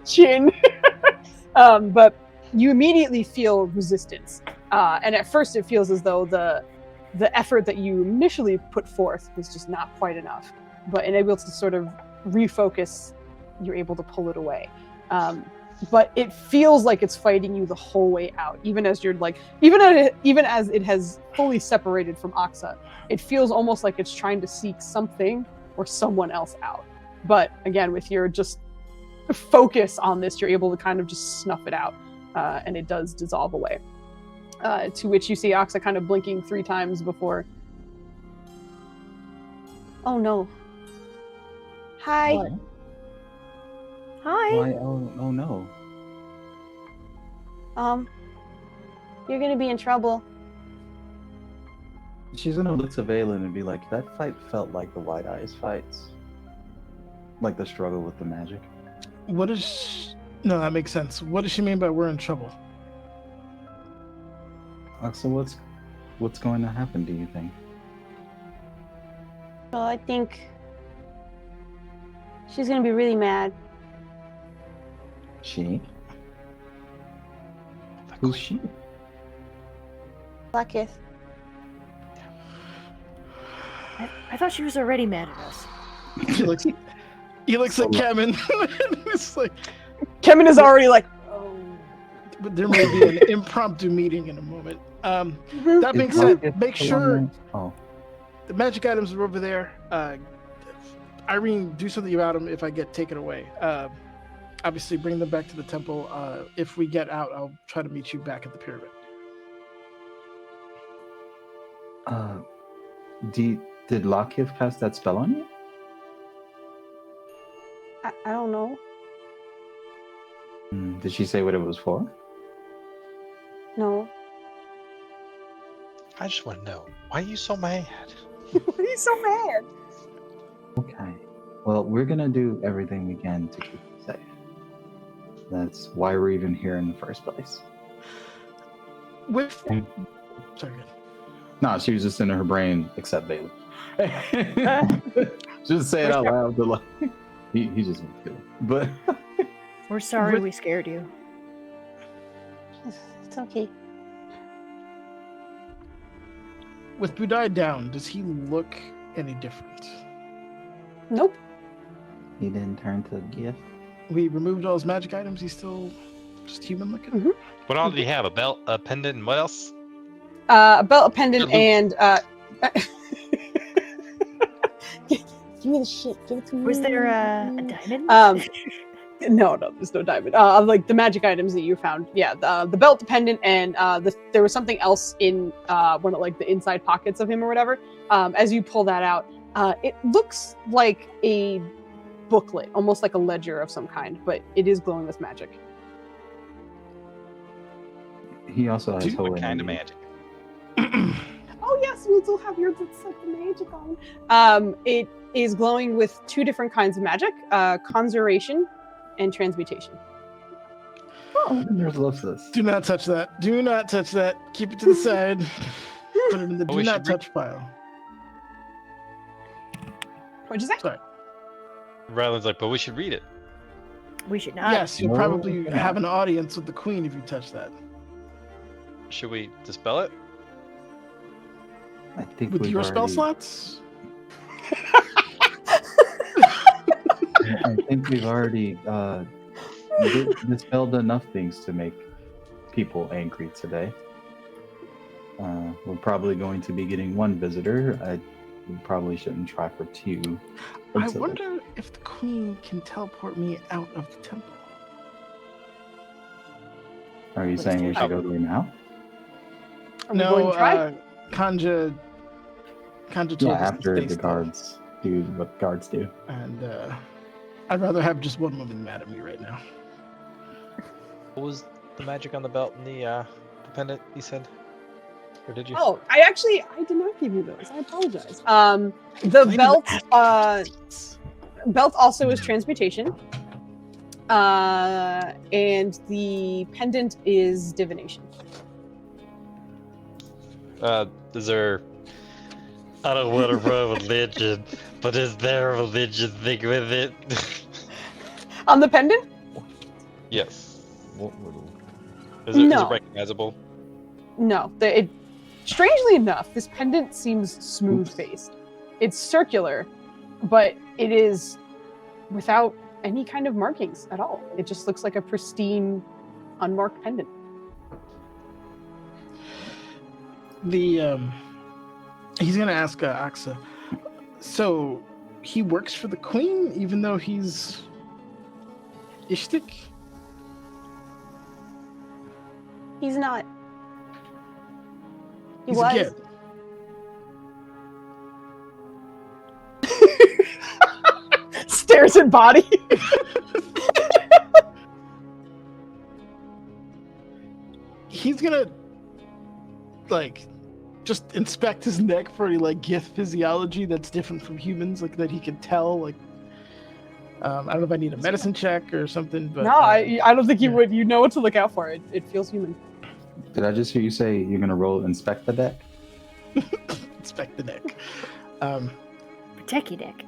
chin. But you immediately feel resistance. And at first it feels as though the effort that you initially put forth was just not quite enough. But in able to sort of refocus, you're able to pull it away. But it feels like it's fighting you the whole way out, even as you're like, even as it has fully separated from Aksa, it feels almost like it's trying to seek something or someone else out. But again, with your just focus on this, you're able to kind of just snuff it out, and it does dissolve away. To which you see Aksa kind of blinking 3 times before. Oh no. Hi. What? Hi. Why? Oh no. You're gonna be in trouble. She's gonna look to Valen and be like, that fight felt like the White Eyes fights. Like the struggle with the magic. What is? No, that makes sense. What does she mean by we're in trouble? So what's going to happen, do you think? So I think she's gonna be really mad. She? Who's she? Blackith. I thought she was already mad at us. He looks at Kemen. It's like, Kemen is already like, but there may be an impromptu meeting in a moment. That being said, make sure the magic items are over there. Irene, do something about them if I get taken away. Obviously, bring them back to the temple. If we get out, I'll try to meet you back at the pyramid. Did Lakiv cast that spell on you? I don't know. Did she say what it was for? No. I just want to know, why are you so mad? why are you so mad? Okay. Well, we're gonna do everything we can to keep you safe. That's why we're even here in the first place. Sorry. No, she was just in her brain, except Bailey. Just say it out loud. But like, he just won't kill her. But We're sorry we scared you. It's okay. With Budai down, does he look any different? Nope. he didn't turn to a gift. We removed all his magic items. He's still just human looking. What all did he have? A belt, a pendant, and what else? A belt, a pendant, A loop. and Give me the shit. Give it to me. Was there a diamond? No, there's no diamond. Like the magic items that you found. Yeah, the belt, the pendant, and there was something else in one of like the inside pockets of him or whatever. As you pull that out, it looks like a booklet, almost like a ledger of some kind, but it is glowing with magic. He also has What holy kind of magic. magic? Oh yes, you do have yours with such magic on. It is glowing with 2 different kinds of magic: conjuration and transmutation. Oh, Nenders loves this. Do not touch that. Do not touch that. Keep it to the side. Put it in the Oh, do we not should touch pile. What'd you say? Sorry. Ryland's like, but we should read it. We should not. Yes, you'll No, probably no. have an audience with the queen if you touch that. Should we dispel it? I think With we've your spell already- slots? I think we've already dispelled enough things to make people angry today. We're probably going to be getting 1 visitor. We probably shouldn't try for 2. I wonder if the queen can teleport me out of the temple. Are you saying we should go there now? Are we going to try? Kanja told Yeah, us to after stay the still. guards do what guards do. And I'd rather have just one woman mad at me right now. What was the magic on the belt and the pendant you said? Or did you? Oh, I did not give you those. I apologize. The belt also is transmutation. And the pendant is divination. Is there? I don't want to run religion, but is there a religion thing with it? On the pendant? Yes. What little? Is it No. recognizable? No. Strangely enough, this pendant seems smooth-faced. It's circular, but it is without any kind of markings at all. It just looks like a pristine, unmarked pendant. He's gonna ask Axa. So he works for the queen, even though he's Ishtik? He's not. He He's was. a kid. Stares at body. He's gonna like just inspect his neck for any like gith physiology that's different from humans, like that he can tell. Like I don't know if I need a medicine check or something, but No, I don't think you would. You know what to look out for. It feels human. Did I just hear you say you're gonna roll inspect the deck? inspect the neck. Protect your neck.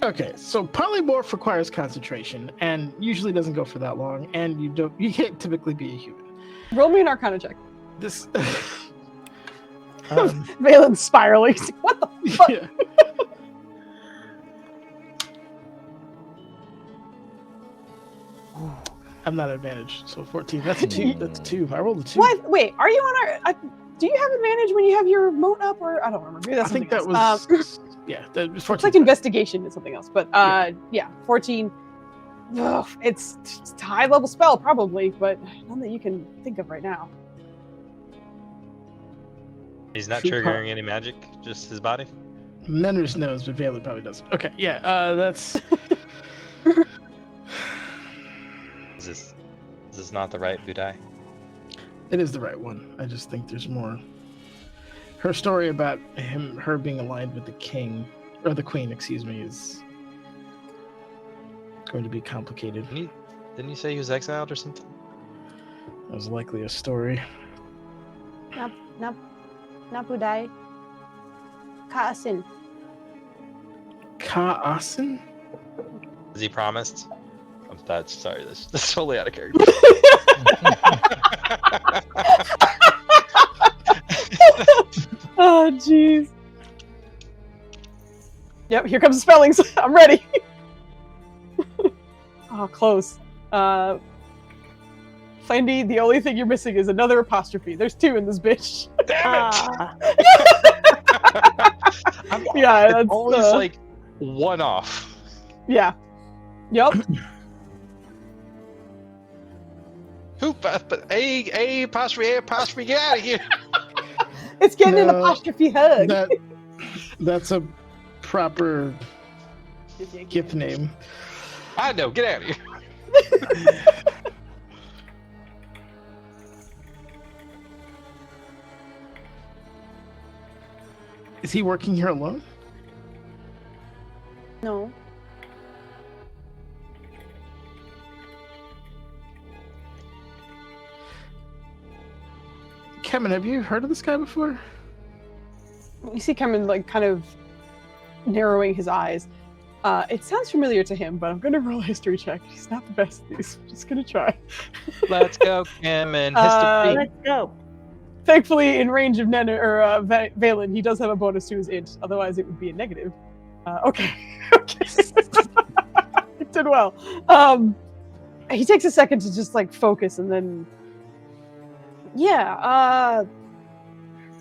Okay, so polymorph requires concentration, and usually doesn't go for that long, and you can't typically be a human. Roll me an Arcana check. This Valen's spiraling. He's like, what the fuck? yeah. I'm not advantaged, so 14. That's a 2. That's a 2. I rolled a 2. What? Wait, are you on our... do you have advantage when you have your moat up? Or I don't remember. Maybe that's I think something that else. was yeah, that was 14. It's like investigation is something else. But yeah 14. Ugh, it's a high level spell probably, but none that you can think of right now. He's not True triggering any magic, just his body. Nenders knows, but Valen probably doesn't. Okay, yeah, that's Is this not the right Budai? it is the right one. I just think there's more. Her story about her being aligned with the king or the queen, excuse me, is going to be complicated. Didn't you say he was exiled or something? That was likely a story. Napudai. Kaasin. Kaasin? Is he promised? Sorry, that's totally out of character. Oh jeez. Yep, here comes the spellings. I'm ready. Oh, close. Flandy, the only thing you're missing is another apostrophe. There's 2 in this bitch. Ah. Yeah, It's that's always like one off. Yeah. Yep. Who? But a apostrophe, get out of here. It's getting an No, apostrophe hug. That's a proper gift name. I know, get out of here. Is he working here alone? No. Kevin, have you heard of this guy before? You see Cameron like kind of narrowing his eyes. It sounds familiar to him, but I'm gonna roll a history check. He's not the best at these. I'm just gonna try. Let's go, Kim, and history. Let's go. Thankfully, in range of Valen, he does have a bonus to his int. Otherwise, it would be a negative. Okay. Okay. It did well. He takes a second to just like focus, and then, yeah,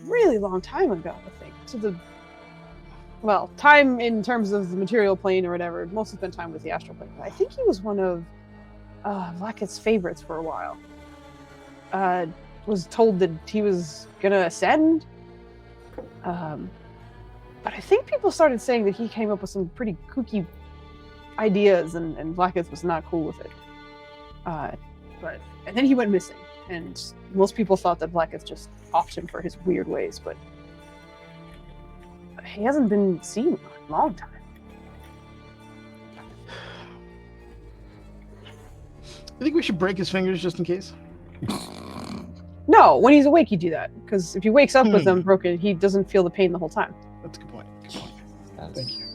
really long time ago, I think. Time in terms of the material plane or whatever. Most spent time with the astral plane. I think he was one of Vlakith's favorites for a while. Was told that he was gonna ascend. But I think people started saying that he came up with some pretty kooky ideas, and Vlakith was not cool with it. And then he went missing, and most people thought that Vlakith just offed him for his weird ways, but he hasn't been seen in a long time. I think we should break his fingers just in case. No, when he's awake, you do that, because if he wakes up with them broken, he doesn't feel the pain the whole time. That's a good point. Good point. Thank you.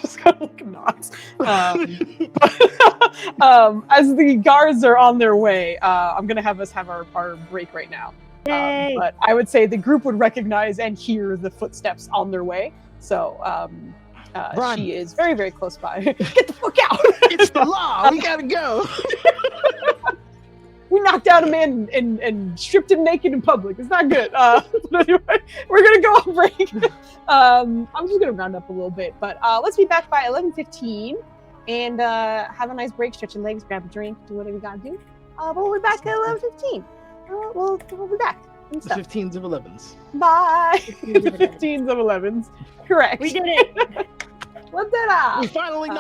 Just kind of like knots. As the guards are on their way, I'm gonna have us have our break right now. But I would say the group would recognize and hear the footsteps on their way. So she is very, very close by. Get the fuck out! It's the law. We gotta go. We knocked out a man and stripped him naked in public. It's not good. But anyway, we're gonna go on break. I'm just gonna round up a little bit, but let's be back by 11:15 and have a nice break, stretch your legs, grab a drink, do whatever you gotta do. But we'll be back at 11:15. We'll be back. The 15s of 11s. Bye. The 15s of 11s. Correct. We did it. What did I? We finally.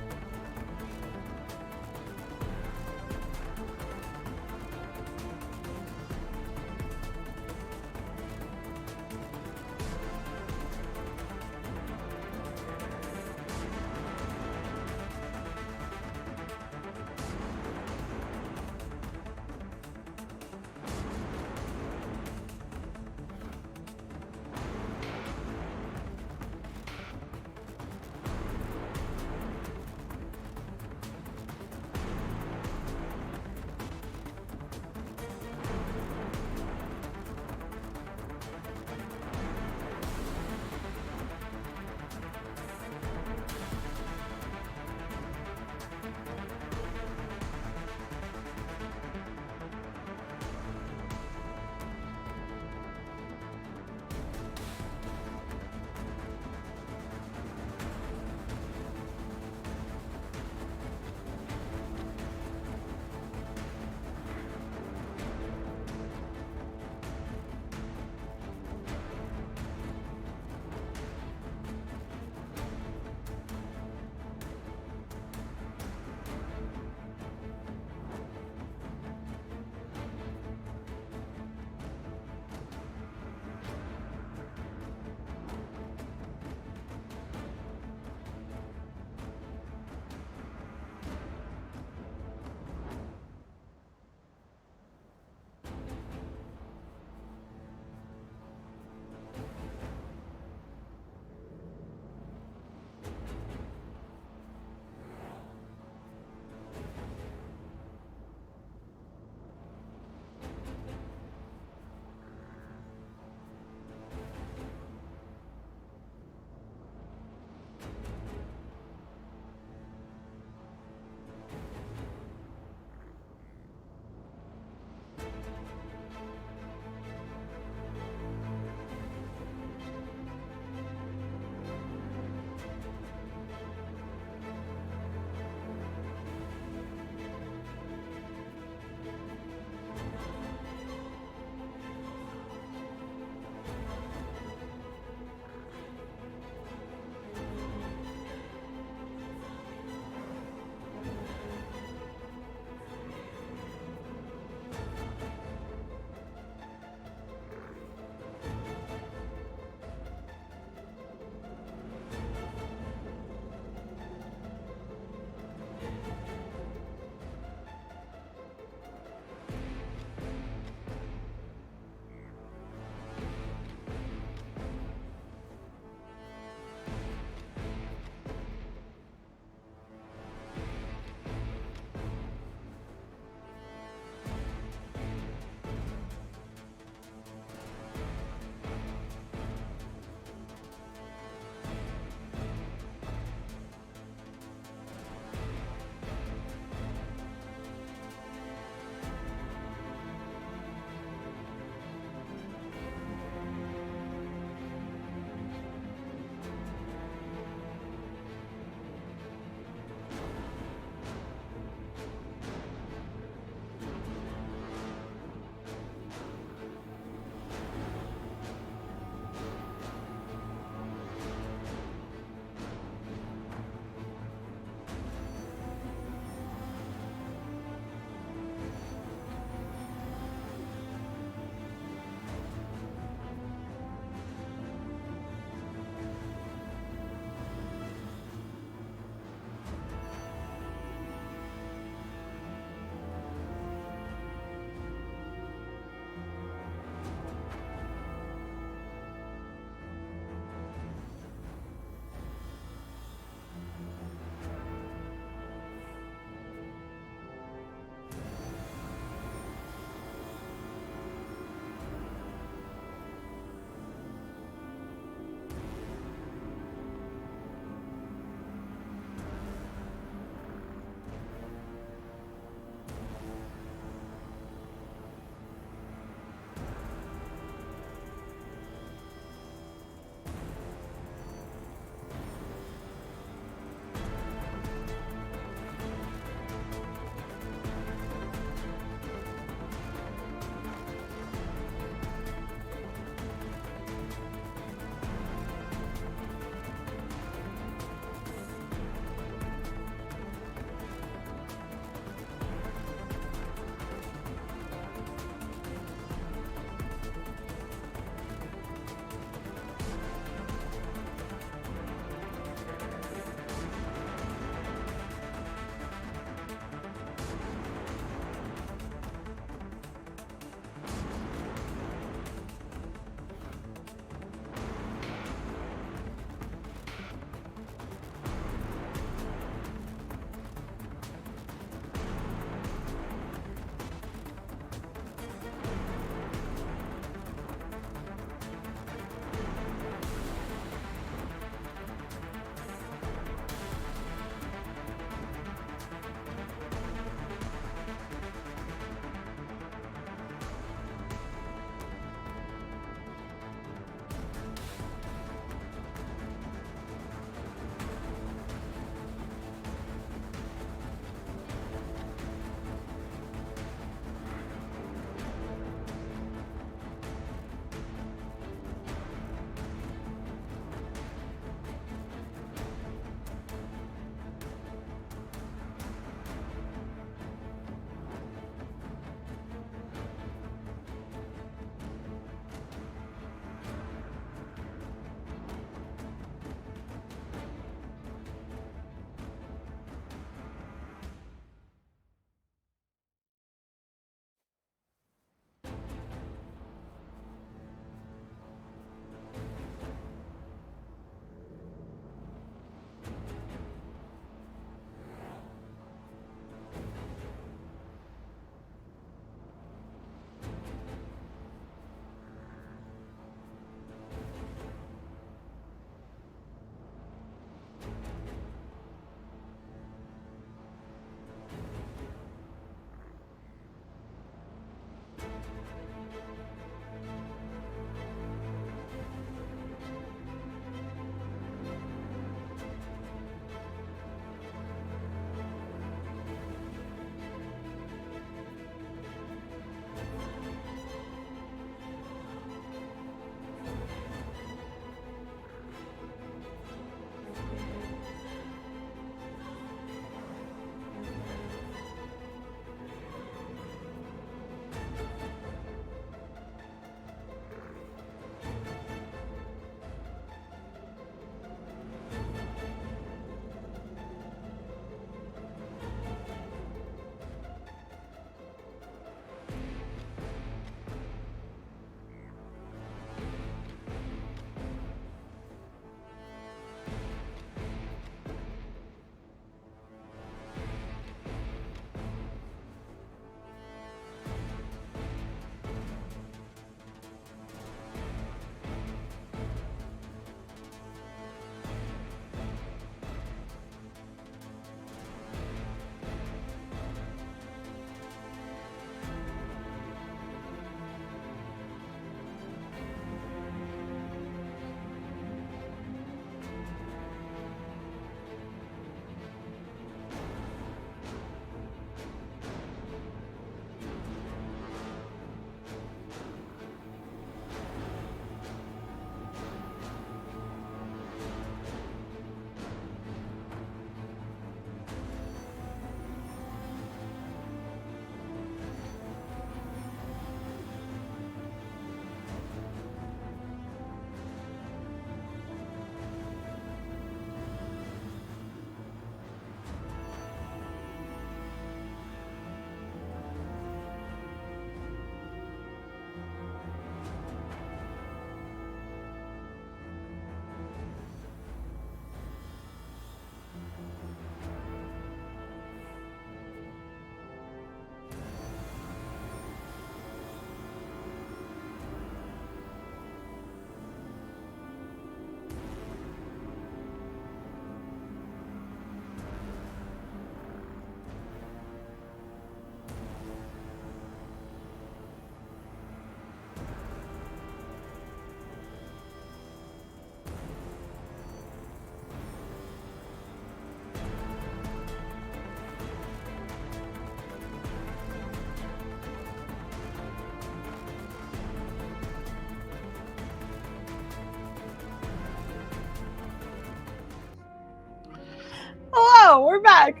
Hello, we're back.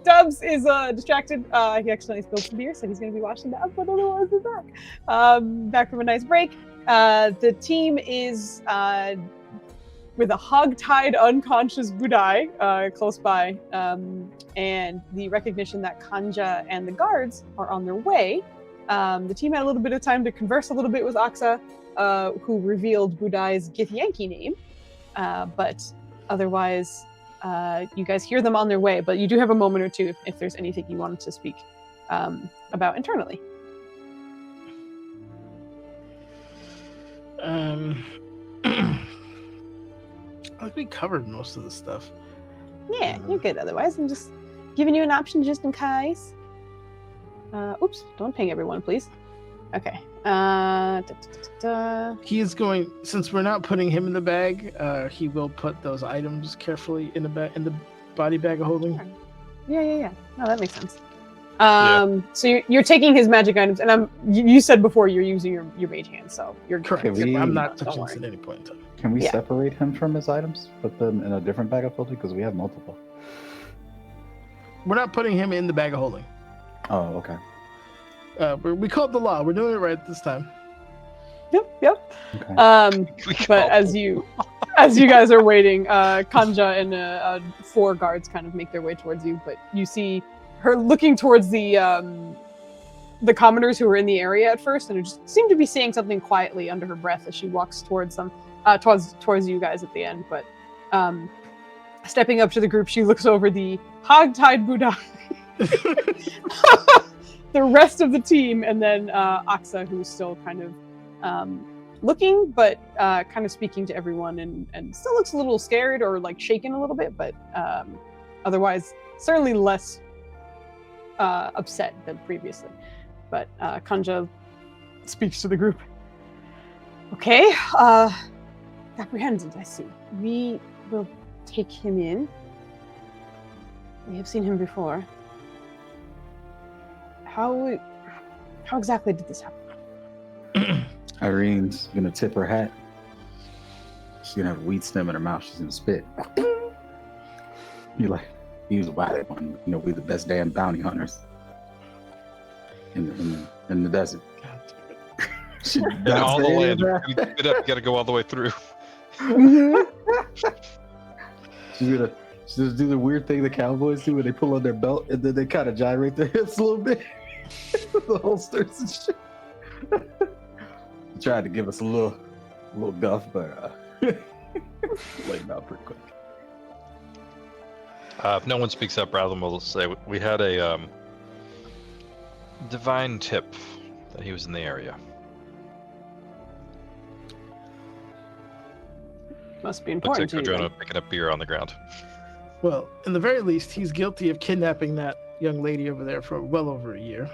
Dubs is distracted. He accidentally spilled some beer, so he's going to be washing that up. But otherwise, we're back. Back from a nice break. The team is with a hog-tied, unconscious Budai close by, and the recognition that Kanja and the guards are on their way. The team had a little bit of time to converse a little bit with Aksa, who revealed Budai's Githyanki name. But otherwise, you guys hear them on their way, but you do have a moment or two if there's anything you wanted to speak about internally. I think we covered most of the stuff. Yeah, you're good otherwise. I'm just giving you an option just in case. Oops, don't ping everyone, please. Okay. He is going, since we're not putting him in the bag, he will put those items carefully in the body bag of holding. Sure. Yeah. No, that makes sense. So you're taking his magic items, and you said before you're using your mage hand, so you're correct. I'm not touching this at any point in time. Can we separate him from his items? Put them in a different bag of holding? Because we have multiple. We're not putting him in the bag of holding. Oh, okay. We called the law. We're doing it right this time. Yep. Okay. But as you guys are waiting, Kanja and 4 guards kind of make their way towards you, but you see her looking towards the commoners who were in the area at first, and who just seem to be saying something quietly under her breath as she walks towards them, towards you guys at the end. But stepping up to the group, she looks over the hog-tied Buddha, the rest of the team, and then Aksa, who's still kind of looking, but kind of speaking to everyone, and still looks a little scared or like shaken a little bit, but otherwise certainly less upset than previously. But Kanja speaks to the group. Okay, apprehended, I see. We will take him in. We have seen him before. How exactly did this happen? Irene's gonna tip her hat. She's gonna have a weed stem in her mouth. She's gonna spit. You're like, he was a wild one. You know, we're the best damn bounty hunters in the desert. And all the land. You gotta go all the way through. She's gonna do the weird thing the cowboys do when they pull on their belt and then they kind of gyrate their hips a little bit. The holsters and shit. Tried to give us a little guff, but laid him out pretty quick. If no one speaks up, rather we'll say we had a divine tip that he was in the area. Must be Looks important like to you. Cardrona picking up beer on the ground. Well, in the very least, he's guilty of kidnapping that young lady over there for well over a year.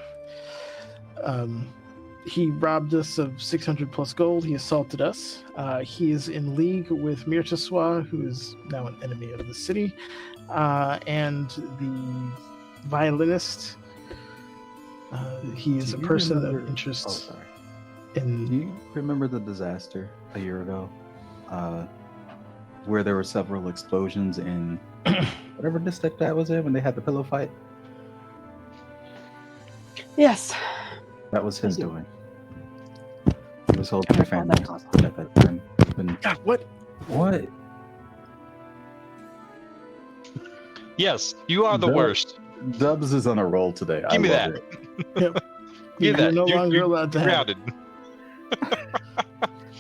He robbed us of 600 plus gold. He assaulted us. He is in league with Mirtaswa, who is now an enemy of the city, and the violinist. He is a person of interest. Do you remember the disaster a year ago, where there were several explosions in whatever district that was in when they had the pillow fight? Yes. That was his doing. He was holding your family hostage at that time. God, what? What? Yes, you are the Dub- worst. Dubs is on a roll today. Give me love that. Yep. Give You're that. no You're longer allowed to have it. grounded.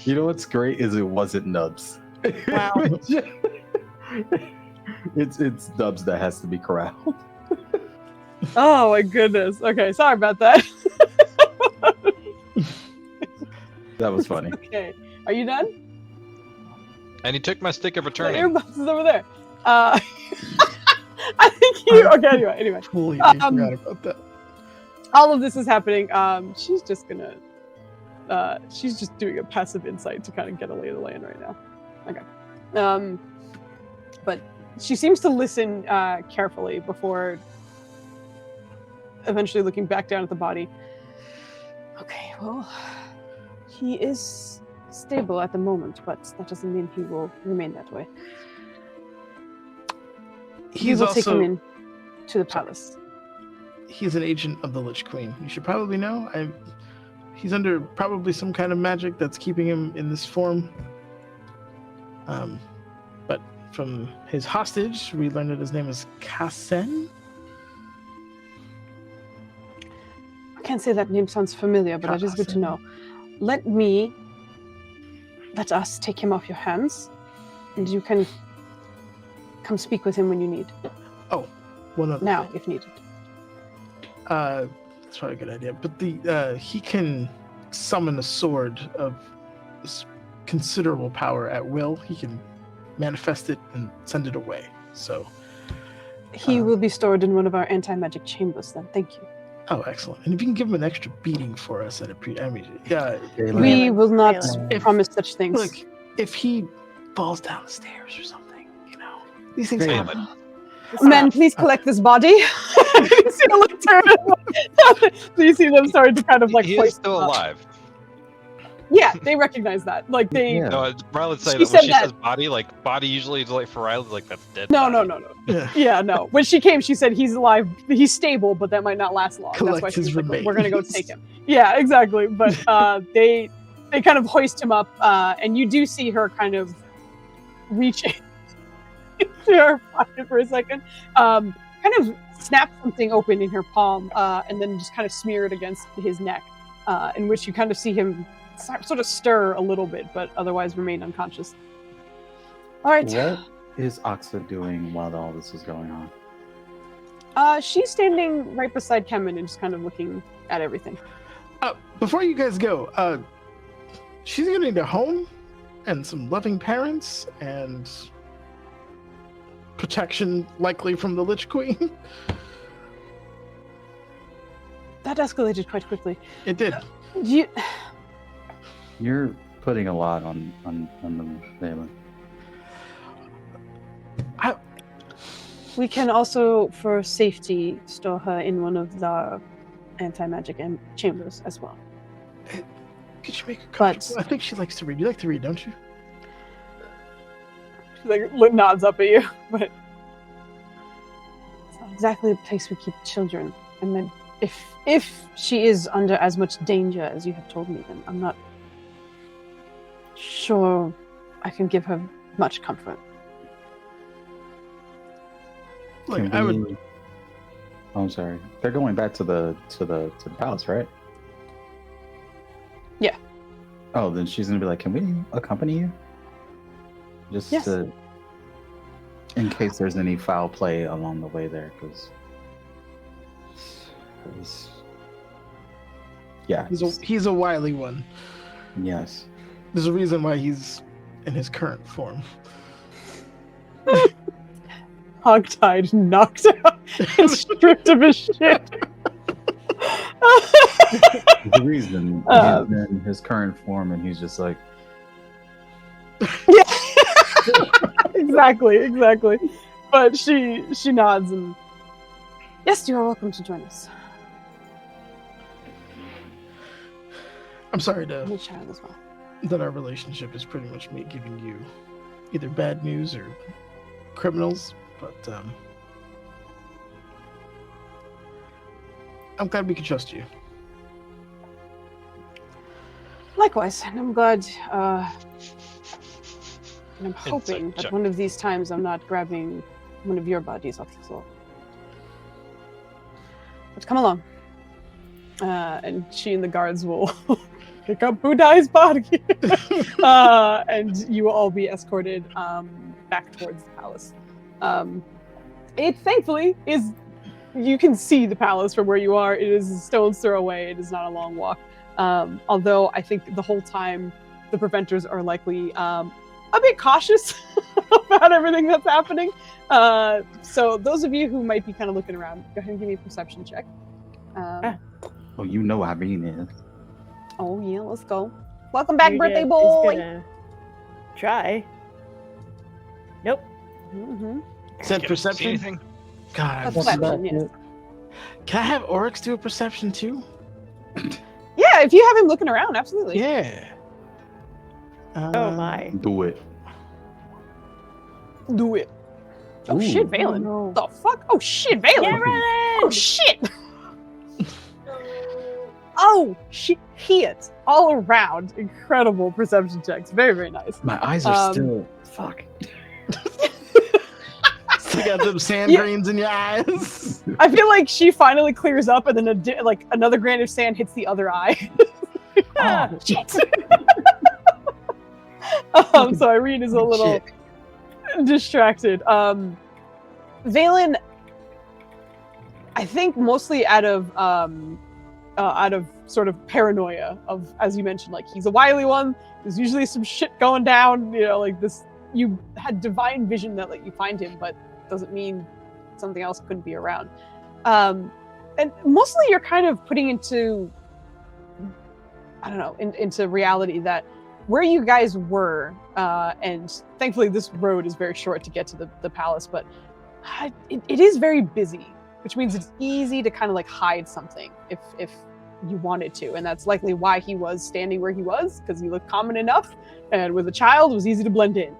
You know what's great is it wasn't Nubs. Wow. It's Dubs that has to be corralled. Oh my goodness. Okay, sorry about that. That was funny. Okay, are you done? And he took my stick of The returning. earbuds is over there. I think you. Okay, anyway. Totally forgot about that. All of this is happening. She's just gonna. She's just doing a passive insight to kind of get a lay of the land right now. Okay. But she seems to listen carefully before eventually looking back down at the body. Okay, well, he is stable at the moment, but that doesn't mean he will remain that way. We will take him in to the palace. He's an agent of the Lich Queen. You should probably know. He's under probably some kind of magic that's keeping him in this form. But from his hostage, we learned that his name is Kassen. I can't say that name sounds familiar, but that is good to know. Let us take him off your hands, and you can come speak with him when you need. Oh, one other Now, thing. if needed. That's probably a good idea. But he can summon a sword of considerable power at will. He can manifest it and send it away. So He will be stored in one of our anti-magic chambers then. Thank you. oh, excellent. And if you can give him an extra beating for us, yeah. We will not If- promise such things. Look, if he falls down the stairs or something, these things Balin. happen. Men, please collect this body. You see them like turn. So you see them starting to kind of like He is hoist still him up. alive. Yeah, they recognize that. Like they. Yeah. No, Rylan say She that when said she that. says body, like body usually is like for Rylan, like that's dead. No, body. no. Yeah. Yeah, no. When she came, she said he's alive. He's stable, but that might not last long. Collect That's why his she's like, we're gonna go remains. take him. Yeah, exactly. But they kind of hoist him up, and you do see her kind of reaching into her pocket for a second, kind of snap something open in her palm, and then just kind of smear it against his neck, in which you kind of see him sort of stir a little bit, but otherwise remain unconscious. All right. What is Oxa doing while all this is going on? She's standing right beside Kemen and just kind of looking at everything. Before you guys go, she's gonna need a home and some loving parents and protection, likely from the Lich Queen. That escalated quite quickly. It did. You're putting a lot on the Valen. We can also, for safety, store her in one of the anti-magic chambers as well. Could you make her But- comfortable? I think she likes to read. You like to read, don't you? She like nods up at you, but It's not exactly the place we keep children. And then if she is under as much danger as you have told me, then I'm not sure I can give her much comfort. Look, Can I would. we- Oh, I'm sorry. They're going back to the palace, right? Yeah. Oh, then she's gonna be like, "Can we accompany you?" Just Yes. in case there's any foul play along the way there, because yeah, He's a wily one. yes. There's a reason why he's in his current form. hogtied, knocked out, and stripped of his shit. The reason he's in his current form, and he's just like, Yeah. exactly. But she nods and Yes, you are welcome to join us. I'm sorry And the child as well. that our relationship is pretty much me giving you either bad news or criminals, but I'm glad we can trust you. Likewise, and I'm glad, and I'm hoping check. that one of these times I'm not grabbing one of your bodies off the floor. But come along. and she and the guards will pick up Budai's body, and you will all be escorted back towards the palace. It thankfully is. You can see the palace from where you are. It is a stone's throw away. It is not a long walk. Although I think the whole time the preventers are likely a bit cautious about everything that's happening. So those of you who might be kind of looking around, go ahead and give me a perception check. "Oh, you know Irene is." Oh yeah, let's go. Welcome back, birthday Is boy. gonna try. Nope. Mm-hmm. Said See perception? anything? God, Perception, yes. can I have Oryx do a perception too? Yeah, if you have him looking around, absolutely. Yeah. Oh my. Do it. Do it. Oh Ooh. shit, Valen. no. The fuck? Oh shit, Valen. Yeah, Rylan! Oh shit. Oh shit. Hit all around. Incredible perception checks. Very, very nice. My eyes are Um, still. Fuck. Still got them sand Yeah. grains in your eyes. I feel like she finally clears up, and then another grain of sand hits the other eye. Oh, Shit. So Irene is a little distracted. Valen, I think mostly out of sort of paranoia of, as you mentioned, like he's a wily one. There's usually some shit going down, like this. You had divine vision that let you find him, but doesn't mean something else couldn't be around. And mostly you're kind of putting into, I don't know, into reality that where you guys were, and thankfully this road is very short to get to the palace, but it is very busy, which means it's easy to kind of like hide something if you wanted to, and that's likely why he was standing where he was, because he looked common enough, and with a child it was easy to blend in.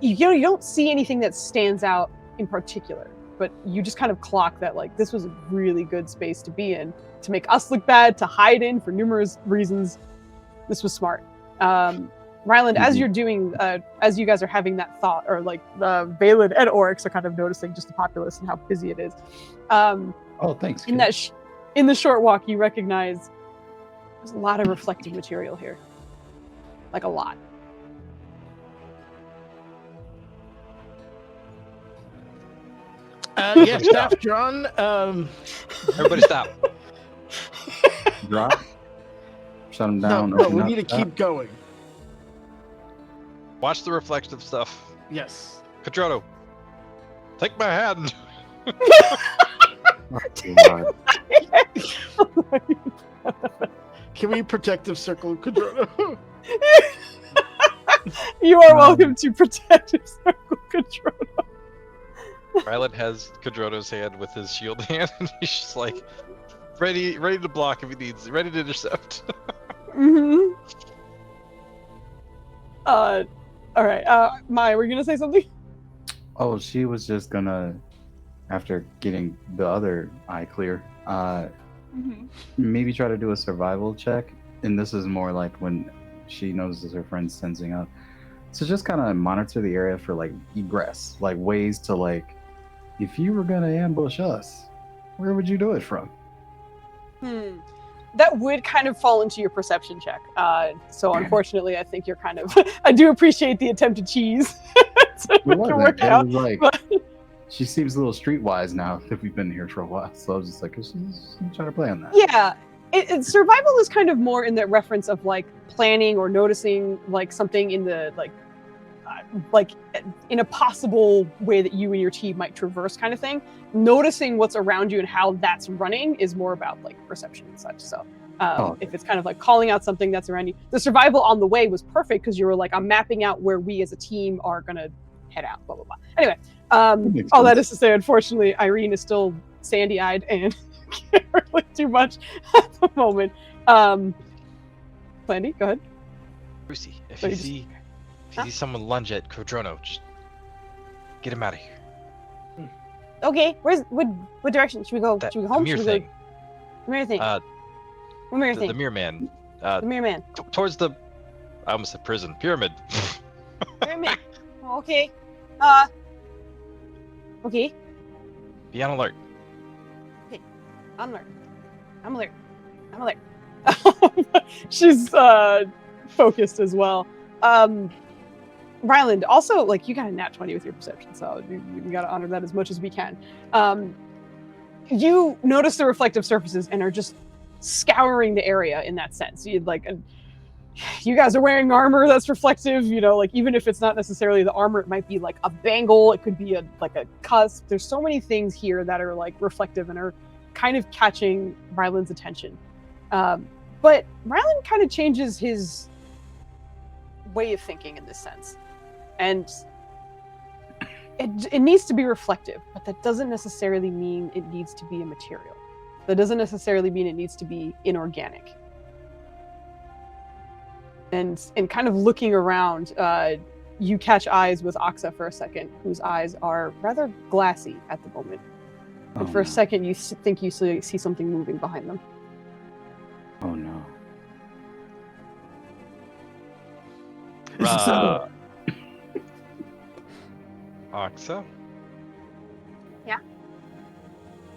You don't see anything that stands out in particular, but you just kind of clock that like this was a really good space to be in, to make us look bad, to hide in for numerous reasons. This was smart. Ryland, as you're doing, as you guys are having that thought, or like Valen and Oryx are kind of noticing just the populace and how busy it is. Oh, thanks. In kid. that, in the short walk, you recognize there's a lot of reflective material here, like a lot. Yeah, staff drawn. Everybody stop. Drop. Shut him No, down. no, open we up, need to stop. keep going. Watch the reflective stuff. Yes. Catroto, take my hand. Oh, God. Can we protective circle Kadrona? You are welcome to protective circle control. Rylan has Kadrono's hand with his shield hand, and he's just like ready to block if he needs, ready to intercept. Mm-hmm. All right. Maya, were you gonna say something? Oh, she was just gonna, after getting the other eye clear, maybe try to do a survival check. And this is more like when she notices her friend's sensing up. So just kind of monitor the area for like egress, like ways to like, if you were gonna ambush us, where would you do it from? That would kind of fall into your perception check. So unfortunately, I think you're kind of. I do appreciate the attempt to cheese. To make it work out. Like, but... she seems a little streetwise now that we've been here for a while. So I was just like, she's trying to play on that. Yeah. Survival is kind of more in that reference of like planning or noticing like something in the like in a possible way that you and your team might traverse kind of thing. Noticing what's around you and how that's running is more about like perception and such. So if it's kind of like calling out something that's around you, the survival on the way was perfect because you were like, I'm mapping out where we as a team are gonna head out, blah blah blah. Anyway, all that is to say, unfortunately, Irene is still sandy-eyed and can't really do much at the moment. Plandy, go ahead. Brucey, if you see someone lunge at Kadrono, just get him out of here. Okay, what direction should we go? Should we go home? The mirror should we thing. go? The mirror thing. What mirror thing? The mirror man. The mirror man. Towards the, I almost said prison. Pyramid. Pyramid. Okay. Okay. Be on alert. Okay. I'm alert. She's focused as well. Ryland, also, like, you got a nat 20 with your perception, so we got to honor that as much as we can. You notice the reflective surfaces and are just scouring the area in that sense. You guys are wearing armor that's reflective, like, even if it's not necessarily the armor, it might be like a bangle, it could be a cusp. There's so many things here that are like reflective and are kind of catching Ryland's attention. But Ryland kind of changes his way of thinking in this sense. And it needs to be reflective, but that doesn't necessarily mean it needs to be a material. That doesn't necessarily mean it needs to be inorganic. And kind of looking around, you catch eyes with Axa for a second, whose eyes are rather glassy at the moment. And for a second, you think you see something moving behind them. Oh no. Axa? Yeah?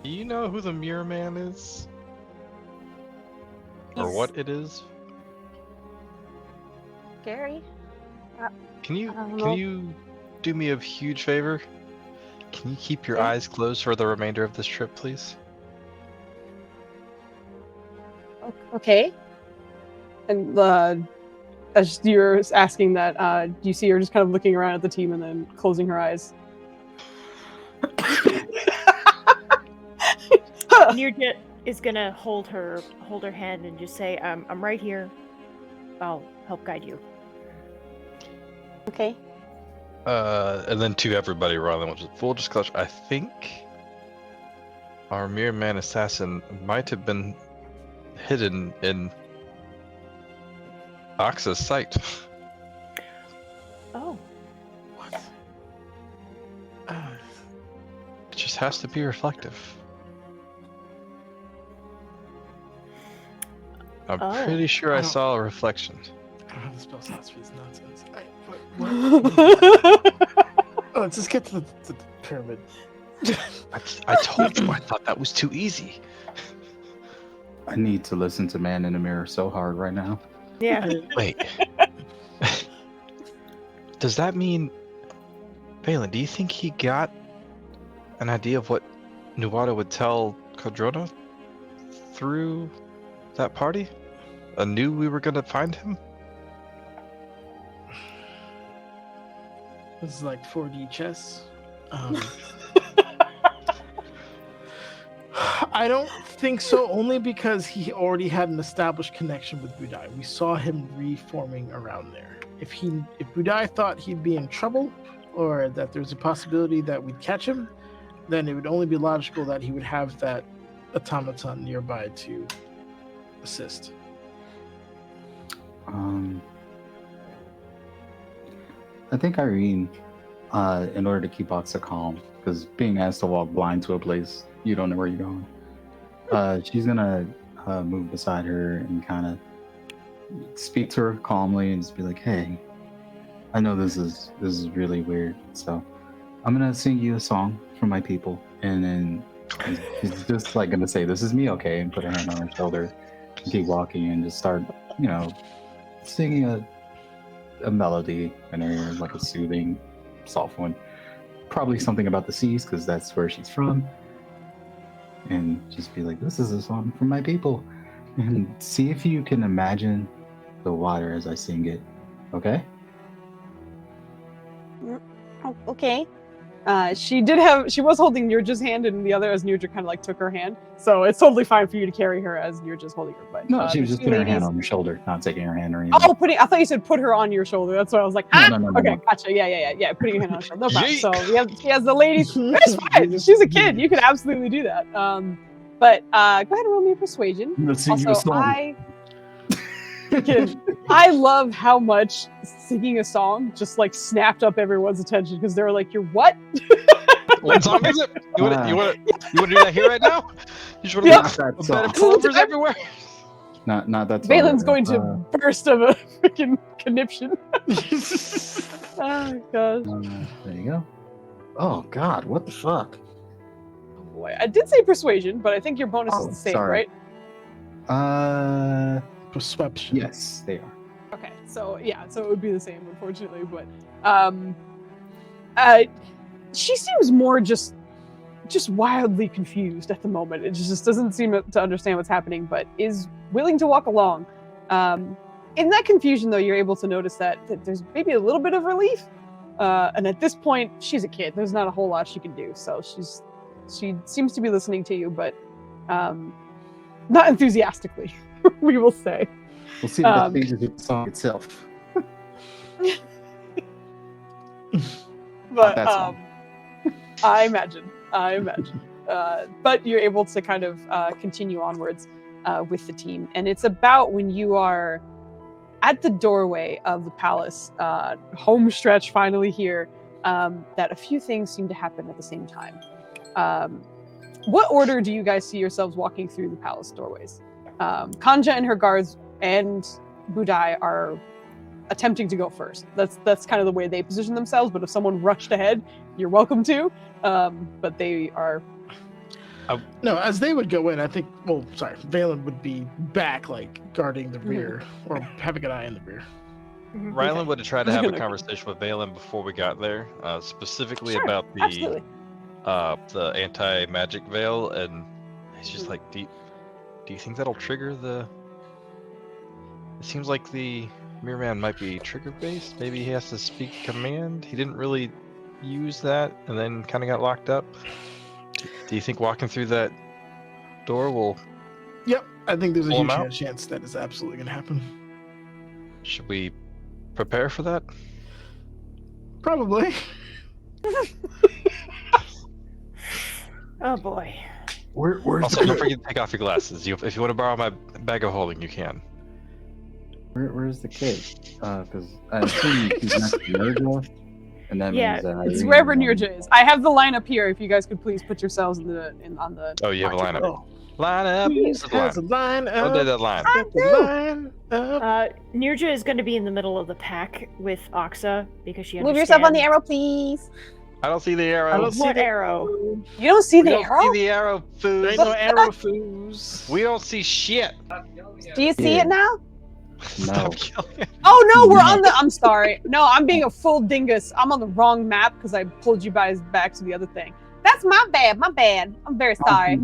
Do you know who the Mirror Man is? Or what it is? Scary. Can you do me a huge favor? Can you keep your eyes closed for the remainder of this trip, please? Okay. And as you're asking that, you see her just kind of looking around at the team and then closing her eyes. Nirjit is gonna hold her hand and just say, "I'm right here. I'll help guide you." Okay. And then to everybody, Rylan, which is full disclosure, I think our Mirror Man assassin might have been hidden in Axa's sight. Oh. What? It just has to be reflective. I'm pretty sure I saw a reflection. I don't have the spell slots for this nonsense. Let's just get to the pyramid. I told you I thought that was too easy. I need to listen to Man in the Mirror so hard right now. Yeah. Wait. Does that mean, Valen, do you think he got an idea of what Nuada would tell Kadrona through that party? Knew we were gonna find him? This is like 4D chess. I don't think so, only because he already had an established connection with Budai. We saw him reforming around there. If Budai thought he'd be in trouble, or that there's a possibility that we'd catch him, then it would only be logical that he would have that automaton nearby to assist. I think Irene, in order to keep Oxa calm, because being asked to walk blind to a place you don't know where you're going, she's gonna move beside her and kind of speak to her calmly and just be like, "Hey, I know this is really weird, so I'm gonna sing you a song from my people," and then she's just like gonna say, "This is me, okay?" and put her hand on her shoulder, and keep walking, and just start, singing a melody in her ear, like a soothing, soft one. Probably something about the seas, because that's where she's from. And just be like, "This is a song from my people." And see if you can imagine the water as I sing it. Okay? Okay. She was holding Nirja's hand, and the other as Nirja kind of like took her hand. So it's totally fine for you to carry her as Nirja's holding her. But No, she was just putting her hand on your shoulder, not taking her hand or anything. Oh, I thought you said put her on your shoulder. That's why I was like, No, okay, gotcha. Yeah. Putting your hand on her shoulder. No problem. So she has the ladies. It's fine. She's a kid. You can absolutely do that. But go ahead and roll me a persuasion. Let's sing you a Also, song. I love how much singing a song just like snapped up everyone's attention because they were like, "You're what?" What song is it? You want to do that here right now? You just want to put better pullovers everywhere? Not that song. Valen's going to burst of a freaking conniption. Oh gosh. There you go. Oh God, what the fuck? Oh boy, I did say persuasion, but I think your bonus is the same, sorry. right? Perception. Yes, they are. Okay, so it would be the same, unfortunately. But she seems more just wildly confused at the moment. It just doesn't seem to understand what's happening, but is willing to walk along. In that confusion, though, you're able to notice that there's maybe a little bit of relief. And at this point, she's a kid. There's not a whole lot she can do. So she seems to be listening to you, but not enthusiastically. We will say. We'll see what the changes with the song itself. But I imagine. But you're able to kind of continue onwards with the team, and it's about when you are at the doorway of the palace, home stretch finally here, that a few things seem to happen at the same time. What order do you guys see yourselves walking through the palace doorways? Kanja and her guards and Budai are attempting to go first. That's kind of the way they position themselves, but if someone rushed ahead, you're welcome to. But they are... No, as they would go in, I think, Valen would be back, like, guarding the rear, or having an eye in the rear. Rylan would have tried to have a conversation with Valen before we got there, specifically about the anti-magic veil, and he's just like, do you think that'll trigger the... It seems like the Mirror Man might be trigger-based. Maybe he has to speak command. He didn't really use that, and then kind of got locked up. Do you think walking through that door will... Yep, I think there's a huge chance that is absolutely going to happen. Should we prepare for that? Probably. Oh boy. Where's also, don't forget to take off your glasses. If you want to borrow my bag of holding, you can. Where's the kid? Because I assume he's next to Nirja, and that means it's wherever Nirja is. I have the lineup here. If you guys could please put yourselves on the. Oh, you have a lineup. Oh. Line up. Line up. Don't do that line. Line up. Nirja is going to be in the middle of the pack with Oxa because she move yourself on the arrow, please. I don't see the arrow. What arrow? You don't see the arrow? See the arrow, Foos. There ain't no arrow, Foos. We don't see shit. Do you see it now? No. Oh no, we're on the... I'm sorry. No, I'm being a full dingus. I'm on the wrong map because I pulled you guys back to the other thing. That's my bad. I'm very sorry.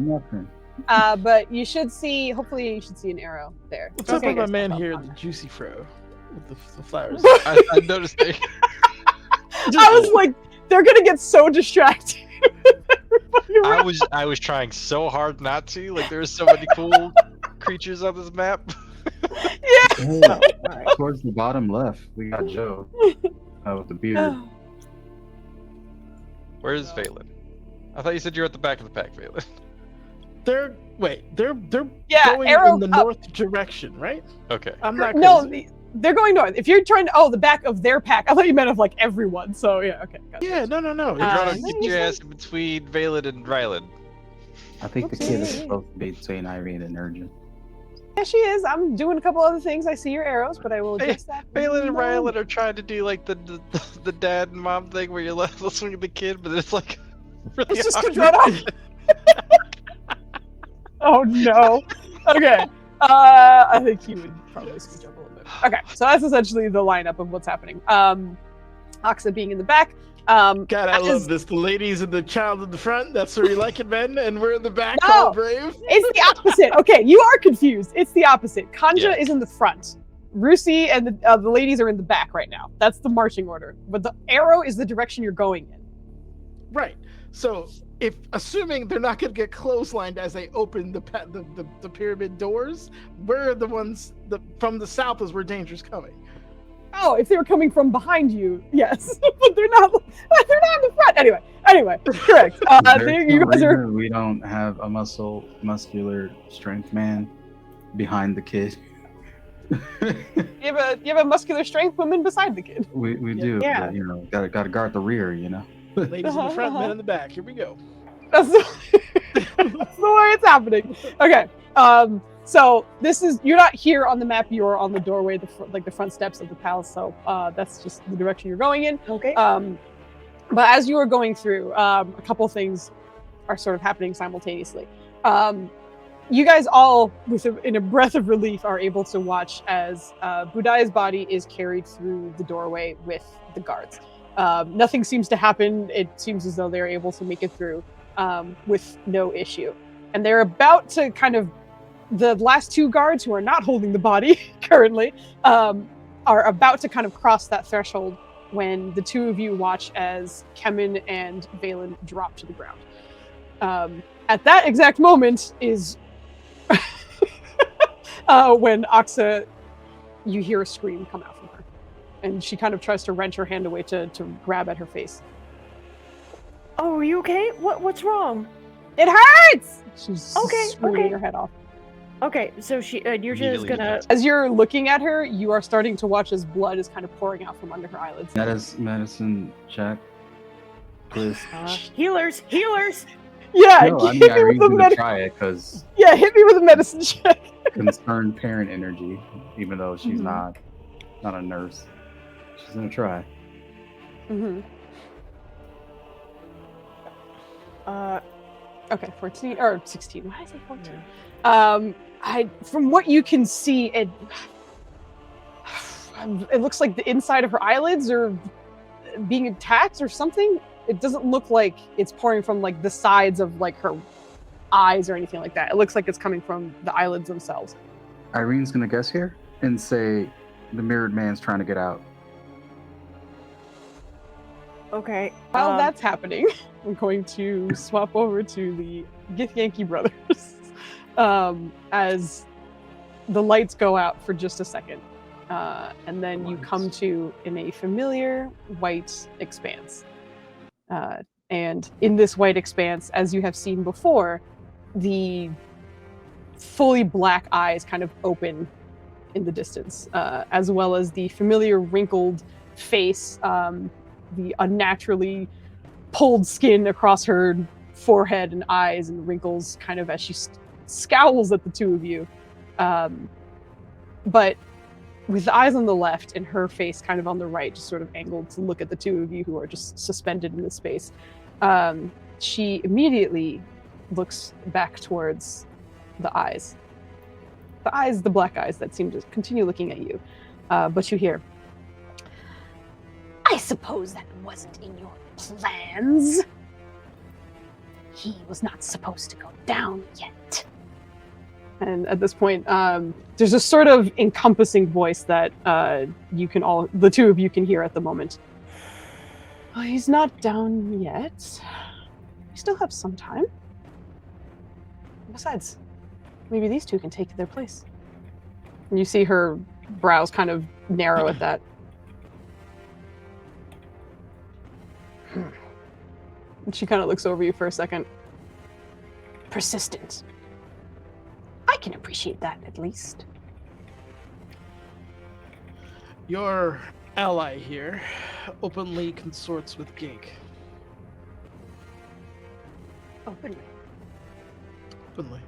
But you should see... Hopefully you should see an arrow there. What's up with my man here, the Juicy Fro? With the flowers. I noticed it. I was like, they're gonna get so distracted. I was trying so hard not to. Like there's so many cool creatures on this map. Hey, towards the bottom left, we got Joe with the beard. Where's Valen? I thought you said you were at the back of the pack, Valen. They're Yeah, going arrow in the up. north direction, right? Okay. I'm not No, crazy. they're going north. If you're trying to, the back of their pack. I thought you meant of like everyone. So yeah, okay. Gotcha. Yeah, no. Pedrono, no, get you your said- ass in between Valen and Rylan. I think the kid is supposed to be between Irene and Urgent. Yeah, she is. I'm doing a couple other things. I see your arrows, but I will Hey, address that. Valen and Rylan are trying to do like the dad and mom thing where you're left swinging the kid, but it's like really It's just awkward. Cadrona. Oh no. Okay. I think he would probably switch up a little bit. Okay, so that's essentially the lineup of what's happening. Oxa being in the back. God, I as- love this. The ladies and the child in the front. That's where you like it, men, and we're in the back. No. All brave. It's the opposite. Okay, you are confused. It's the opposite. Kanja Yeah. is in the front. Rusi and the ladies are in the back right now. That's the marching order. But the arrow is the direction you're going in. Right. So, if assuming they're not going to get clotheslined as they open the pyramid doors, we're the ones from the south is where danger's coming. Oh, if they were coming from behind you, yes, but they're not. They're not in the front. Anyway, correct. There's You no guys are. reason we don't have a muscular strength man behind the kid. You have a muscular strength woman beside the kid. we do, Yeah. but, gotta guard the rear, Ladies in the front, men in the back. Here we go. That's that's the way it's happening. Okay. So this is, you're not here on the map. You're on the doorway, the front steps of the palace. So that's just the direction you're going in. Okay. But as you are going through, a couple things are sort of happening simultaneously. You guys all, in a breath of relief, are able to watch as Budai's body is carried through the doorway with the guards. Nothing seems to happen. It seems as though they're able to make it through with no issue. And they're about to the last two guards who are not holding the body currently are about to kind of cross that threshold when the two of you watch as Kemen and Valen drop to the ground. At that exact moment is when Oxa, you hear a scream come out from her. And she kind of tries to wrench her hand away to grab at her face. Oh, are you okay? What's wrong? It hurts! She's Okay, screaming okay. her head off. Okay, so you're just Immediately gonna. defensive. As you're looking at her, you are starting to watch as blood is kind of pouring out from under her eyelids. That is medicine check, please. Healers. Yeah, No, I mean, hit me with Irene's the gonna try it because Yeah, hit me with a medicine check. concerned parent energy, even though she's Mhm. not a nurse. She's gonna try. Mm-hmm. Okay, 14 or 16. Why did I say 14? From what you can see, it looks like the inside of her eyelids are being attacked or something. It doesn't look like it's pouring from like the sides of like her eyes or anything like that. It looks like it's coming from the eyelids themselves. Irene's gonna guess here and say the mirrored man's trying to get out. Okay. While that's happening, I'm going to swap over to the Gith Yankee brothers as the lights go out for just a second. And then you come to in a familiar white expanse. And in this white expanse, as you have seen before, the fully black eyes kind of open in the distance, as well as the familiar wrinkled face, the unnaturally pulled skin across her forehead and eyes and wrinkles kind of as she scowls at the two of you. But with the eyes on the left and her face kind of on the right, just sort of angled to look at the two of you who are just suspended in this space, she immediately looks back towards the eyes. The black eyes that seem to continue looking at you. But you hear, I suppose that wasn't in your plans. He was not supposed to go down yet. And at this point, there's a sort of encompassing voice that the two of you can hear at the moment. Oh, he's not down yet. We still have some time. Besides, maybe these two can take their place. And you see her brows kind of narrow at that. And she kind of looks over you for a second. Persistent. I can appreciate that, at least. Your ally here openly consorts with Gig. Openly. Openly.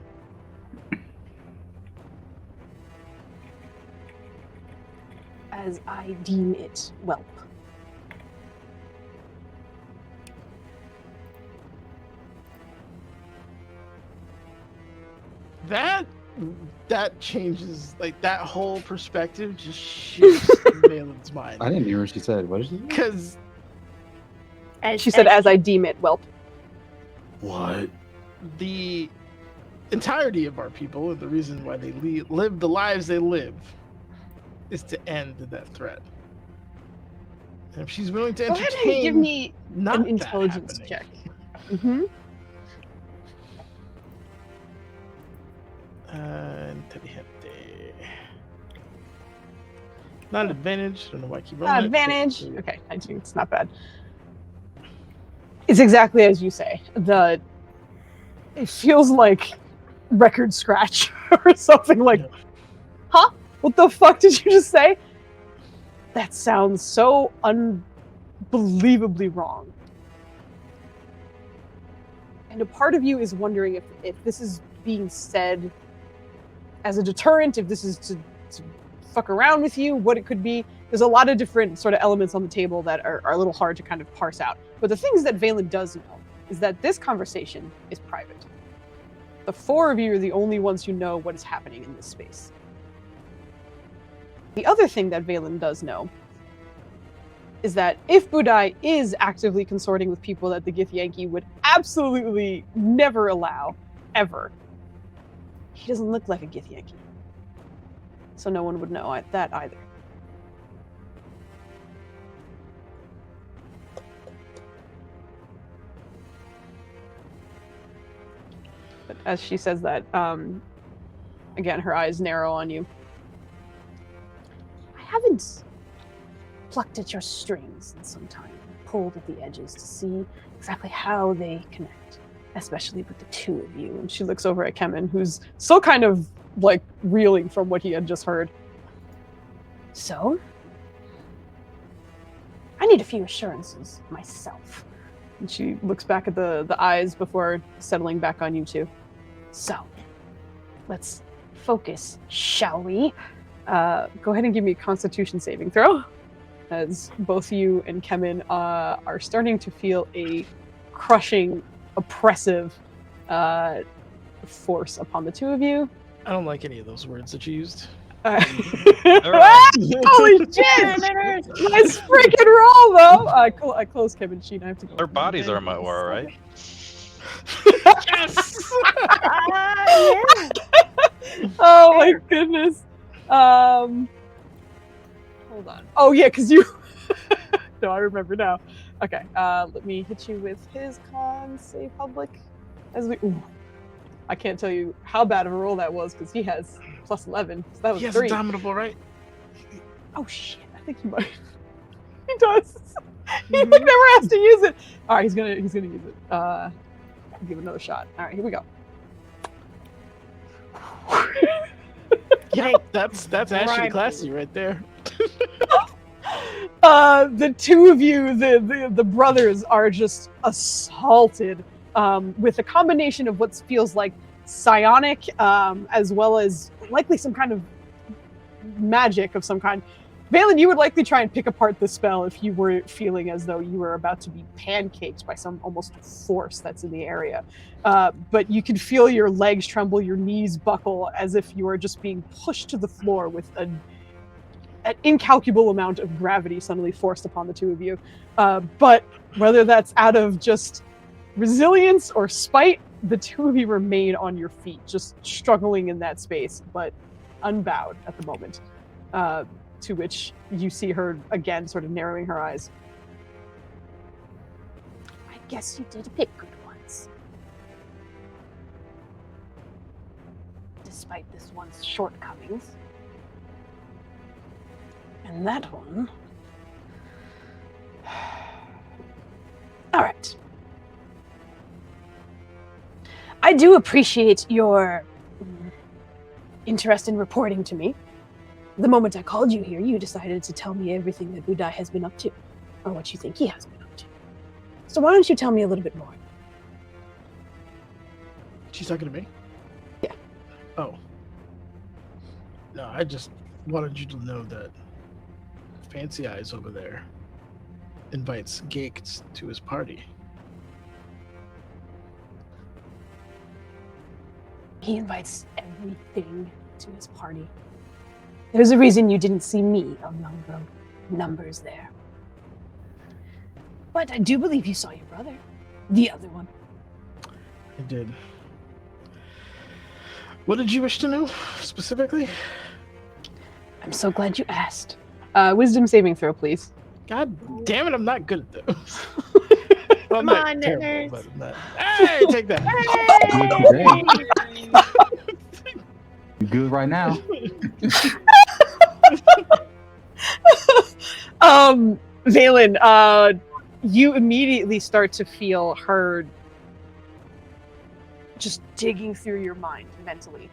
As I deem it, whelp. That changes, like, that whole perspective just shifts Valen's mind. I didn't hear what she said. What did she say? Because She said, as I deem it, whelp. What? the entirety of our people, and the reason why they live the lives they live, is to end that threat. And if she's willing to Go ahead entertain, and give me not an that intelligence happening. check. Mm-hmm. Inteligente. Not an advantage. I don't know why I keep rolling. Not it. advantage. Okay, 19. It's not bad. It's exactly as you say. It feels like record scratch or something like, Yeah. huh? What the fuck did you just say? That sounds so unbelievably wrong. And a part of you is wondering if this is being said as a deterrent, if this is to fuck around with you, what it could be. There's a lot of different sort of elements on the table that are a little hard to kind of parse out. But the things that Valen does know is that this conversation is private. The four of you are the only ones who know what is happening in this space. The other thing that Valen does know is that if Budai is actively consorting with people that the Githyanki would absolutely never allow, ever, he doesn't look like a Githyanki. So no one would know that either. But as she says that, again, her eyes narrow on you. I haven't plucked at your strings in some time, pulled at the edges to see exactly how they connect, especially with the two of you. And she looks over at Kemen, who's still kind of like reeling from what he had just heard. So, I need a few assurances myself. And she looks back at the eyes before settling back on you two. So, let's focus, shall we? Go ahead and give me a Constitution saving throw, as both you and Kemen are starting to feel a crushing, oppressive force upon the two of you. I don't like any of those words that you used. Holy shit! Nice freaking roll, though. I closed Kemen's sheet. I have to go. Their bodies are my aura, right? Yes! Yeah. Oh my goodness. Hold on. Oh yeah, because you. No, I remember now. Okay. Let me hit you with his con save public. As we. Ooh. I can't tell you how bad of a roll that was because he has plus 11. So that was He has 3. Indomitable, right? Oh shit! I think he might. He does. He never has to use it. All right, he's gonna use it. I'll give it another shot. All right, here we go. Yeah, that's actually classy right there. The two of you, the brothers, are just assaulted with a combination of what feels like psionic, as well as likely some kind of magic of some kind. Valen, you would likely try and pick apart the spell if you were feeling as though you were about to be pancaked by some almost force that's in the area. But you can feel your legs tremble, your knees buckle, as if you are just being pushed to the floor with an incalculable amount of gravity suddenly forced upon the two of you. But whether that's out of just resilience or spite, the two of you remain on your feet, just struggling in that space, but unbowed at the moment. To which you see her again sort of narrowing her eyes. I guess you did pick good ones. once. Despite this one's shortcomings. And that one... All right. I do appreciate your interest in reporting to me. The moment I called you here, you decided to tell me everything that Budai has been up to, or what you think he has been up to. So why don't you tell me a little bit more? She's talking to me? Yeah. Oh. No, I just wanted you to know that Fancy Eyes over there invites Gakes to his party. He invites everything to his party. There's a reason you didn't see me among the numbers there. But I do believe you saw your brother. The other one. I did. What did you wish to know, specifically? I'm so glad you asked. Wisdom saving throw, please. God damn it, I'm not good at those. Well, Come on, nerds. Hey, take that. You good right now? Valen, you immediately start to feel her just digging through your mind mentally.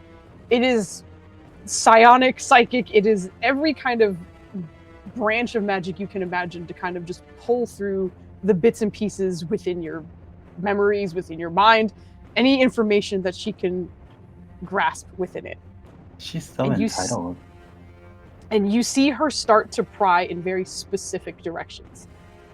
It is psionic, psychic, it is every kind of branch of magic you can imagine to kind of just pull through the bits and pieces within your memories, within your mind, any information that she can grasp within it. She's so entitled. And you see her start to pry in very specific directions.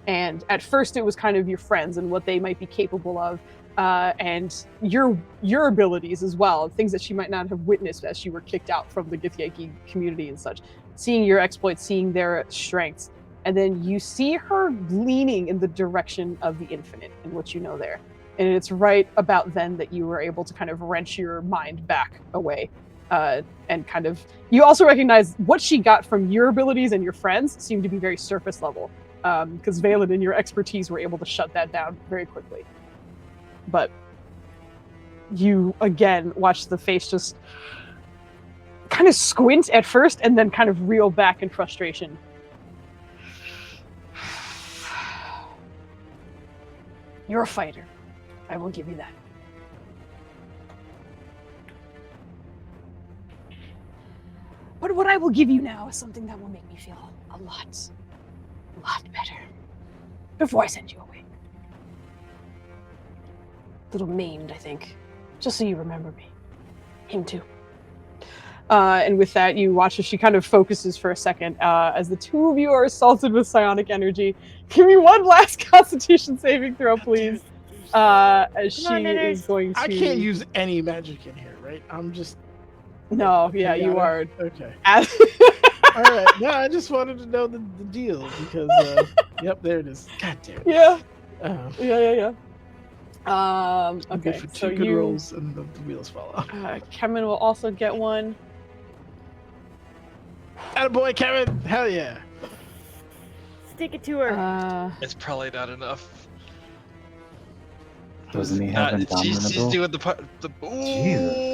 And at first it was kind of your friends and what they might be capable of, and your abilities as well, things that she might not have witnessed as you were kicked out from the Githyanki community and such. Seeing your exploits, seeing their strengths. And then you see her leaning in the direction of the infinite and what you know there. And it's right about then that you were able to kind of wrench your mind back away. And kind of, you also recognize what she got from your abilities and your friends seemed to be very surface level. Because Valen and your expertise were able to shut that down very quickly. But you, again, watch the face just kind of squint at first and then kind of reel back in frustration. You're a fighter. I will give you that. But what I will give you now is something that will make me feel a lot better. Before I send you away. A little maimed, I think. Just so you remember me. Him too. And with that, you watch as she kind of focuses for a second as the two of you are assaulted with psionic energy. Give me one last Constitution saving throw, please. As she is going to... I can't use any magic in here, right? I'm just... No, yeah, you are. Okay. All right. No, I just wanted to know the deal because, yep, there it is. God damn it. Yeah. Yeah. Okay, for two so good rolls and the wheels fall off. Kevin will also get one. Attaboy, Kevin! Hell yeah! Stick it to her. It's probably not enough. Doesn't he have Indomitable? She's doing the Jesus.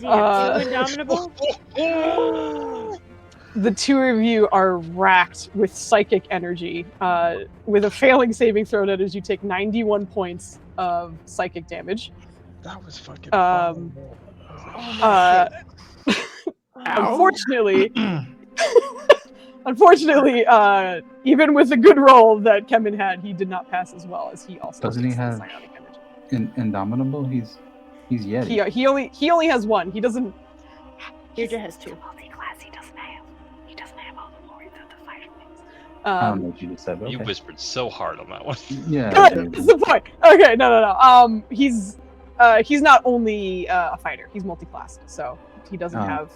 Does he have two Indomitable? The two of you are racked with psychic energy. With a failing saving throw, that is, you take 91 points of psychic damage. That was fucking Unfortunately, even with the good roll that Kemen had, he did not pass as well, as he also doesn't he have psionic energy. Indomitable? He's Yeti. He only has one. He doesn't. Deirdre has two. Multi-class. He doesn't have all the lore that the fighter things. I don't know what you just said. But You okay. whispered so hard on that one. Yeah. That's the point. Okay, no. He's not only a fighter. He's multi-classed, so he doesn't have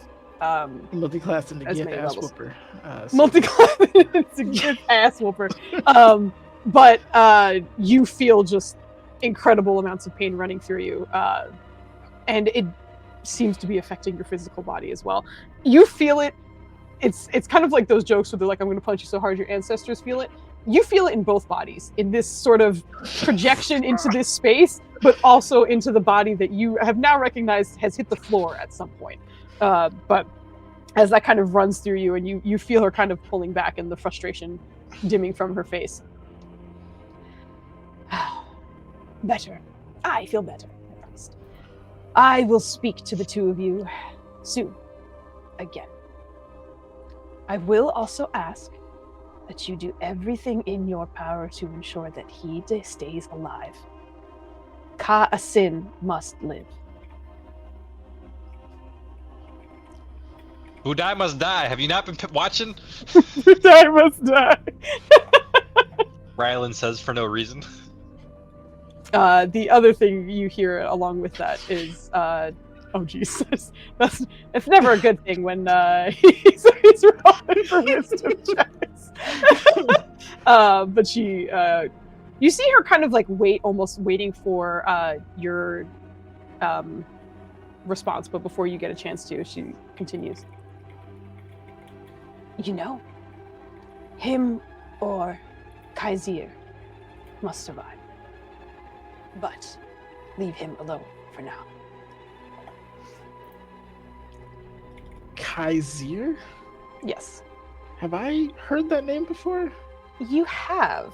multi-class and to as get many ass levels. whooper. Multi-class to get ass whooper. But you feel just incredible amounts of pain running through you, and it seems to be affecting your physical body as well. You feel it. It's kind of like those jokes where they're like, "I'm going to punch you so hard your ancestors feel it." you feel it in both bodies, in this sort of projection into this space, but also into the body that you have now recognized has hit the floor at some point. But as that kind of runs through you, and you feel her kind of pulling back and the frustration dimming from her face. Better. I feel better, at least. I will speak to the two of you soon. Again. I will also ask that you do everything in your power to ensure that he stays alive. Ka Asin must live. Who die must die. Have you not been watching? I must die. Rylan says for no reason. The other thing you hear along with that is, oh Jesus, it's never a good thing when he's rolling for wisdom checks. But she, you see her kind of like almost waiting for your response, but before you get a chance to, she continues. You know, him or Kaiser must survive. But leave him alone for now. Kaiser? Yes. Have I heard that name before? You have.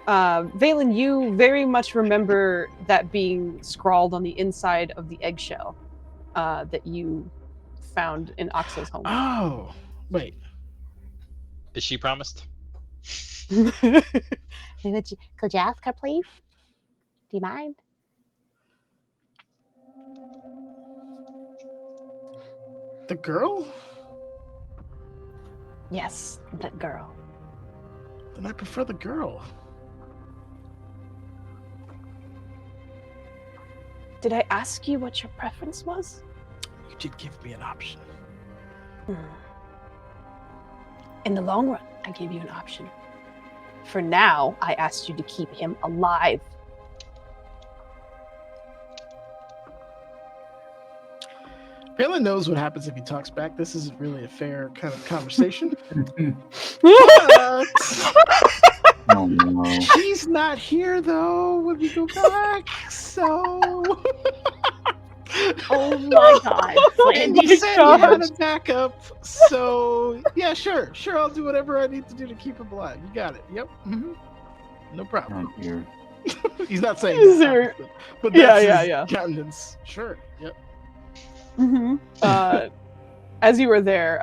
Valen, you very much remember that being scrawled on the inside of the eggshell that you found in Oxo's home. Oh, wait. Is she promised? Could you ask her, please? Do you mind? The girl? Yes, that girl. Then I prefer the girl. Did I ask you what your preference was? You did give me an option. In the long run, I gave you an option. For now, I asked you to keep him alive. Valen knows what happens if he talks back. This isn't really a fair kind of conversation. Oh no. She's not here though when we go back, so. Oh my god. And you said you had a backup, so yeah, sure, I'll do whatever I need to do to keep him alive. You got it. Yep. No problem. Not here. He's not saying Is that, there- but Yeah, that's yeah. his countenance. Sure. Yep. As you were there,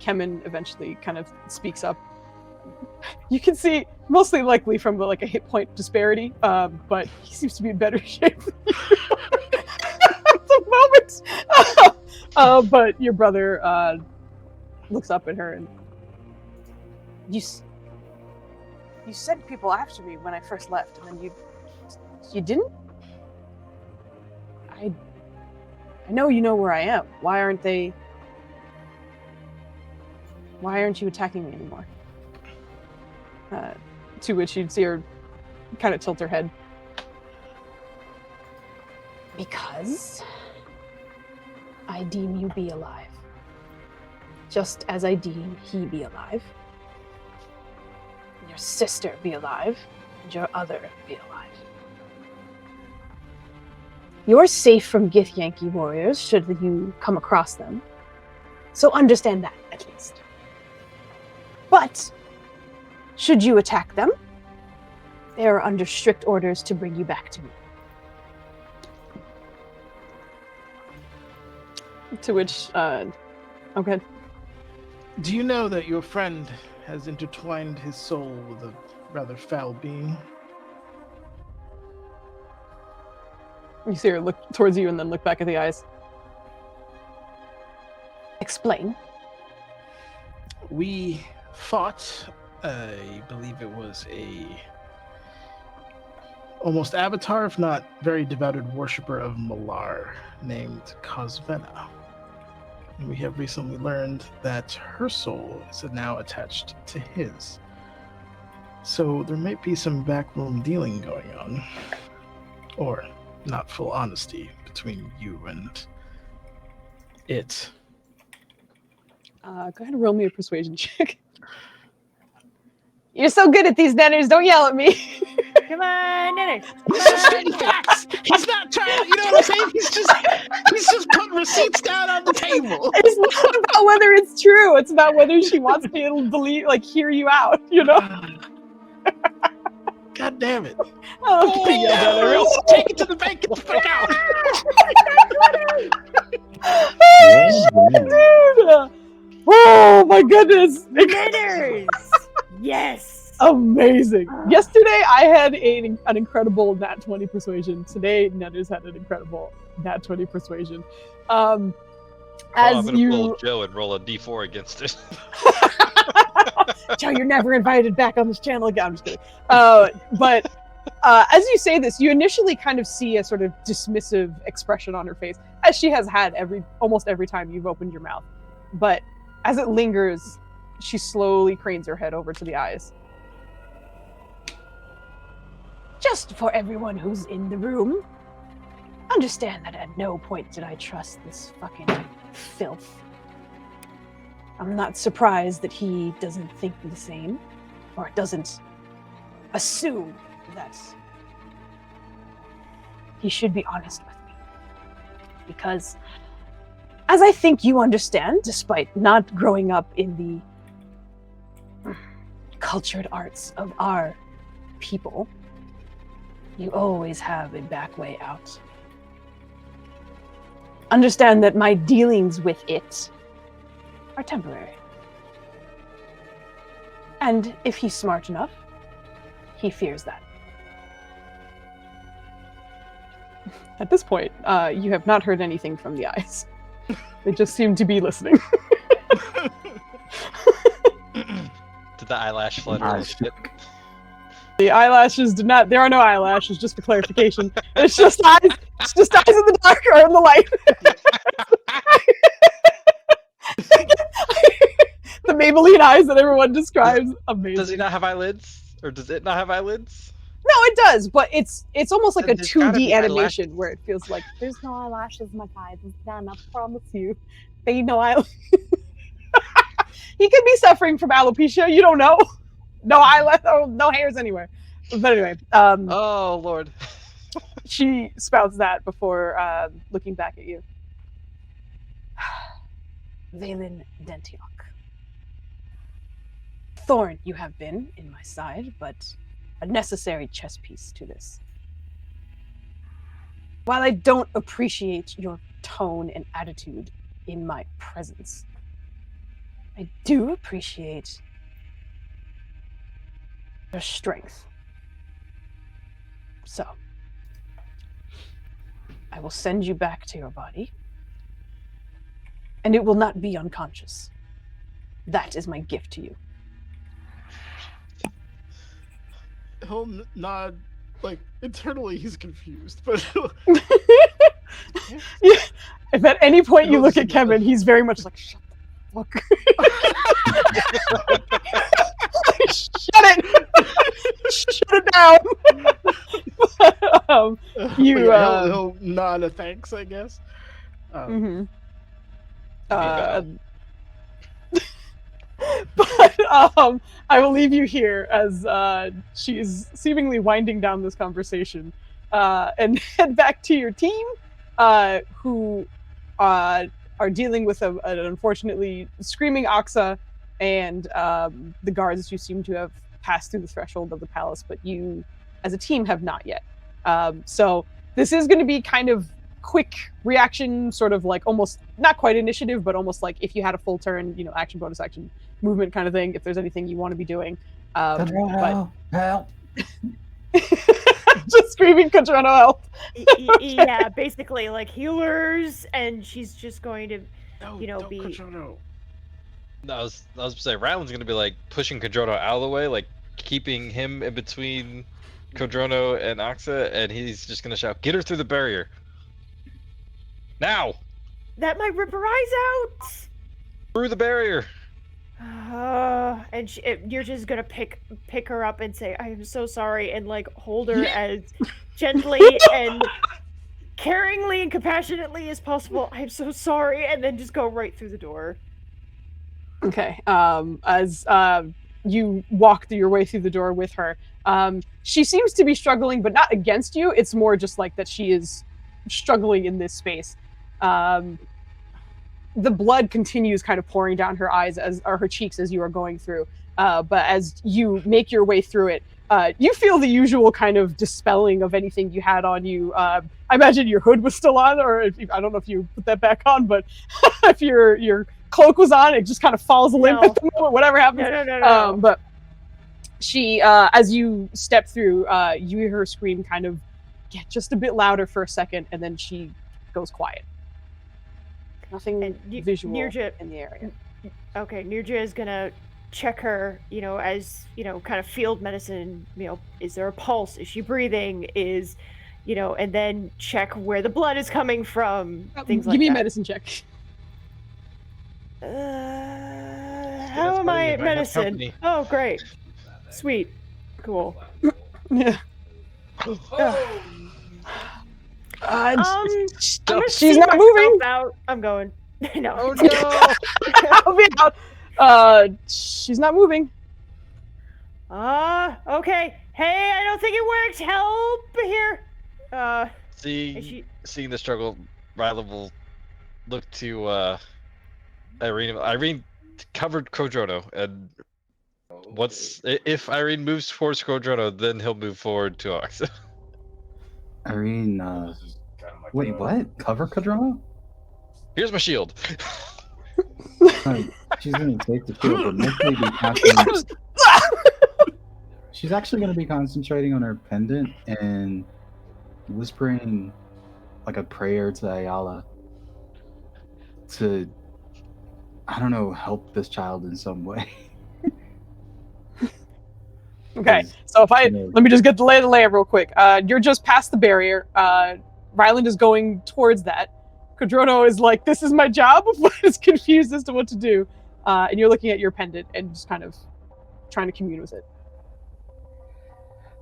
Kemen eventually kind of speaks up. You can see, mostly likely from like a hit point disparity, but he seems to be in better shape than you at the moment. But your brother looks up at her and you sent people after me when I first left, and then you didn't? I know you know where I am. Why aren't you attacking me anymore? To which you'd see her kind of tilt her head. Because I deem you be alive. Just as I deem he be alive. Your sister be alive. And your other be alive. You're safe from Githyanki warriors should you come across them. So understand that, at least. But should you attack them, they are under strict orders to bring you back to me. To which, okay. Do you know that your friend has intertwined his soul with a rather foul being? You see her look towards you and then look back at the eyes. Explain. We fought, I believe it was a almost avatar, if not very devoted worshiper of Malar, named Cosvena. And we have recently learned that her soul is now attached to his. So there might be some backroom dealing going on. Or not full honesty between you and it. Go ahead and roll me a persuasion check. You're so good at these, Nenners. Don't yell at me. Come on, Nenners. He's just stating facts. He's not trying. You know what I'm saying? He's just putting receipts down on the table. It's not about whether it's true. It's about whether she wants to believe, like, hear you out. You know. God damn it! Oh, Take it to the bank. Get the fuck out. Dude. Oh my goodness. Nenners. Yes. Amazing. Yesterday I had an incredible nat 20 persuasion. Today Nenners had an incredible nat 20 persuasion. I'm gonna pull Joe and roll a d4 against it. Joe, you're never invited back on this channel again. I'm just kidding. But as you say this, you initially kind of see a sort of dismissive expression on her face, as she has had almost every time you've opened your mouth. But as it lingers, she slowly cranes her head over to the eyes. Just for everyone who's in the room, understand that at no point did I trust this fucking filth. I'm not surprised that he doesn't think the same, or doesn't assume that he should be honest with me. Because, as I think you understand, despite not growing up in the cultured arts of our people, you always have a back way out. Understand that my dealings with it are temporary. And if he's smart enough, he fears that. At this point, you have not heard anything from the eyes. They just seem to be listening. Did the eyelash flutter a little bit? The eyelashes did not. There are no eyelashes, just for clarification. It's just eyes. It's just eyes in the dark or in the light. The Maybelline eyes that everyone describes. Amazing. Does he not have eyelids, or does it not have eyelids? No, it does, but it's almost like a There's gotta 2D be animation eyelashes. where it feels like there's no eyelashes, my guys. It's done. I promise you. They ain't no eyelashes. He could be suffering from alopecia. You don't know. No eyelash, no hairs anywhere. But anyway, Oh Lord. she spouts that before looking back at you. Valen Dentiok. Thorn you have been in my side, but a necessary chess piece to this. While I don't appreciate your tone and attitude in my presence, I do appreciate your strength. So, I will send you back to your body, and it will not be unconscious. That is my gift to you. He'll nod, like, internally he's confused, but Yeah. If at any point you look at Kevin, he's very much like, shut the fuck. Shut it! Shut it down! he'll nod a thanks, I guess. Mhm. Yeah. But I will leave you here as she's seemingly winding down this conversation, and head back to your team, who are dealing with an unfortunately screaming Oxa and the guards who seem to have passed through the threshold of the palace, but you, as a team, have not yet. So this is going to be kind of quick reaction, sort of like almost not quite initiative, but almost like if you had a full turn, action, bonus action, movement kind of thing. If there's anything you want to be doing, but Help. just screaming Contrano help. Yeah, basically like healers, and she's just going to, don't be. control, no. I was gonna say Ryland's gonna be like pushing Kodrono out of the way, like keeping him in between Kodrono and Oxa, and he's just gonna shout, "Get her through the barrier now! That might rip her eyes out. Through the barrier!" And you're just gonna pick her up and say, "I am so sorry," and like hold her as gently and caringly and compassionately as possible. "I'm so sorry," and then just go right through the door. Okay. As you walk your way through the door with her. She seems to be struggling, but not against you. It's more just like that she is struggling in this space. The blood continues kind of pouring down her eyes or her cheeks as you are going through. But as you make your way through it, you feel the usual kind of dispelling of anything you had on you. I imagine your hood was still on, or I don't know if you put that back on, but if your cloak was on, it just kind of falls limp at the moment, whatever happens. No. But she, as you step through, you hear her scream kind of get just a bit louder for a second, and then she goes quiet. Nothing visual in the area. Okay, Nirja is gonna check her, as, kind of field medicine, is there a pulse? Is she breathing? And then check where the blood is coming from, things like that. Give me a medicine check. How am I at medicine? Oh, great. Sweet. Cool. Yeah. She's not moving. Out. I'm going. No. Oh no! I'll be out. She's not moving. Okay. Hey, I don't think it worked. Help here. Seeing the struggle, Ryla will look to Irene. Irene covered Kodrono, and if Irene moves towards Kodrono, then he'll move forward to Ox. Irene, wait, what? Cover Kodrono? Here's my shield. She's going to take the shield, but mostly be casting. She's actually going to be concentrating on her pendant and whispering like a prayer to Ayala to, I don't know, help this child in some way. Okay, so let me just get the lay of the land real quick. You're just past the barrier. Ryland is going towards that. Kodrono is like, this is my job, but is confused as to what to do. And you're looking at your pendant and just kind of trying to commune with it.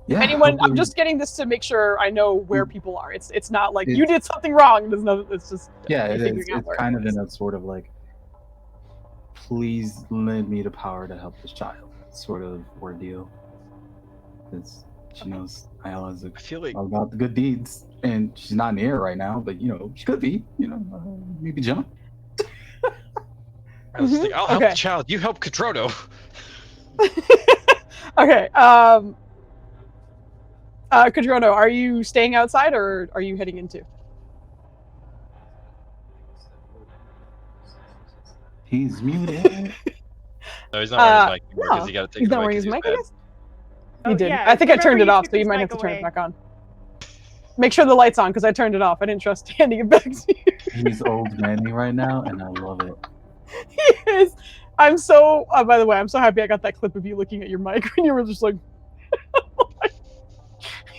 Yeah, I'm just getting this to make sure I know where people are. It's not like you did something wrong. It's just it's kind of in a sort of like, please lend me the power to help this child sort of ordeal. Because she knows Ayala's all about the good deeds, and she's not in the air right now, but she could be. Maybe jump. I'll help the child. You help Kodrono. Okay. Kodrono, are you staying outside or are you heading into? He's muted. No, he's not wearing his mic because he got to take he's the not mic. wearing his mic, I guess? Oh, he did. yeah, I think I turned it off, so you his might have mic to turn away. it back on. Make sure the light's on, because I turned it off. I didn't trust handing it back to you. He's old manny right now, and I love it. He is. I'm so. By the way, I'm so happy I got that clip of you looking at your mic when you were just like.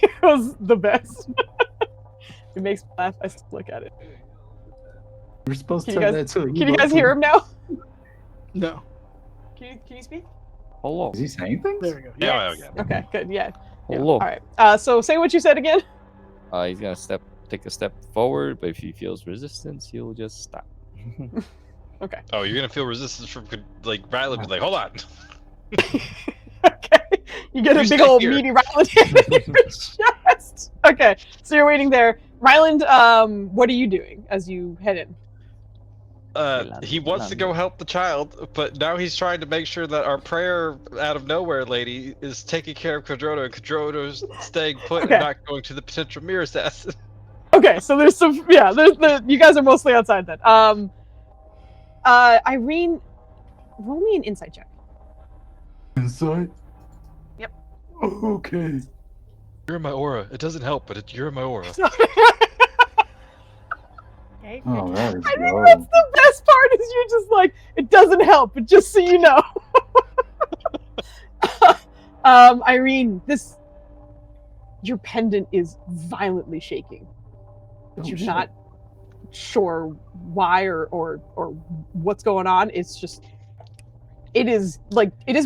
It was the best. It makes me laugh. I still look at it. You're supposed to tell that too. Can you guys hear him now? No. Can you speak? Hello. Is he saying things? There we go. Yeah. Okay, good. Yeah. Hello. All right. So say what you said again. He's gonna take a step forward, but if he feels resistance, he'll just stop. Okay. Oh, you're gonna feel resistance from Ryla. Be like, hold on. Okay. You get a big old meaty Ryland in your chest. Okay. So you're waiting there. Ryland, what are you doing as you head in? He wants to go help the child, but now he's trying to make sure that our prayer out of nowhere lady is taking care of Kodrono, and Kodrono's staying put and not going to the potential mirror assassin. Okay, so there's some, you guys are mostly outside then. Irene, roll me an insight check. Insight? Yep. Okay. You're in my aura. It doesn't help, but you're in my aura. Okay. Oh, that is I think that's the best part is you're just like, it doesn't help, but just so you know. Irene, your pendant is violently shaking. But you're not sure why or what's going on. It's just, it is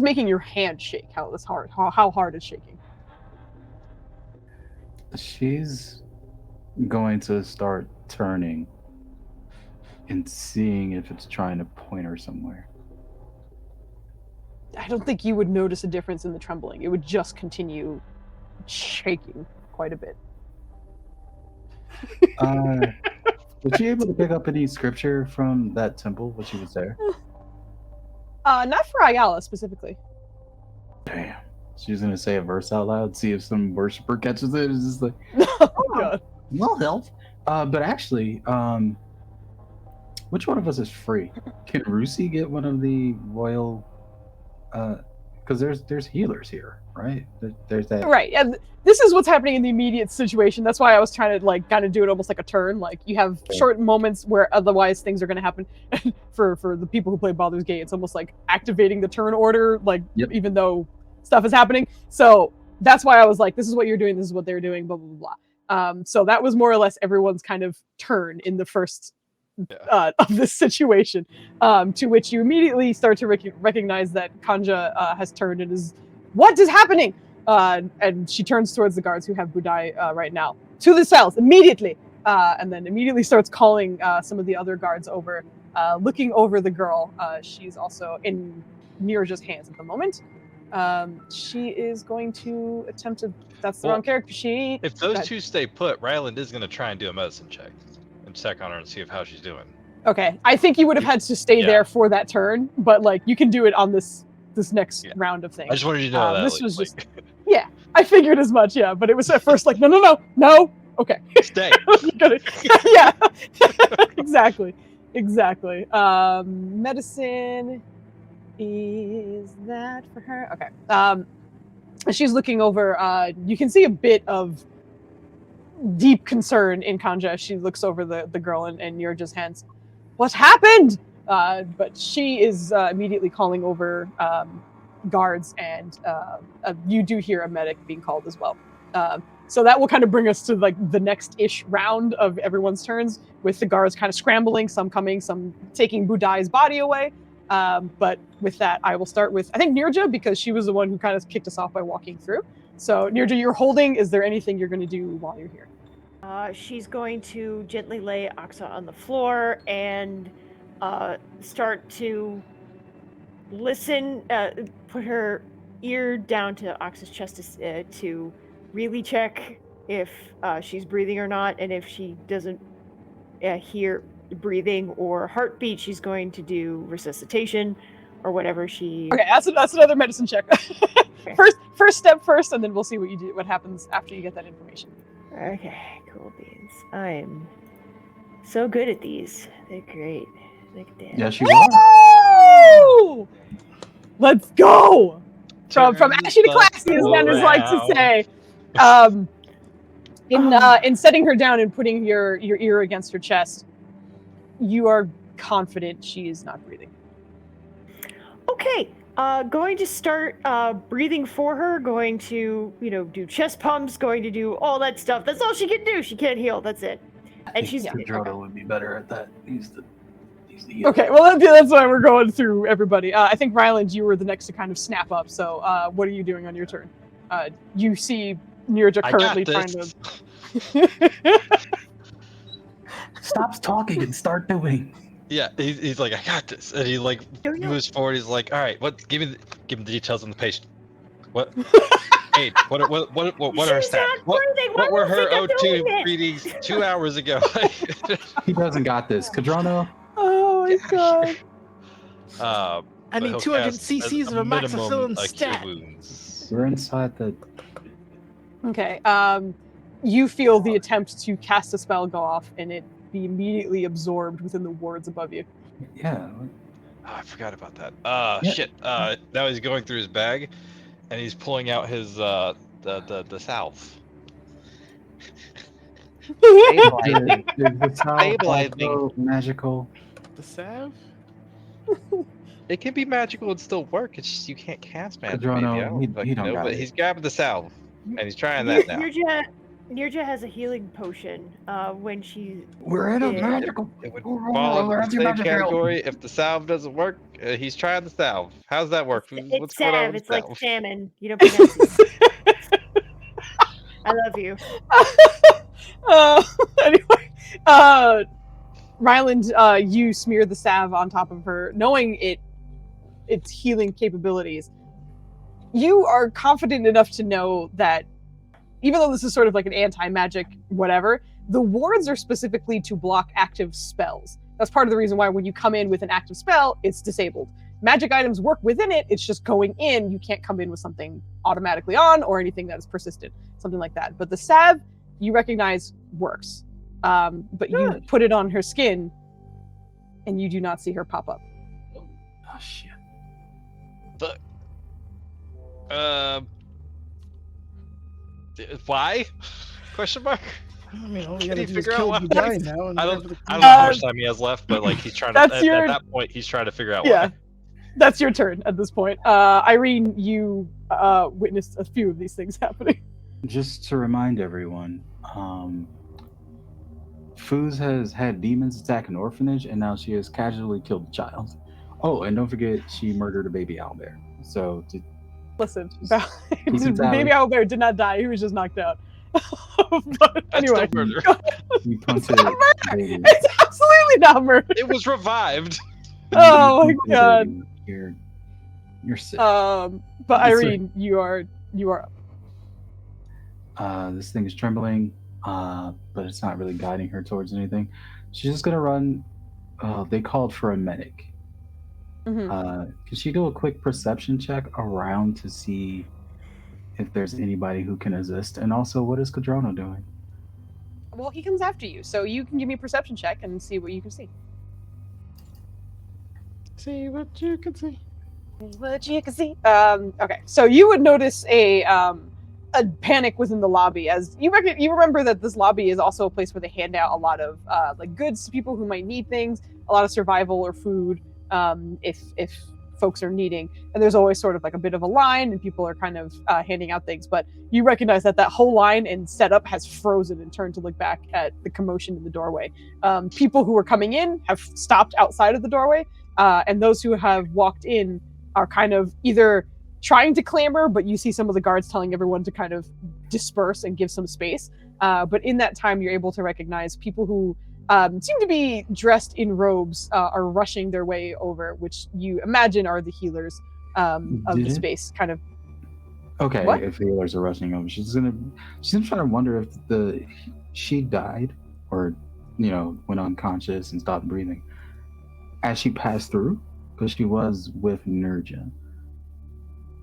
making your hand shake. How hard it's shaking. She's going to start turning and seeing if it's trying to point her somewhere. I don't think you would notice a difference in the trembling. It would just continue shaking quite a bit. Was she able to pick up any scripture from that temple when she was there? Not for Ayala specifically. Damn. She was gonna say a verse out loud, see if some worshiper catches it. It's just like, Oh god. well, help. But actually, which one of us is free? Can Rusi get one of the royal? Because there's healers here, right? There's that. Right. And this is what's happening in the immediate situation. That's why I was trying to like kind of do it almost like a turn. Like you have short moments where otherwise things are going to happen. for the people who play Baldur's Gate, it's almost like activating the turn order. Like even though stuff is happening. So that's why I was like, this is what you're doing. This is what they're doing. Blah blah blah. So that was more or less everyone's kind of turn in the first of this situation, to which you immediately start to recognize that Kanja has turned and is, what is happening? And she turns towards the guards who have Budai right now. To the cells, immediately! And then immediately starts calling some of the other guards over, looking over the girl. She's also in Nirja's hands at the moment. She is going to attempt to, that's the wrong character. If those two stay put, Ryland is going to try and do a medicine check. And check on her and see how she's doing. Okay, I think you would have had to stay there for that turn, but like you can do it on this next round of things. I just wanted you to know that. This was just, yeah, I figured as much, yeah, but it was at first like, no, okay. Stay. Yeah, exactly. Medicine, is that for her? Okay. She's looking over, you can see a bit of deep concern in Kanja. She looks over the girl and Nirja's hands. What happened? But she is immediately calling over guards, and you do hear a medic being called as well. So that will kind of bring us to like the next-ish round of everyone's turns, with the guards kind of scrambling, some coming, some taking Budai's body away. But with that, I will start with, I think, Nirja, because she was the one who kind of kicked us off by walking through. So, Nirja, you're holding. Is there anything you're going to do while you're here? She's going to gently lay Oxa on the floor and start to listen, put her ear down to Oxa's chest to really check if she's breathing or not. And if she doesn't hear breathing or heartbeat, she's going to do resuscitation or whatever she... Okay, that's another medicine check. Okay. First step first, and then we'll see what you do. What happens after you get that information. Okay, cool beans. I'm so good at these. They're great. Look at that. Yeah, she was. Let's go! From Ashy to Classy, as Nanners like to say. In setting her down and putting your ear against her chest, you are confident she is not breathing. Okay. Going to start breathing for her, going to, do chest pumps, going to do all that stuff. That's all she can do. She can't heal. That's it. And she's... Pedroto would be better at that. He's the okay, well, that's why we're going through everybody. I think, Ryland, you were the next to kind of snap up. So what are you doing on your turn? You see Nirja currently trying to... Stop talking and start doing. Yeah, he's like, I got this, and he like moves forward. He's like, all right, give me the details on the patient. What? Hey, what are her stats? What were her O2 readings 2 hours ago? He doesn't got this, Cadrano. Oh my god. I need 200 cc's of amoxicillin stat. We're inside the... Okay, you feel the attempt to cast a spell go off, and it be immediately absorbed within the wards above you. Yeah. Oh, I forgot about that. Shit. Now he's going through his bag, and he's pulling out his the salve. Stabilizing. The Stabilizing. Magical. The salve? It can be magical and still work. It's just you can't cast magic. Cadrano, Maybe. he don't got But it. he's grabbing the salve, and he's trying that now. Nirja has a healing potion when she... We're in a magical... It would fall in the same category. If the salve doesn't work, he's trying the salve. How's that work? It's salve. It's like salmon. You don't pronounce it. I love you. Anyway, Ryland, you smear the salve on top of her, knowing it its healing capabilities. You are confident enough to know that even though this is sort of like an anti-magic whatever, the wards are specifically to block active spells. That's part of the reason why when you come in with an active spell, it's disabled. Magic items work within it, it's just going in, you can't come in with something automatically on or anything that is persistent, something like that. But the salve, you recognize, works. But you put it on her skin, and you do not see her pop up. Oh, shit. But, why? Question mark. I mean, all we Can gotta he do is figure out kill why? the guy now. And I have don't the know how much Uh, time he has left, but like he's trying to. that's At your- that point, he's trying to figure out Yeah. why. That's your turn at this point. Irene, you witnessed a few of these things happening. Just to remind everyone, Foos has had demons attack an orphanage, and now she has casually killed a child. Oh, and don't forget, she murdered a baby owlbear. So, Listen, keep it tally. baby owlbear did not die. He was just knocked out. But anyway, Still murder. you punted it's not a murder. baby. It's absolutely not murder. It was revived. Oh my You punted a God. baby. You're sick. But That's Irene, you are up. This thing is trembling, but it's not really guiding her towards anything. She's just gonna run. They called for a medic. Mhm. Can she do a quick perception check around to see if there's anybody who can assist? And also, what is Cadrono doing? Well, he comes after you, so you can give me a perception check and see what you can see. See what you can see. What you can see. Okay, so you would notice a panic within the lobby as you remember that this lobby is also a place where they hand out a lot of like goods to people who might need things, a lot of survival or food if folks are needing, and there's always sort of like a bit of a line and people are kind of handing out things, but you recognize that whole line and setup has frozen and turned to look back at the commotion in the doorway. People who are coming in have stopped outside of the doorway, and those who have walked in are kind of either trying to clamor, but you see some of the guards telling everyone to kind of disperse and give some space. But in that time, you're able to recognize people who seem to be dressed in robes are rushing their way over, which you imagine are the healers of the space. Kind of. Okay, What? if healers are rushing over, she's trying to wonder if she died or went unconscious and stopped breathing as she passed through, because she was with Nurja,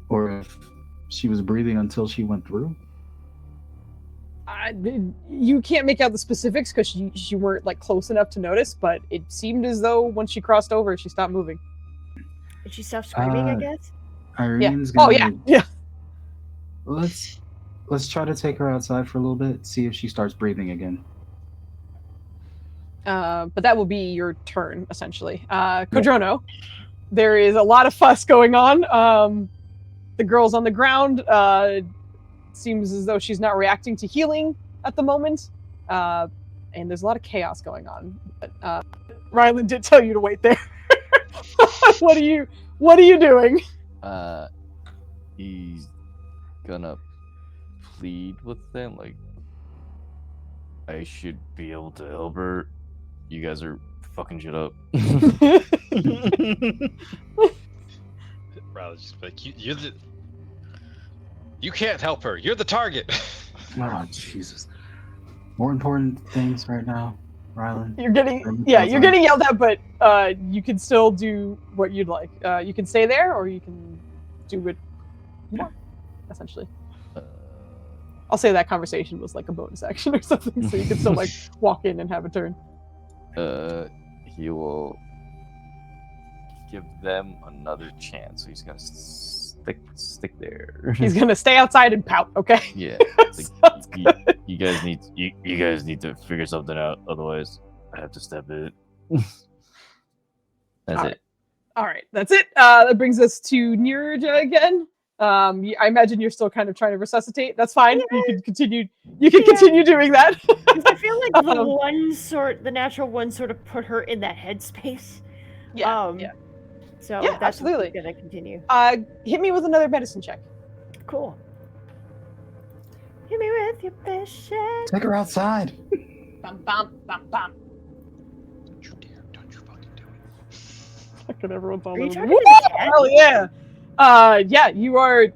or if she was breathing until she went through. You can't make out the specifics because she weren't like close enough to notice, but it seemed as though once she crossed over, she stopped moving. Did she stop screaming, I guess? Irene's Oh gonna, yeah. Let's try to take her outside for a little bit, see if she starts breathing again. But that will be your turn essentially. Codrono, there is a lot of fuss going on. The girl's on the ground. Seems as though she's not reacting to healing at the moment, and there's a lot of chaos going on. But Rylan did tell you to wait there. What are you doing? He's gonna plead with them, like, I should be able to help her. You guys are fucking shit up. Rather just like you can't help her. You're the target. Oh Jesus! More important things right now, Rylan. You're getting yelled at, but you can still do what you'd like. You can stay there, or you can do what you want, essentially. I'll say that conversation was like a bonus action or something, so you can still like walk in and have a turn. He will give them another chance. So he's gonna stick there. He's gonna stay outside and pout. Okay. Yeah. Sounds You guys need to figure something out. Otherwise, I have to step in. That's it. All right, that's it. That brings us to Nirja again. I imagine you're still kind of trying to resuscitate. That's fine. You can continue. You can continue doing that. I feel like the natural one sort of put her in that headspace. Yeah. So Yeah, that's absolutely. gonna continue. Hit me with another medicine check. Cool. Hit me with your best shot. Take her outside. Bum bum bum bum. Don't you dare! Don't you fucking do it. Fucking everyone's all Are you over. talking Woo! to the cat? Hell yeah. Yeah, you are.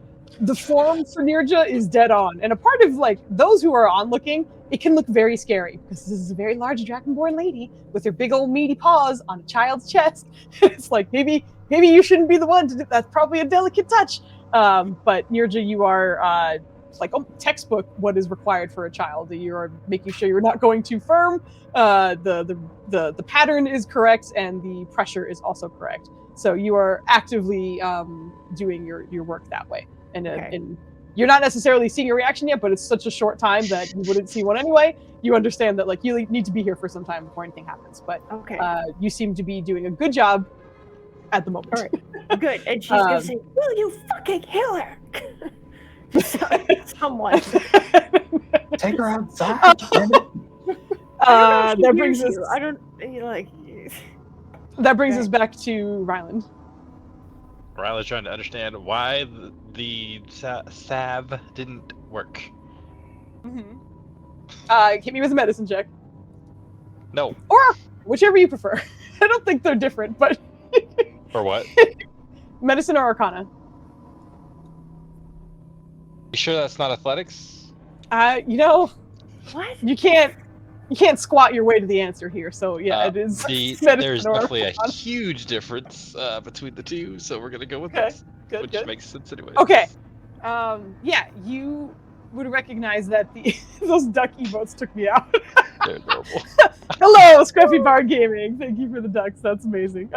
The form for Nirja is dead on, and a part of like those who are onlooking, it can look very scary because this is a very large dragonborn lady with her big old meaty paws on a child's chest. It's like maybe you shouldn't be the one to do that's probably a delicate touch. But Nirja, you are like textbook what is required for a child. You are making sure you're not going too firm. The pattern is correct and the pressure is also correct. So you are actively doing your work that way. And you're not necessarily seeing a reaction yet, but it's such a short time that you wouldn't see one anyway. You understand that like you need to be here for some time before anything happens. But you seem to be doing a good job at the moment. All right. Good. And she's gonna say, "Will you fucking kill her?" Someone. Take her outside. That brings us. I don't like. That brings us back to Ryland. Riley's trying to understand why the salve didn't work. Hit me with a medicine check. No. Or whichever you prefer. I don't think they're different, but. For what? Medicine or Arcana? You sure that's not athletics? What? You can't squat your way to the answer here. So yeah, it is. There's definitely a huge difference between the two, so we're gonna go with this, which makes sense anyway. Okay. Yeah, you would recognize that those duck emotes took me out. They're adorable. Hello, Scruffy Bar Gaming. Thank you for the ducks. That's amazing.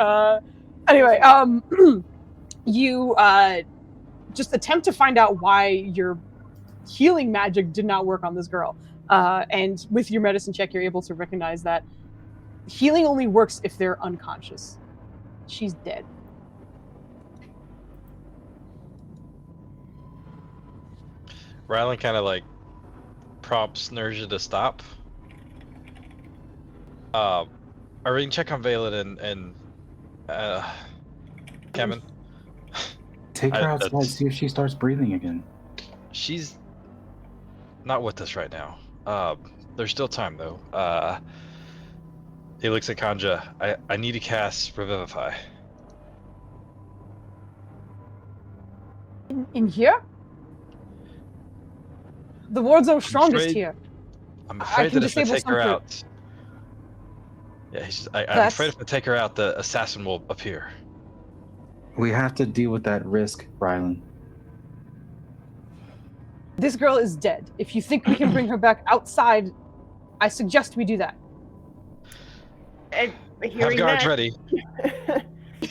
Anyway, you just attempt to find out why your healing magic did not work on this girl. And with your medicine check, you're able to recognize that healing only works if they're unconscious. She's dead. Rylan kind of like prompts Nirja to stop. Irene, check on Valen and Kevin. Take her outside, see if she starts breathing again. She's not with us right now. There's still time though. He looks at Kanja. I need to cast Revivify. In here? The wards are strongest here. I'm afraid that if I take her out... Yeah, I'm afraid if I take her out, the assassin will appear. We have to deal with that risk, Rylan. This girl is dead. If you think we can bring her back outside, I suggest we do that. And have guards ready.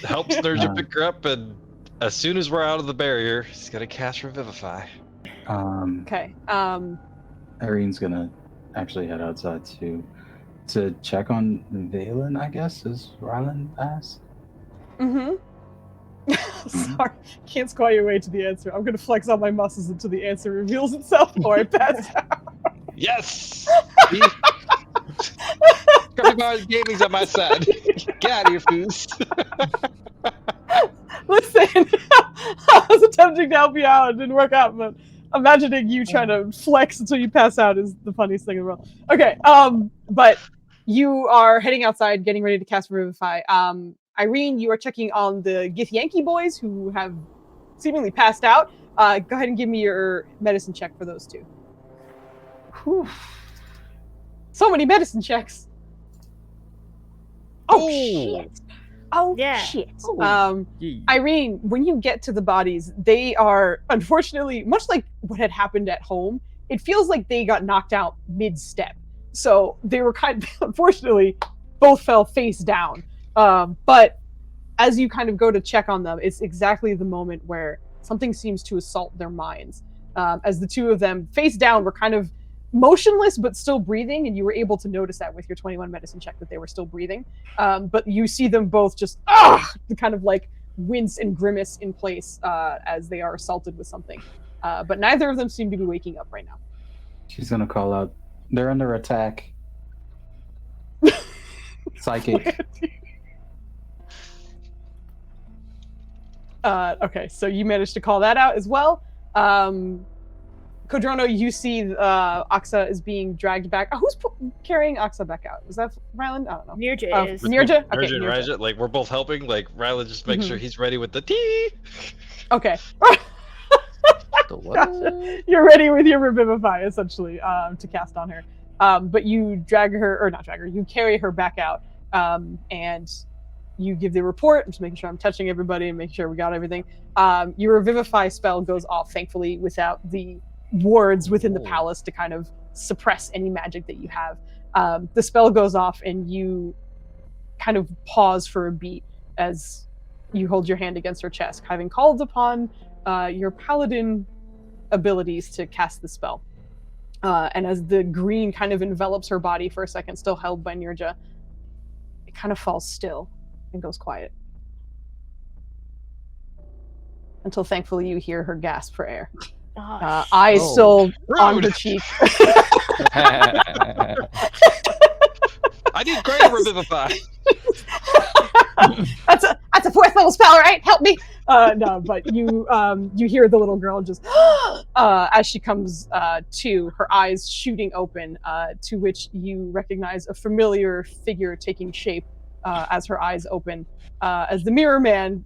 Helps Nirja pick her up, and as soon as we're out of the barrier, he's gonna cast Revivify. Okay. Irene's gonna actually head outside to check on Valen, I guess, as Rylan asked. Sorry, can't squat your way to the answer. I'm gonna flex all my muscles until the answer reveals itself, or I pass out. Yes. Gaming's on my side. Get out of here, Foos. Listen, I was attempting to help you out. It didn't work out, but imagining you trying to flex until you pass out is the funniest thing in the world. Okay, but you are heading outside, getting ready to cast Revivify. Irene, you are checking on the Githyanki boys who have seemingly passed out. Go ahead and give me your medicine check for those two. Whew. So many medicine checks. Oh, shit. Oh, yeah. Shit. Irene, when you get to the bodies, they are, unfortunately, much like what had happened at home, it feels like they got knocked out mid-step. So they were unfortunately, both fell face down. But as you kind of go to check on them, it's exactly the moment where something seems to assault their minds. As the two of them, face down, were kind of motionless but still breathing, and you were able to notice that with your 21 medicine check that they were still breathing. But you see them both just kind of like wince and grimace in place as they are assaulted with something. But neither of them seem to be waking up right now. She's gonna call out, "They're under attack." Psychic. Okay, so you managed to call that out as well. Kodrono, you see Aksa is being dragged back. Who's carrying Aksa back out? Was that Ryland? I don't know. Nirja is. Nirja? Okay, Nirja and Nirja. Raja, like we're both helping. Like Rylan just make Mhm. sure he's ready with the tea. Okay. The what? Gotcha. You're ready with your Revivify, essentially, to cast on her. But you drag her, or not drag her, you carry her back out, and you give the report. I'm just making sure I'm touching everybody and making sure we got everything. Your Revivify spell goes off, thankfully, without the wards within the palace to kind of suppress any magic that you have. The spell goes off, and you kind of pause for a beat as you hold your hand against her chest, having called upon your paladin abilities to cast the spell. And as the green kind of envelops her body for a second, still held by Nirja, it kind of falls still and goes quiet. Until thankfully you hear her gasp for air. Eyes still on her cheek. I need greater Revivify. That's a 4th level spell, right? Help me. No, but you hear the little girl just as she comes to, her eyes shooting open, to which you recognize a familiar figure taking shape as her eyes open, as the Mirror Man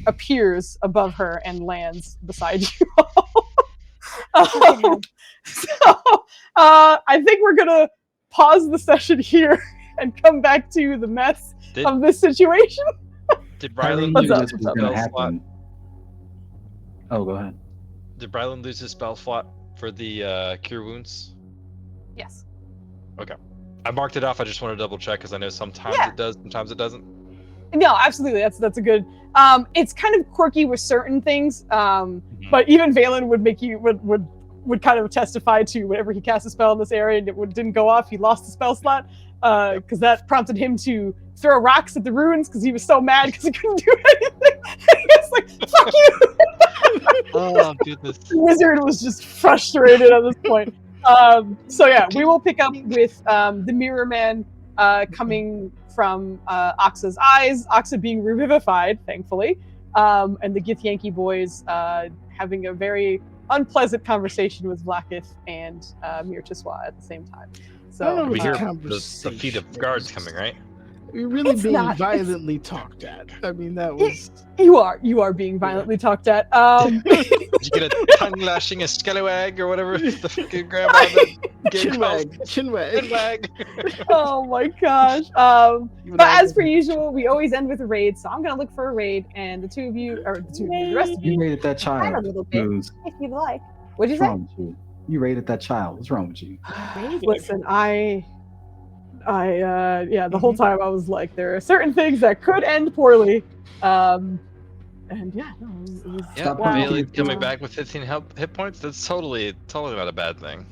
appears above her and lands beside you all. So I think we're gonna pause the session here and come back to the mess of this situation. Did Rylan What's lose up? his What's gonna spell slot? happen? Oh, go ahead. Did Rylan lose his spell slot for the cure wounds? Yes. Okay. I marked it off. I just want to double check because I know sometimes it does, sometimes it doesn't. No, absolutely. That's a good. It's kind of quirky with certain things, but even Valen would make you would kind of testify to whenever he cast a spell in this area and it didn't go off, he lost the spell slot, because that prompted him to throw rocks at the ruins because he was so mad because he couldn't do anything. He was like, "Fuck you!" Oh goodness. The wizard was just frustrated at this point. So yeah, we will pick up with the Mirror Man coming from Oxa's eyes, Oxa being revivified, thankfully, and the Githyanki boys having a very unpleasant conversation with Vlaakith and Mirtiswa at the same time. So We hear uh, the feet of guards coming, right? You're really It's being not- violently talked at. I mean, that was. you are being violently talked at. Did you get a tongue lashing, a scallywag, or whatever the fucking grandma that gave calls? Chinwag. Oh my gosh. But as per usual, we always end with a raid, so I'm gonna look for a raid, and the rest of You you, raided that child. a little bit. Moose. If you'd like. What'd you What's say? wrong with you? You raided that child. What's wrong with you? listen, the whole time I was like, there are certain things that could end poorly. And yeah, no, it was Yeah, Stop Bailey poking. coming back with 15 hit points. That's totally not a bad thing.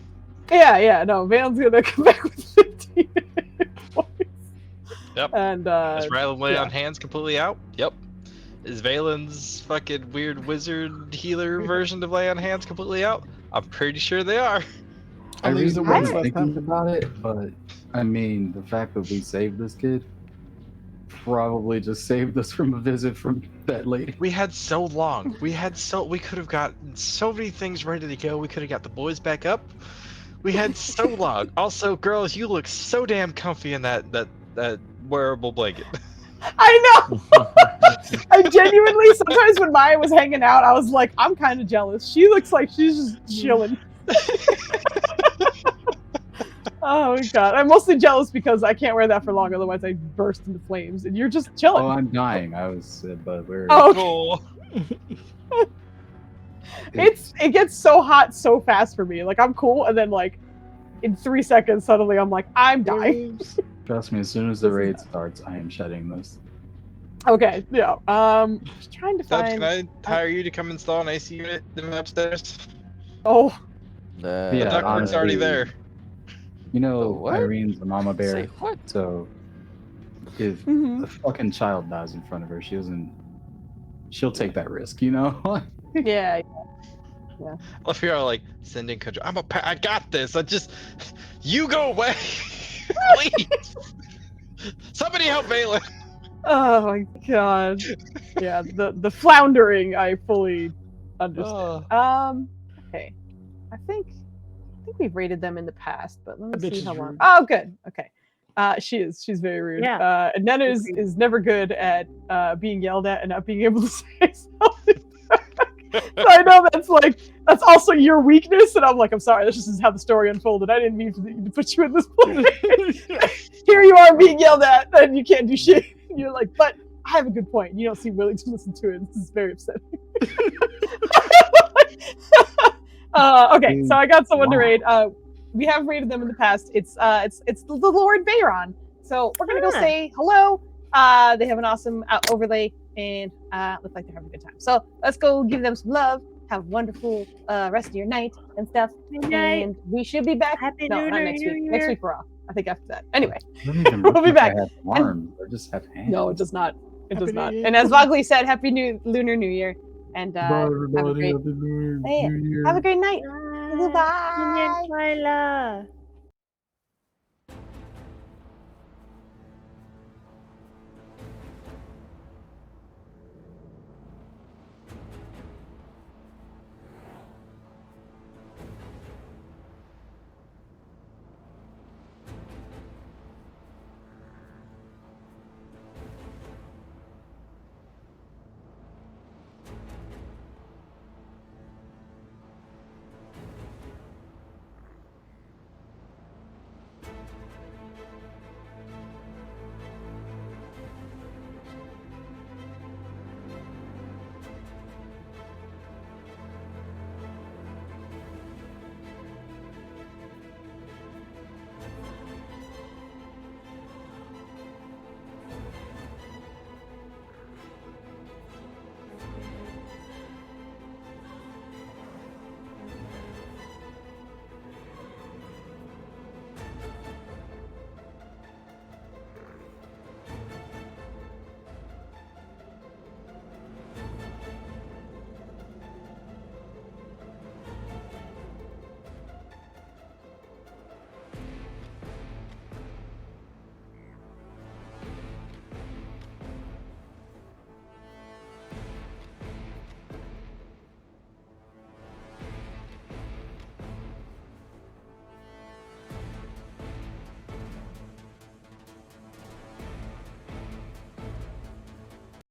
yeah, no, Van's gonna come back with 15 points. Yep. And Is Rylan lay yeah. on hands completely out? Yep. Is Valen's fucking weird wizard healer version of lay on hands completely out? I'm pretty sure they are. I I'll really use the was words last thinking time. about it, but I mean, the fact that we saved this kid probably just saved us from a visit from that lady. We had so long. We could have gotten so many things ready to go. We could have got the boys back up. We had so long. Also, girls, you look so damn comfy in that wearable blanket. I know. I genuinely sometimes when Maya was hanging out, I was like, I'm kind of jealous. She looks like she's just chilling. Oh my god, I'm mostly jealous because I can't wear that for long, otherwise I burst into flames. And you're just chilling. Oh, I'm dying. But we're. Oh, Cool. it gets so hot so fast for me. Like I'm cool, and then like in 3 seconds, suddenly I'm like, I'm dying. Trust me, as soon as the raid starts, I am shedding this. Okay, yeah. Just trying to Dubs, find. can I hire you to come install an AC unit in the upstairs? Oh, The Yeah, ductwork's honestly, already there. You know, what? Irene's a mama bear. Say what? So if mhm. a fucking child dies in front of her, she'll take that risk, you know? Yeah. If you're like sending control, I got this. You go away, please. Somebody help Valen. Oh my god. Yeah, the floundering I fully understand. Okay. I think we've rated them in the past, but let That me bitch see is how long. rude. Oh, good. Okay. She's very rude. Yeah. And Nana is never good at being yelled at and not being able to say something. So I know that's also your weakness, and I'm like, I'm sorry, this just is how the story unfolded. I didn't mean to put you in this place. Here you are being yelled at, and you can't do shit. And you're like, but I have a good point. You don't seem willing to listen to it. This is very upsetting. Okay, so I got someone to raid. We have raided them in the past. It's the Lord Bayron. So we're gonna go say hello. They have an awesome overlay and look like they're having a good time. So let's go give them some love. Have a wonderful rest of your night and stuff. And we should be back. Happy No, New not Year, next New week. Year. Next week we're off. I think after that. Anyway, Don't even we'll look be like back. I have arms. I just have hands. No, it does not. It does Happy not. New Year. And as Vogley said, Happy Lunar New Year. And Bye, have a everybody. great Happy New Year. Hey, New Year. have a great night. Bye. Goodbye. Twyla.